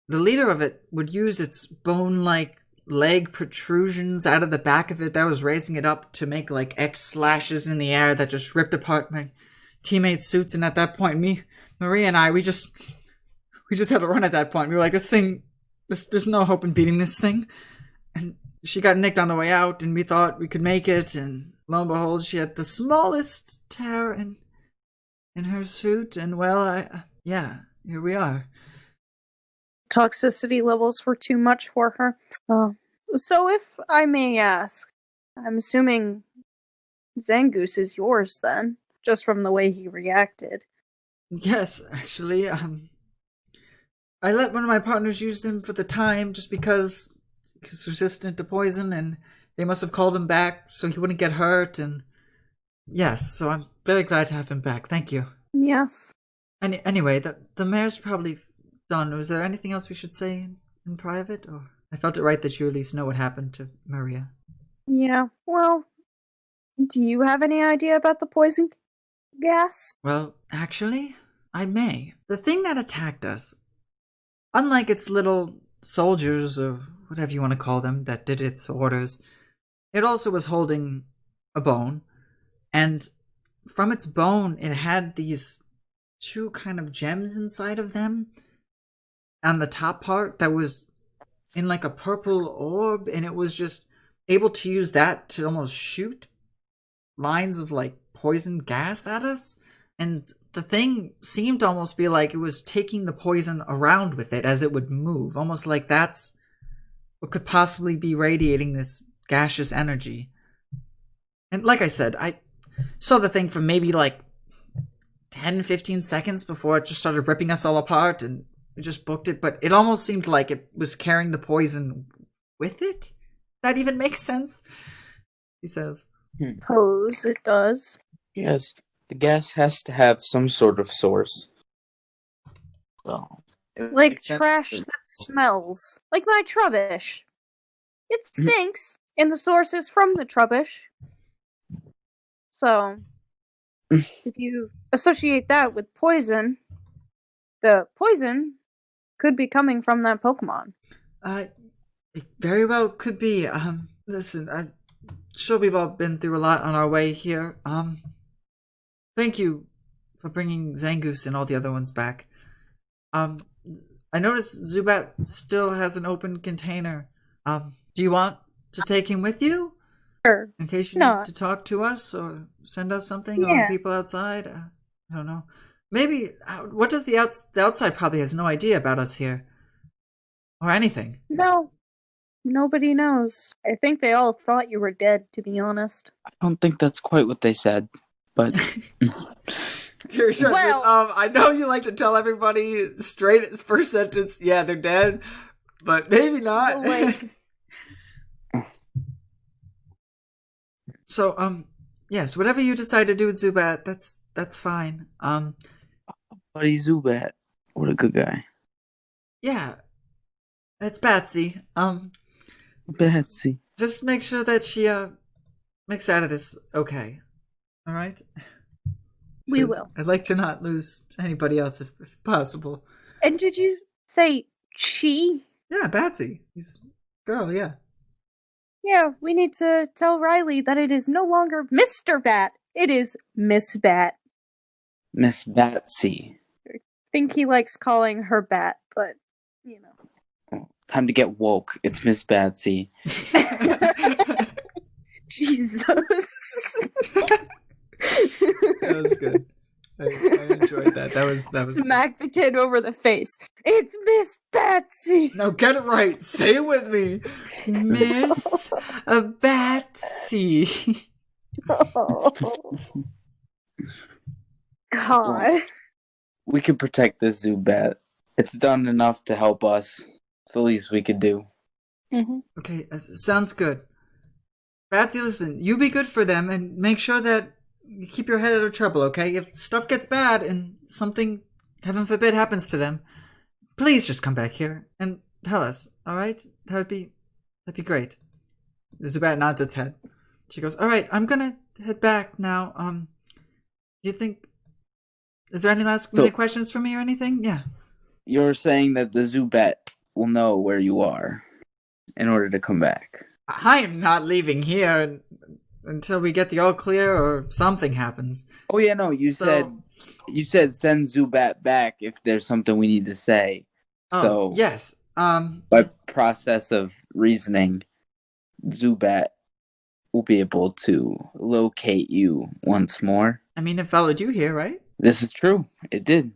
the leader of it would use its bone-like leg protrusions out of the back of it that was raising it up to make like X slashes in the air that just ripped apart my teammates' suits. And at that point, Maria and I, we just had to run at that point. We were like, there's no hope in beating this thing. And she got nicked on the way out, and we thought we could make it, and lo and behold, she had the smallest tear in her suit, and well, here we are. Toxicity levels were too much for her. So if I may ask, I'm assuming Zangoose is yours then, just from the way he reacted. Yes, actually, I let one of my partners use him for the time just because he's resistant to poison, and they must have called him back so he wouldn't get hurt, and yes, so I'm very glad to have him back. Thank you. Yes. Anyway, the mayor's probably done. Was there anything else we should say in private? Or I felt it right that you at least know what happened to Maria. Yeah, well, do you have any idea about the poison gas? Well, actually, I may. The thing that attacked us, unlike its little soldiers or whatever you want to call them that did its orders, it also was holding a bone, and from its bone it had these two kind of gems inside of them on the top part that was in like a purple orb, and it was just able to use that to almost shoot lines of like poison gas at us. And the thing seemed to almost be like it was taking the poison around with it as it would move, almost like that's what could possibly be radiating this gaseous energy. And like I said, I saw the thing for maybe like 10-15 seconds before it just started ripping us all apart, and we just booked it, but it almost seemed like it was carrying the poison with it. That even makes sense, he says. Suppose it does. Yes, the gas has to have some sort of source. So, Like trash that smells. Like my trubbish. It stinks, and the source is from the trubbish. So, if you associate that with poison, the poison could be coming from that Pokemon. It very well could be. Listen, I'm sure we've all been through a lot on our way here. Thank you for bringing Zangoose and all the other ones back. I noticed Zubat still has an open container. Do you want to take him with you? Sure. In case you need to talk to us or send us something, or people outside? I don't know. Maybe, what does the outside probably has no idea about us here. Or anything. No. Nobody knows. I think they all thought you were dead, to be honest. I don't think that's quite what they said, but... Well, I know you like to tell everybody straight as first sentence, yeah, they're dead, but maybe not. So, yes, whatever you decide to do with Zubat, that's fine. Buddy Zubat, what a good guy. Yeah, it's Batsy. Batsy. Just make sure that she makes out of this okay. All right. We will. I'd like to not lose anybody else if possible. And did you say she? Yeah, Batsy. He's girl. Yeah. Yeah, we need to tell Riley that it is no longer Mr. Bat. It is Miss Bat. Miss Batsy. I think he likes calling her Bat, but, you know. Time to get woke. It's Miss Batsy. Jesus. That was good. I enjoyed that. that was Smack the kid over the face. It's Miss Betsy. No, get it right. Say it with me. Miss Betsy. God. We could protect this Zubat. It's done enough to help us. It's the least we could do. Mm-hmm. Okay, sounds good. Batsy, listen, you be good for them and make sure that you keep your head out of trouble, okay? If stuff gets bad and something, heaven forbid, happens to them, please just come back here and tell us, alright? That'd be great. Zubat nods its head. She goes, alright, I'm gonna head back now. You think... Is there any last minute questions for me or anything? Yeah. You're saying that the Zubat will know where you are in order to come back. I am not leaving here until we get the all clear or something happens. Oh yeah, no, you said send Zubat back if there's something we need to say. So yes. By process of reasoning, Zubat will be able to locate you once more. I mean, it followed you here, right? This is true. It did.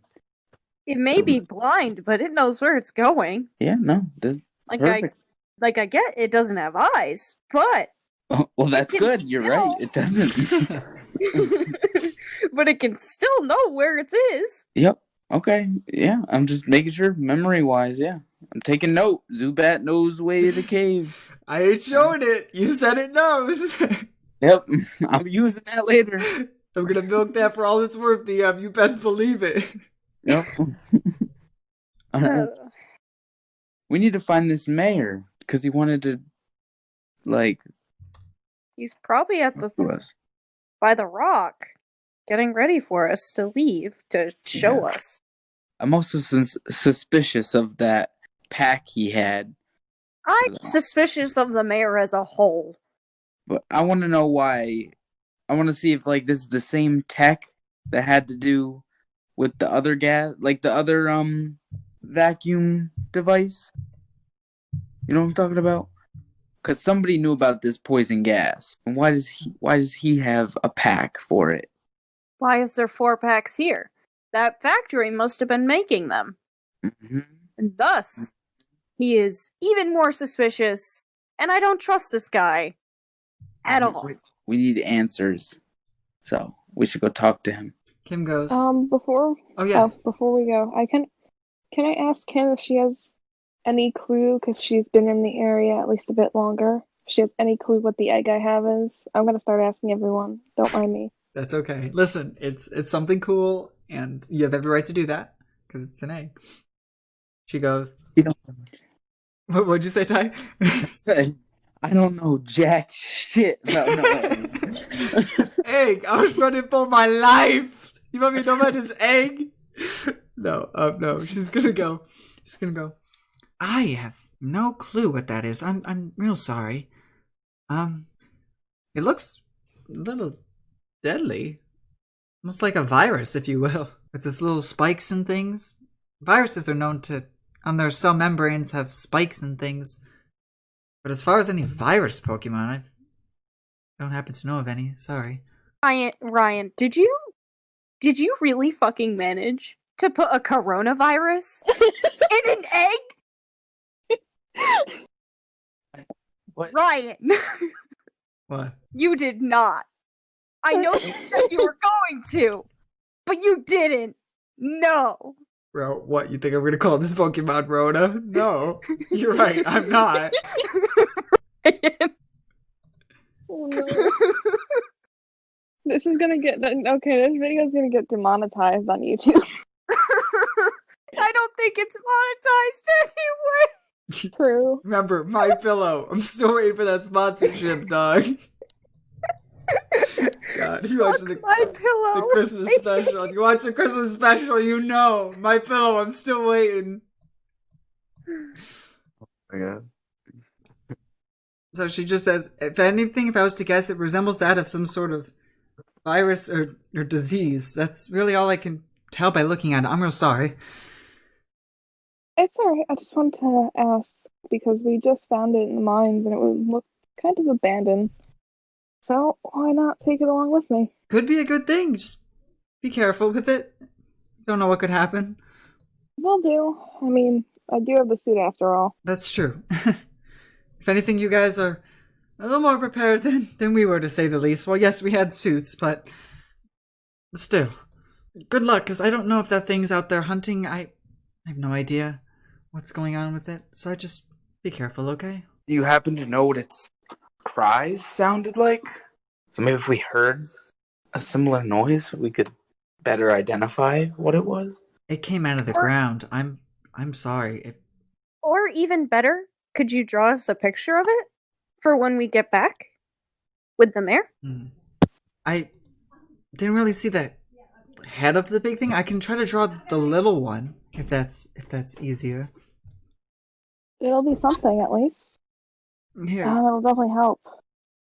It may be blind, but it knows where it's going. Yeah, no. Perfect. I get it doesn't have eyes, but Oh, well, that's good. You're right. It doesn't. but it can still know where it is. Yep. Okay. Yeah. I'm just making sure, memory-wise. Yeah. I'm taking note. Zubat knows way to the cave. I ain't showing it. You said it knows. Yep. I'm using that later. I'm gonna milk that for all it's worth, DM. You best believe it. Yep. We need to find this mayor because he wanted to, like. He's probably at by the rock, getting ready for us to leave to show us. I'm also suspicious of that pack he had. I'm suspicious of the mayor as a whole. But I want to know why. I want to see if like this is the same tech that had to do with the other the other vacuum device. You know what I'm talking about? Because somebody knew about this poison gas, and why does he have a pack for it? Why is there 4 packs here? That factory must have been making them. Mm-hmm. And thus, he is even more suspicious, and I don't trust this guy at all. We need answers, so we should go talk to him. Kim goes. Before we go, can I ask Kim if she has any clue, because she's been in the area at least a bit longer, if she has any clue what the egg I have is? I'm gonna start asking everyone. Don't mind me. That's okay. Listen, it's something cool, and you have every right to do that because it's an egg. She goes. What'd you say, Ty? I don't know jack shit about no egg. I was running for my life. You want me to know about this egg? No. She's gonna go. I have no clue what that is. I'm real sorry. It looks a little deadly. Almost like a virus, if you will. With its little spikes and things. Viruses are known to, on their cell membranes, have spikes and things. But as far as any virus Pokemon, I don't happen to know of any. Sorry. Ryan, did you really fucking manage to put a coronavirus in an egg? What? Ryan. What? You did not. I know you said you were going to, but you didn't. No. Bro, what? You think I'm gonna call this Pokemon Rona? No. You're right, I'm not. Oh, no. This video's gonna get demonetized on YouTube. I don't think it's monetized anyway. True. Remember, My Pillow. I'm still waiting for that sponsorship, dog. God, if you watch the Christmas special. If you watch the Christmas special, you know. My Pillow, I'm still waiting. Yeah. So she just says, if anything, if I was to guess, it resembles that of some sort of virus or disease. That's really all I can tell by looking at it. I'm real sorry. It's alright. I just wanted to ask, because we just found it in the mines and it looked kind of abandoned. So why not take it along with me? Could be a good thing. Just be careful with it. Don't know what could happen. Will do. I mean, I do have the suit after all. That's true. If anything, you guys are a little more prepared than we were, to say the least. Well, yes, we had suits, but still. Good luck, because I don't know if that thing's out there hunting. I have no idea what's going on with it, so I just be careful, okay? Do you happen to know what its cries sounded like? So maybe if we heard a similar noise, we could better identify what it was? It came out of the ground. I'm sorry. Or even better, could you draw us a picture of it for when we get back with the mayor? I didn't really see the head of the big thing. I can try to draw the little one if that's easier. It'll be something at least. Here, It'll definitely help.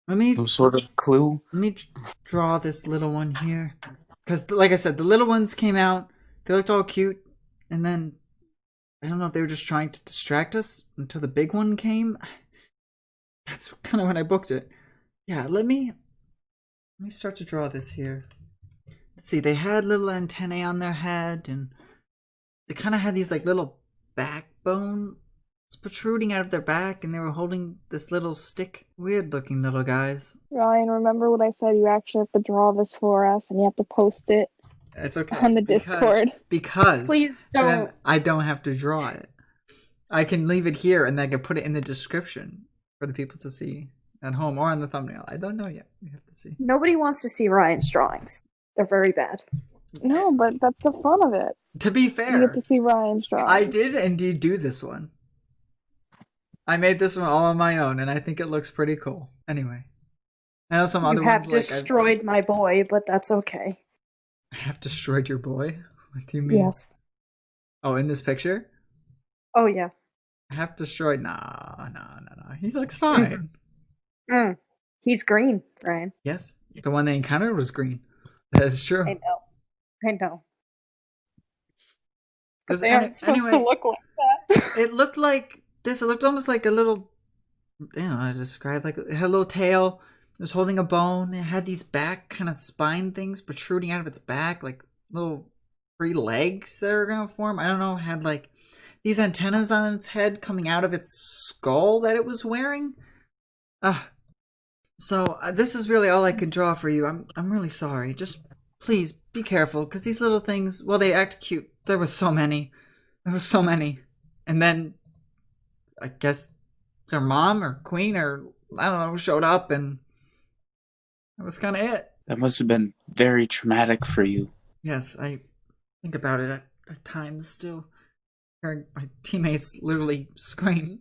let me Some sort of clue? draw this little one here. Because, like I said, the little ones came out. They looked all cute, and then I don't know if they were just trying to distract us until the big one came. That's kind of when I booked it. Yeah, let me start to draw this here. Let's see, they had little antennae on their head, and they kind of had these like little backbone protruding out of their back, and they were holding this little stick. Weird looking little guys. Ryan, remember what I said? You actually have to draw this for us, and you have to post it It's okay. on the Discord. Because Please then don't. I don't have to draw it. I can leave it here, and then I can put it in the description for the people to see at home or on the thumbnail. I don't know yet. We have to see. Nobody wants to see Ryan's drawings. They're very bad. No, but that's the fun of it. To be You fair, get to see Ryan's drawing. I did indeed do this one. I made this one all on my own, and I think it looks pretty cool. Anyway, I know some other You have ones like destroyed my boy, but that's okay. I have destroyed your boy. What do you mean? Yes. Oh, in this picture, Oh yeah. I have destroyed. No. He looks fine. He's green, Ryan. Yes, the one they encountered was green. That is true. I know. Because They aren't supposed to look like that. It looked like this. It looked almost like a little. I don't know how to describe. Like it had a little tail. It was holding a bone. It had these back kind of spine things protruding out of its back, like little three legs that were gonna form. I don't know. It had like these antennas on its head coming out of its skull that it was wearing. So this is really all I could draw for you. I'm really sorry. Just please be careful, because these little things, well, they act cute. There was so many. And then I guess their mom or queen or I don't know showed up, and that was kind of it. That must have been very traumatic for you. Yes, I think about it at times still. Hearing my teammates literally scream.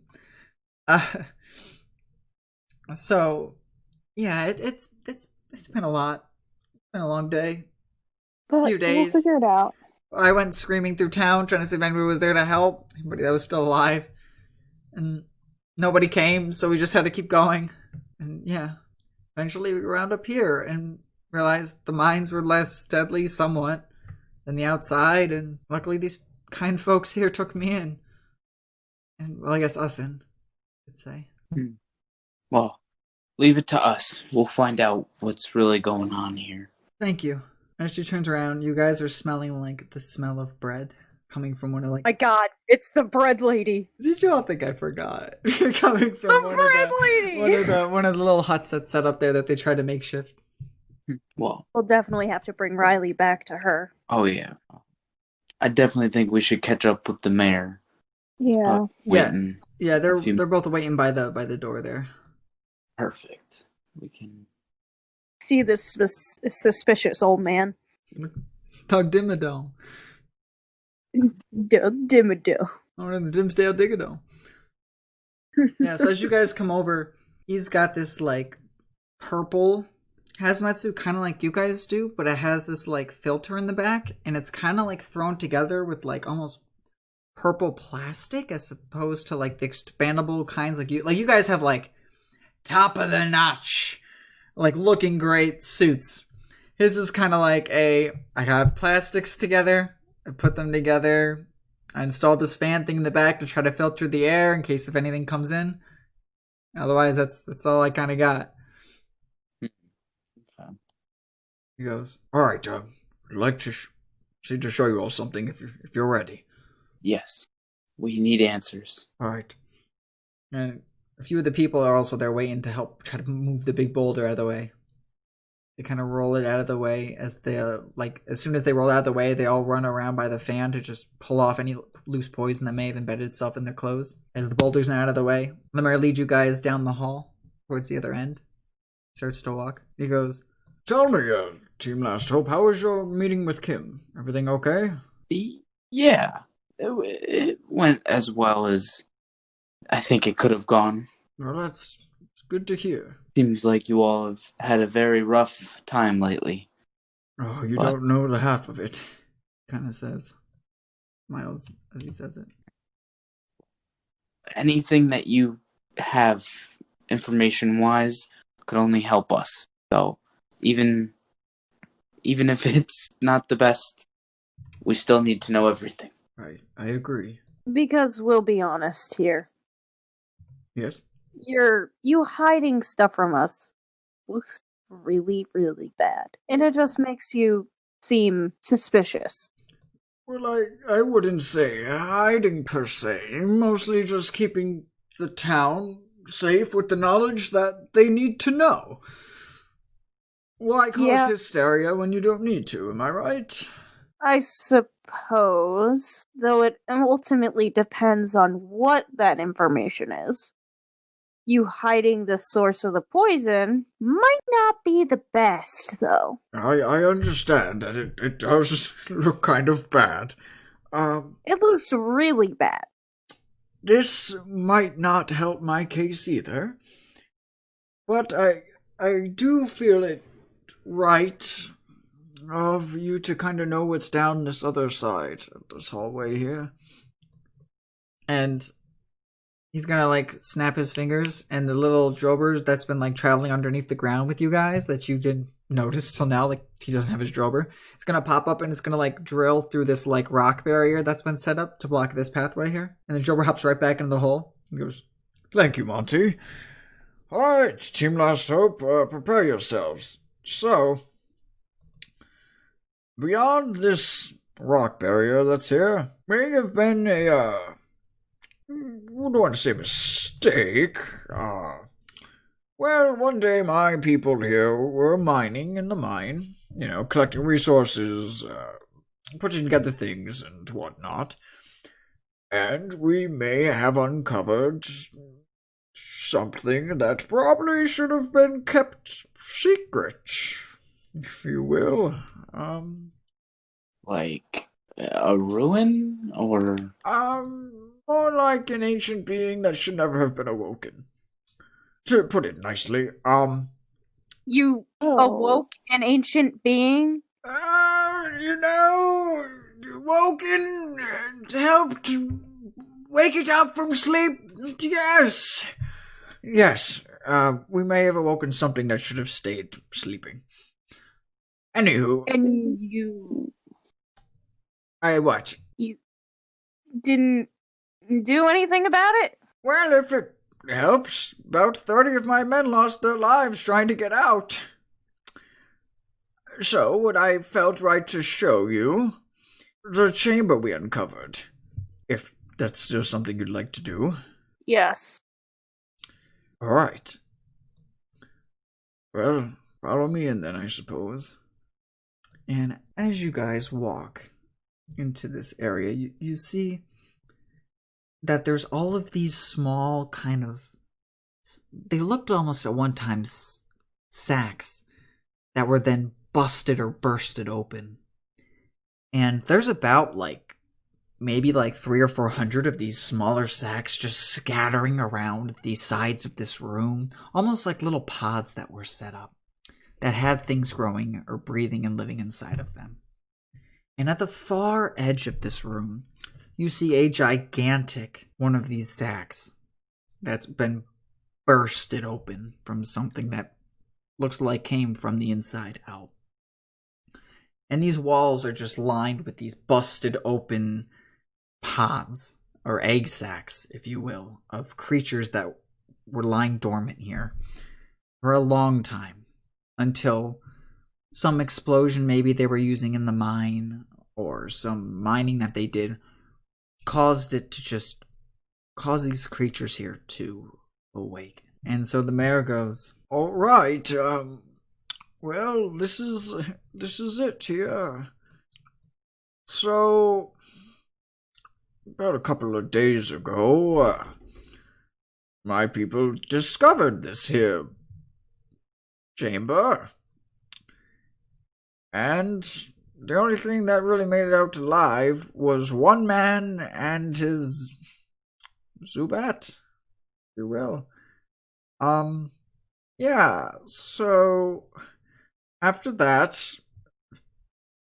So yeah, it's been a lot. It's been a long day. But few days. We'll figure it out. I went screaming through town trying to see if anybody was there to help. Anybody that was still alive. And nobody came, so we just had to keep going. And yeah, eventually we wound up here and realized the mines were less deadly somewhat than the outside. And luckily these kind folks here took me in. And, well, I guess us in, I'd say. Well, leave it to us. We'll find out what's really going on here. Thank you. As she turns around, you guys are smelling like the smell of bread coming from one of like. My God, it's the bread lady. Did you all think I forgot? Coming from The bread lady. one of the little huts that's set up there that they try to makeshift. Well, We'll definitely have to bring Riley back to her. oh yeah. I definitely think we should catch up with the mayor. Yeah. Waiting. Yeah, A few- they're both waiting by the door there. Perfect. We can. See this suspicious old man. It's Doug Dimmadome. Doug Dimmadome. Or in the Dimsdale Digadome. Yeah, so as you guys come over, he's got this like purple hazmat suit, kind of like you guys do, but it has this like filter in the back, and it's kind of like thrown together with like almost purple plastic as opposed to like the expandable kinds like you guys have like top of the notch, like looking great suits. His is kind of like I got plastics together, I put them together, I installed this fan thing in the back to try to filter the air in case if anything comes in. Otherwise, that's all I kind of got. Okay. He goes, all right, Doug, I'd like to need to show you all something if you're ready. Yes. We need answers. All right. And a few of the people are also there waiting to help try to move the big boulder out of the way. They kind of roll it out of the way as as soon as they roll out of the way, they all run around by the fan to just pull off any loose poison that may have embedded itself in their clothes. As the boulder's now out of the way, the mayor leads you guys down the hall towards the other end. Starts to walk. He goes, Tell me, Team Last Hope, how was your meeting with Kim? Everything okay? Yeah. It went as well as I think it could have gone. Well, it's good to hear. Seems like you all have had a very rough time lately. Oh, you don't know the half of it. kind of says, Miles, as he says it. Anything that you have information-wise could only help us. So, even if it's not the best, we still need to know everything. I agree. Because we'll be honest here. Yes? You hiding stuff from us looks really, really bad. And it just makes you seem suspicious. Well, I wouldn't say hiding per se. Mostly just keeping the town safe with the knowledge that they need to know. Why cause hysteria when you don't need to, am I right? I suppose, though it ultimately depends on what that information is. You hiding the source of the poison might not be the best, though. I understand that it does look kind of bad. It looks really bad. This might not help my case either. But I do feel it right of you to kind of know what's down this other side of this hallway here. And he's gonna snap his fingers, and the little drober that's been traveling underneath the ground with you guys that you didn't notice till now, he doesn't have his drober. It's gonna pop up and it's gonna drill through this rock barrier that's been set up to block this pathway here. And the drober hops right back into the hole. He goes, Thank you, Monty. Alright, Team Last Hope, prepare yourselves. So, beyond this rock barrier that's here, may have been a, wouldn't want to say mistake. Well, one day my people here were mining in the mine, collecting resources, putting together things and whatnot. And we may have uncovered something that probably should have been kept secret, if you will. Like a ruin, or? More like an ancient being that should never have been awoken. To put it nicely, You awoke an ancient being? Woken to help to wake it up from sleep. Yes. Yes, we may have awoken something that should have stayed sleeping. Anywho. And you... What? You didn't do anything about it? Well, if it helps, about 30 of my men lost their lives trying to get out. So, what I felt right to show you, the chamber we uncovered. If that's still something you'd like to do. Yes. Alright. Well, follow me in then, I suppose. And as you guys walk into this area, you see that there's all of these small they looked almost at one time sacks that were then busted or bursted open. And there's about maybe 300 or 400 of these smaller sacks just scattering around the sides of this room, almost like little pods that were set up that had things growing or breathing and living inside of them. And at the far edge of this room, you see a gigantic one of these sacks that's been bursted open from something that looks like came from the inside out. And these walls are just lined with these busted open pods, or egg sacs, if you will, of creatures that were lying dormant here for a long time, until some explosion maybe they were using in the mine, or some mining that they did caused it to just cause these creatures here to awaken. And so the mayor goes, All right. Well, this is it here. So, about a couple of days ago, my people discovered this here chamber, and the only thing that really made it out alive was one man and his Zubat, if you will. Yeah, so after that,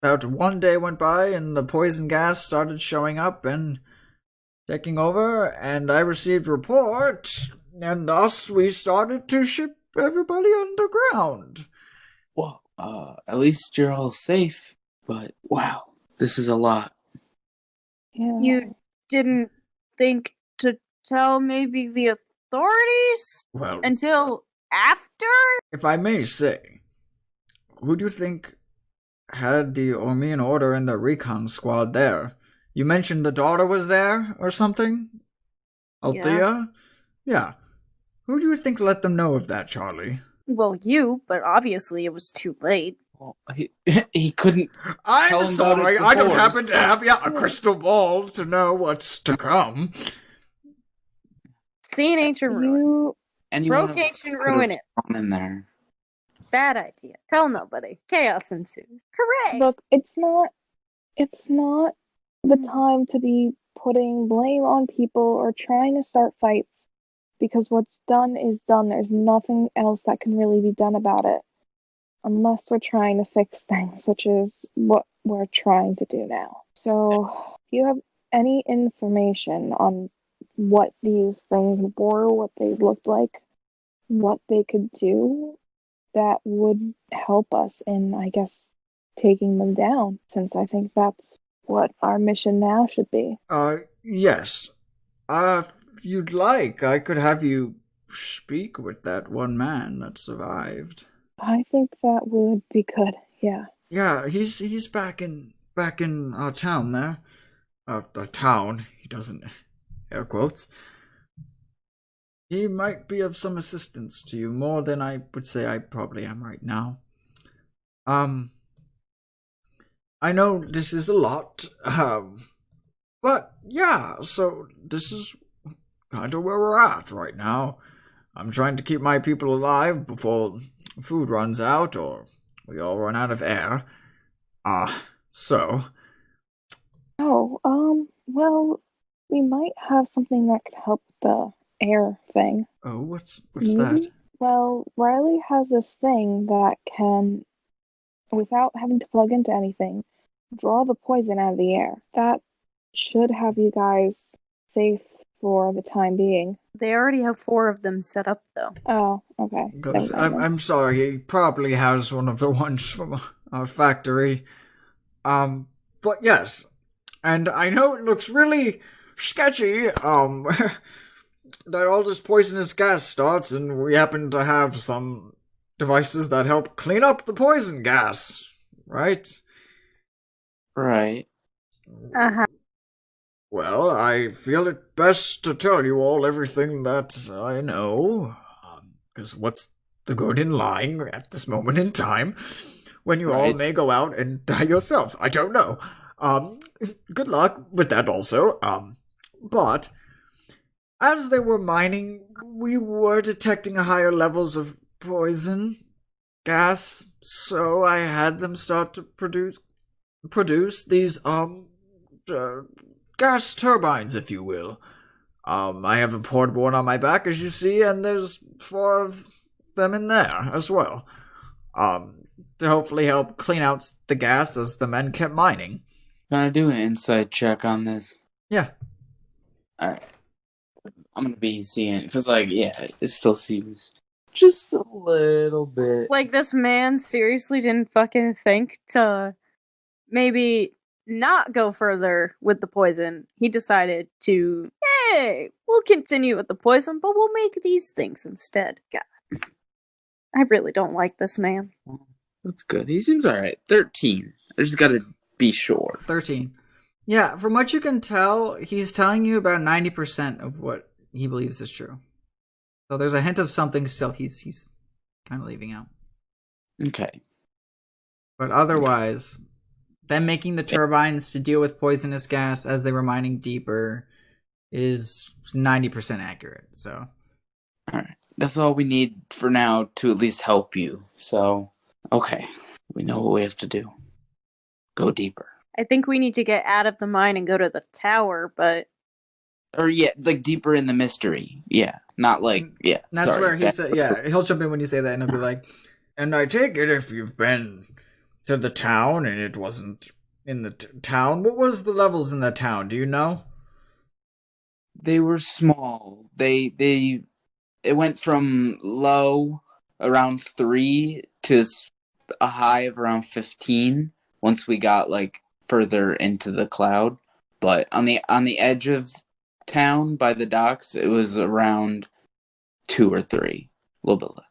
about one day went by and the poison gas started showing up and taking over, and I received report, and thus we started to ship everybody underground. Well, at least you're all safe, but wow, this is a lot. Yeah. You didn't think to tell maybe the authorities Well, until after? if I may say, who do you think had the Ormean Order and the recon squad there? You mentioned the daughter was there or something? Althea? Yes. Yeah. Who do you think let them know of that, Charlie? Well, you, but obviously it was too late. Well, he couldn't. I'm Tell him about sorry, it I don't before. happen to have a crystal ball to know what's to come. See an ancient ruin. You Anyone Broke else ancient could have ruin it. gone in there. Bad idea. Tell nobody. Chaos ensues. Hooray! look, it's not the time to be putting blame on people or trying to start fights, because what's done is done. There's nothing else that can really be done about it. Unless we're trying to fix things, which is what we're trying to do now. So, if you have any information on what these things were, what they looked like, what they could do, that would help us in, I guess, taking them down, since I think that's what our mission now should be. Yes. If you'd like, I could have you speak with that one man that survived. I think that would be good, yeah. Yeah, he's back in our town there. The town. He doesn't air quotes. He might be of some assistance to you, more than I would say I probably am right now. I know this is a lot, but yeah, so this is kind of where we're at right now. I'm trying to keep my people alive before food runs out or we all run out of air. So. Oh, well, we might have something that could help the air thing. Oh, what's Maybe? that? Well, Riley has this thing that can, without having to plug into anything, draw the poison out of the air. That should have you guys safe for the time being. They already have 4 of them set up, though. Oh, okay. Because Never mind then. I'm sorry, he probably has one of the ones from our factory. But yes. And I know it looks really sketchy, that all this poisonous gas starts, and we happen to have some devices that help clean up the poison gas, right? Right. Uh-huh. Well, I feel it best to tell you all everything that I know, because what's the good in lying at this moment in time, when you all Right. may go out and die yourselves? I don't know. Good luck with that also. But as they were mining, we were detecting higher levels of poison gas, so I had them start to produce these gas turbines, if you will. I have a portable one on my back, as you see, and there's 4 of them in there as well. To hopefully help clean out the gas as the men kept mining. Can I do an inside check on this? Yeah. Alright. I'm gonna be seeing, because, it still seems just a little bit. Like, this man seriously didn't fucking think to maybe not go further with the poison. He decided to, hey, we'll continue with the poison, but we'll make these things instead. God. I really don't like this man. That's good. He seems alright. 13. I just gotta be sure. 13. Yeah, from what you can tell, he's telling you about 90% of what he believes is true. So there's a hint of something still he's kind of leaving out. Okay. But otherwise, them making the turbines to deal with poisonous gas as they were mining deeper is 90% accurate. So, All right. That's all we need for now to at least help you. So, okay. We know what we have to do. Go deeper. I think we need to get out of the mine and go to the tower, but Or yeah, like deeper in the mystery. Yeah. Not like that's sorry, where he said, yeah, he'll jump in when you say that and he'll be like, And I take it if you've been to the town and it wasn't in the town, what was the levels in the town? Do you know? They were small. It went from low around 3 to a high of around 15 once we got like further into the cloud. But on the edge of town by the docks, it was around 2 or 3, a little bit less.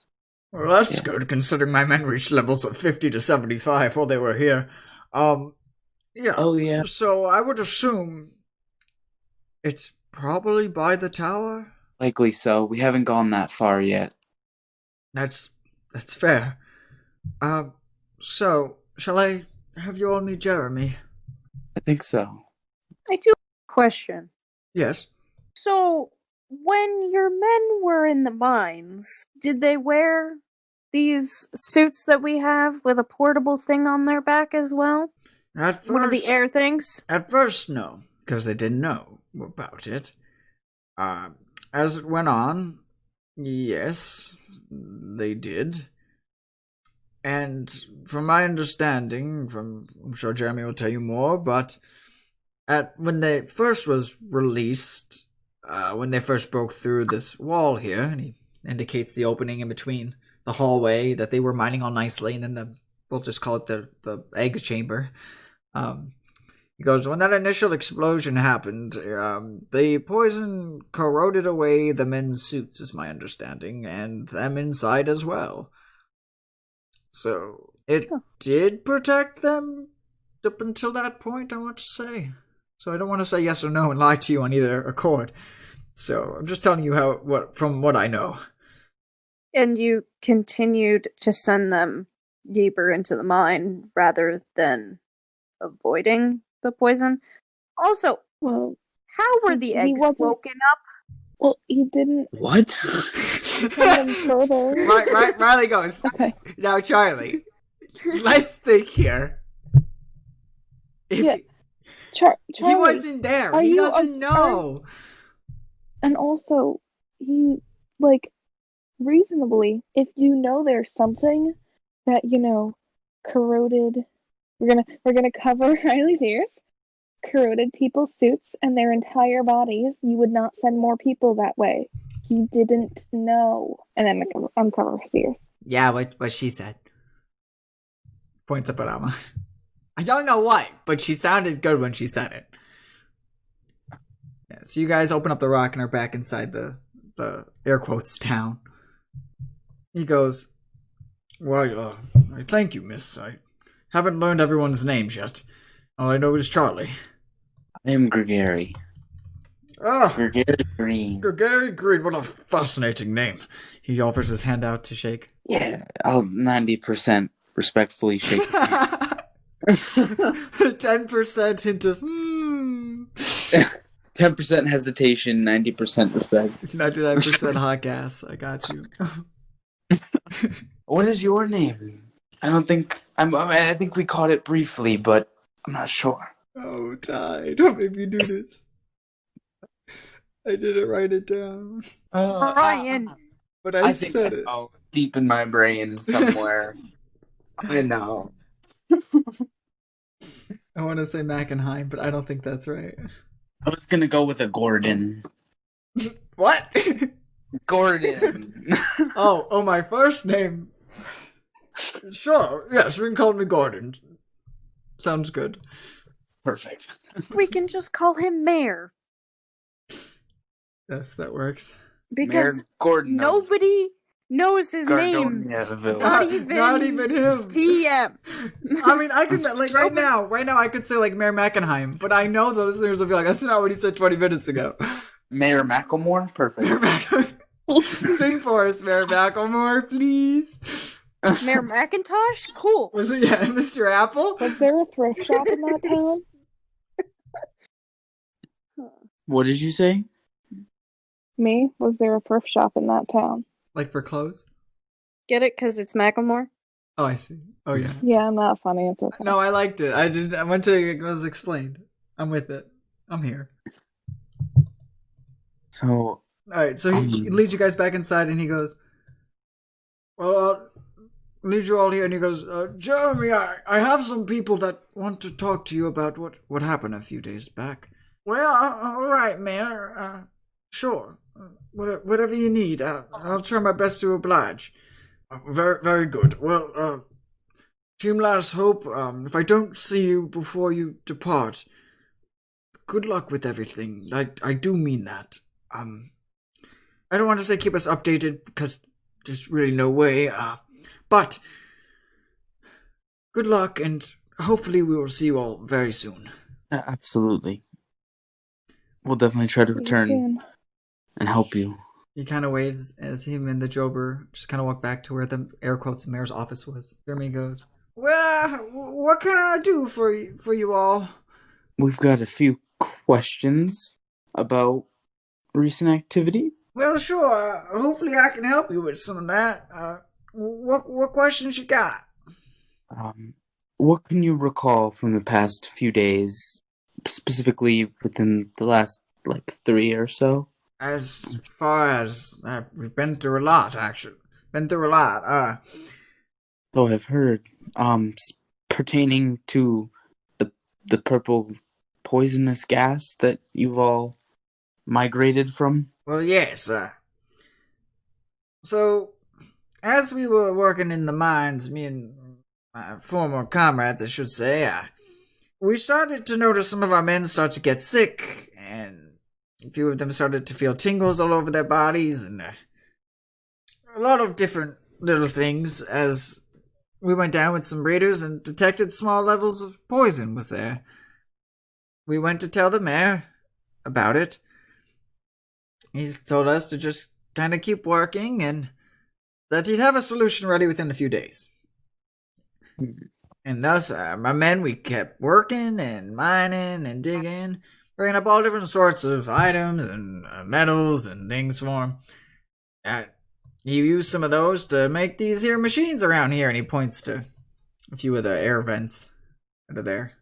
Well, that's good, considering my men reached levels of 50 to 75 while they were here. Yeah. Oh, yeah. So I would assume it's probably by the tower? Likely so. We haven't gone that far yet. That's fair. So, shall I have you all meet Jeremy? I think so. I do have a question. Yes. So, when your men were in the mines, did they wear these suits that we have with a portable thing on their back as well? At first, One of the air things? At first, no, because they didn't know about it. As it went on, yes, they did. And from my understanding, I'm sure Jeremy will tell you more, but when they first was released, when they first broke through this wall here, and he indicates the opening in between the hallway that they were mining on nicely, and then we'll just call it the egg chamber. He goes, when that initial explosion happened, the poison corroded away the men's suits, is my understanding, and them inside as well. So, it did protect them up until that point, I want to say. So I don't want to say yes or no and lie to you on either accord. So I'm just telling you from what I know. And you continued to send them deeper into the mine rather than avoiding the poison. Also, Well, how were the he eggs wasn't- woken up? well, he didn't What? send them further. right, Riley goes, Okay. now Charlie, let's think here. Yeah. He Charlie, wasn't there. are He you doesn't know. and also, he, like, reasonably, if you know there's something that, corroded, we're gonna cover Riley's ears, corroded people's suits and their entire bodies, you would not send more people that way. He didn't know. And then uncover his ears. Yeah, what she said. Points up at Alma. I don't know what, but she sounded good when she said it. Yeah, so you guys open up the rock and are back inside the air quotes town. He goes, Well, thank you, miss. I haven't learned everyone's names yet. All I know is Charlie. I am Gregory. Ah, Gregory Green. Gary Green, what a fascinating name. he offers his hand out to shake. Yeah, I'll 90% respectfully shake his hand. 10% hint of 10% hesitation, 90% respect. 99% hot gas. I got you. What is your name? I think we caught it briefly, but I'm not sure. Oh, Ty, don't make me do this. I didn't write it down. Brian! But I I think said I it. know, deep in my brain somewhere. I know. I want to say Mackenheim, but I don't think that's right. I was gonna go with a Gordon. What? Gordon. oh, my first name. Sure, yes, we can call me Gordon. Sounds good. Perfect. We can just call him Mayor. Yes, that works. Because Mayor Gordon. nobody knows his name. Gardoniaville. Not even him. TM. I mean, I could like right now, I could say like Mayor Mackenheim, but I know the listeners will be like, "That's not what he said 20 minutes ago." Mayor Macklemore? Perfect. Mayor Sing for us, Mayor Macklemore, please. Mayor Macintosh? Cool. Was it Mr. Apple? Was there a thrift shop in that town? What did you say? Me? Was there a thrift shop in that town? Like for clothes? Get it? Because it's Macklemore? Oh, I see. Oh, yeah. Yeah, I'm not funny. It's okay. No, I liked it. I went to it was explained. I'm with it. I'm here. So, All right, so he leads you guys back inside, and he goes, "Well, I'll lead you all here." And he goes, "Jeremy, I have some people that want to talk to you about what happened a few days back." Well, all right, Mayor. Sure. Whatever you need. I'll try my best to oblige. Very, very good. Well, Team Last Hope, if I don't see you before you depart, good luck with everything. I do mean that. I don't want to say keep us updated because there's really no way. But good luck, and hopefully we will see you all very soon. absolutely. We'll definitely try to return and help you. He kind of waves as him and the Jober just kind of walk back to where the air quotes mayor's office was. Jeremy goes, "Well, what can I do for you all?" We've got a few questions about recent activity. Well, sure. Hopefully I can help you with some of that. What questions you got? What can you recall from the past few days, specifically within the last, 3 or so? As far as we've been through a lot, actually. So I've heard, pertaining to the purple poisonous gas that you've all migrated from. Well, yes. So, as we were working in the mines, me and my former comrades, I should say, we started to notice some of our men start to get sick, and a few of them started to feel tingles all over their bodies, and a lot of different little things as we went down with some raiders and detected small levels of poison was there. We went to tell the mayor about it. He's told us to just kind of keep working and that he'd have a solution ready within a few days. And thus, my men, we kept working and mining and digging, bringing up all different sorts of items and metals and things for him. He used some of those to make these here machines around here, and he points to a few of the air vents that are there.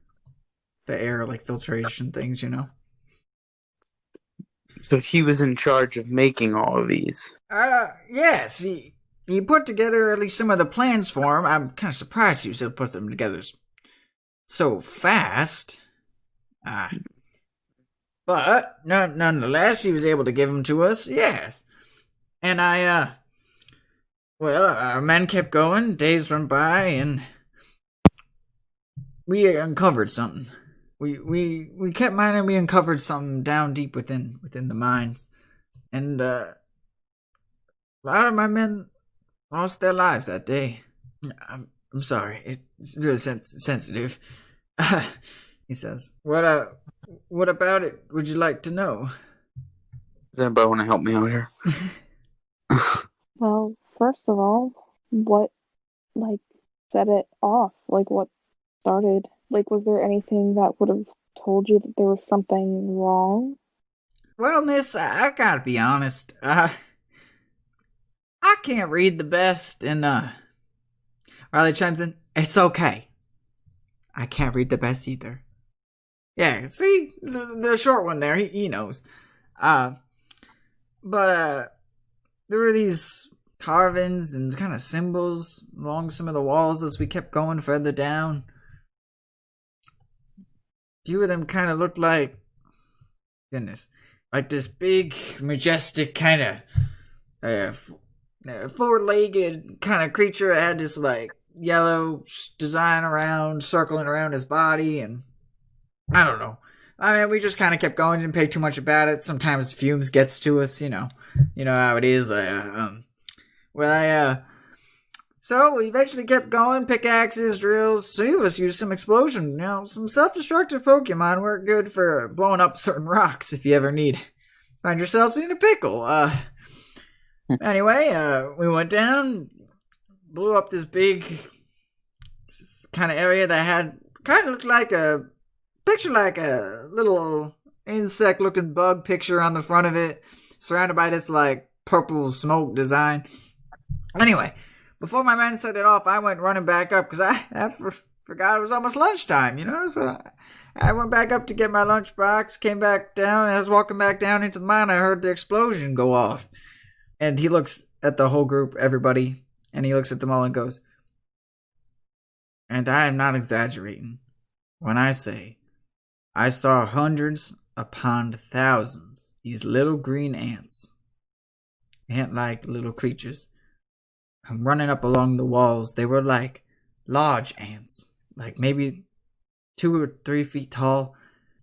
The air, filtration things, you know? So he was in charge of making all of these? Yes, he put together at least some of the plans for him. I'm kind of surprised he was able to put them together so fast. But nonetheless, he was able to give them to us, yes. And our men kept going, days went by, and we uncovered something. We kept mining, we uncovered something down deep within the mines. And a lot of my men lost their lives that day. I'm sorry, it's really sensitive. He says, what about it would you like to know? Does anybody want to help me out here? Well, first of all, what, set it off? What started? Was there anything that would have told you that there was something wrong? Well, miss, I gotta be honest. I can't read the best, and, Riley chimes in, it's okay. I can't read the best either. Yeah, see? The short one there, he knows. But there were these carvings and kind of symbols along some of the walls as we kept going further down. A few of them kind of looked like, this big, majestic kind of four-legged kind of creature. It had this yellow design circling around his body, and I don't know. I mean, we just kind of kept going, didn't pay too much about it. Sometimes fumes gets to us, you know how it is. Well, so we eventually kept going, pickaxes, drills. Some of us used some explosion. Some self-destructive Pokemon work good for blowing up certain rocks if you ever find yourselves in a pickle. Anyway, we went down, blew up this big kind of area that had kind of looked like a little insect-looking bug picture on the front of it, surrounded by this like purple smoke design. Anyway, before my men set it off, I went running back up because I forgot it was almost lunchtime, so I went back up to get my lunchbox, came back down, and I was walking back down into the mine, I heard the explosion go off. And he looks at the whole group, everybody, and he looks at them all and goes, and I am not exaggerating when I say I saw hundreds upon thousands, these little green ant-like little creatures, running up along the walls. They were like large ants, like maybe 2 or 3 feet tall,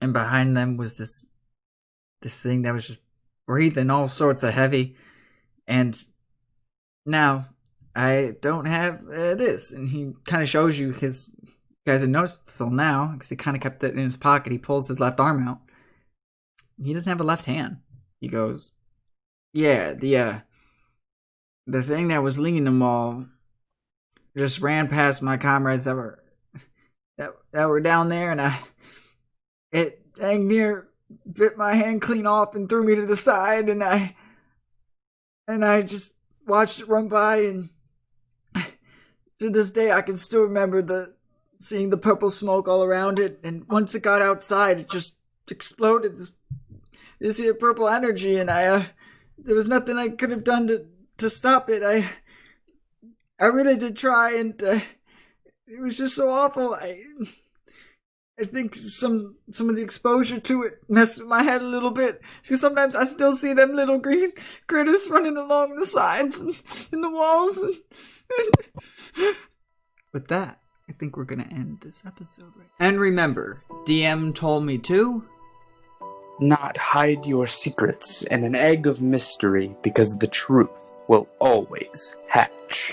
and behind them was this thing that was just breathing all sorts of heavy. And now I don't have this, and he kind of shows you his. You guys had noticed till now because he kind of kept it in his pocket. He pulls his left arm out. He doesn't have a left hand. He goes, "Yeah, the thing that was leading them all just ran past my comrades that were down there, and it dang near bit my hand clean off and threw me to the side, and I just watched it run by, and to this day I can still remember seeing the purple smoke all around it, and once it got outside, it just exploded. You see, purple energy, and there was nothing I could have done to stop it. I really did try, and it was just so awful. I think some of the exposure to it messed with my head a little bit. Because sometimes I still see them little green critters running along the sides and in the walls. With that, I think we're going to end this episode right now. And remember, DM told me to not hide your secrets in an egg of mystery, because the truth will always hatch.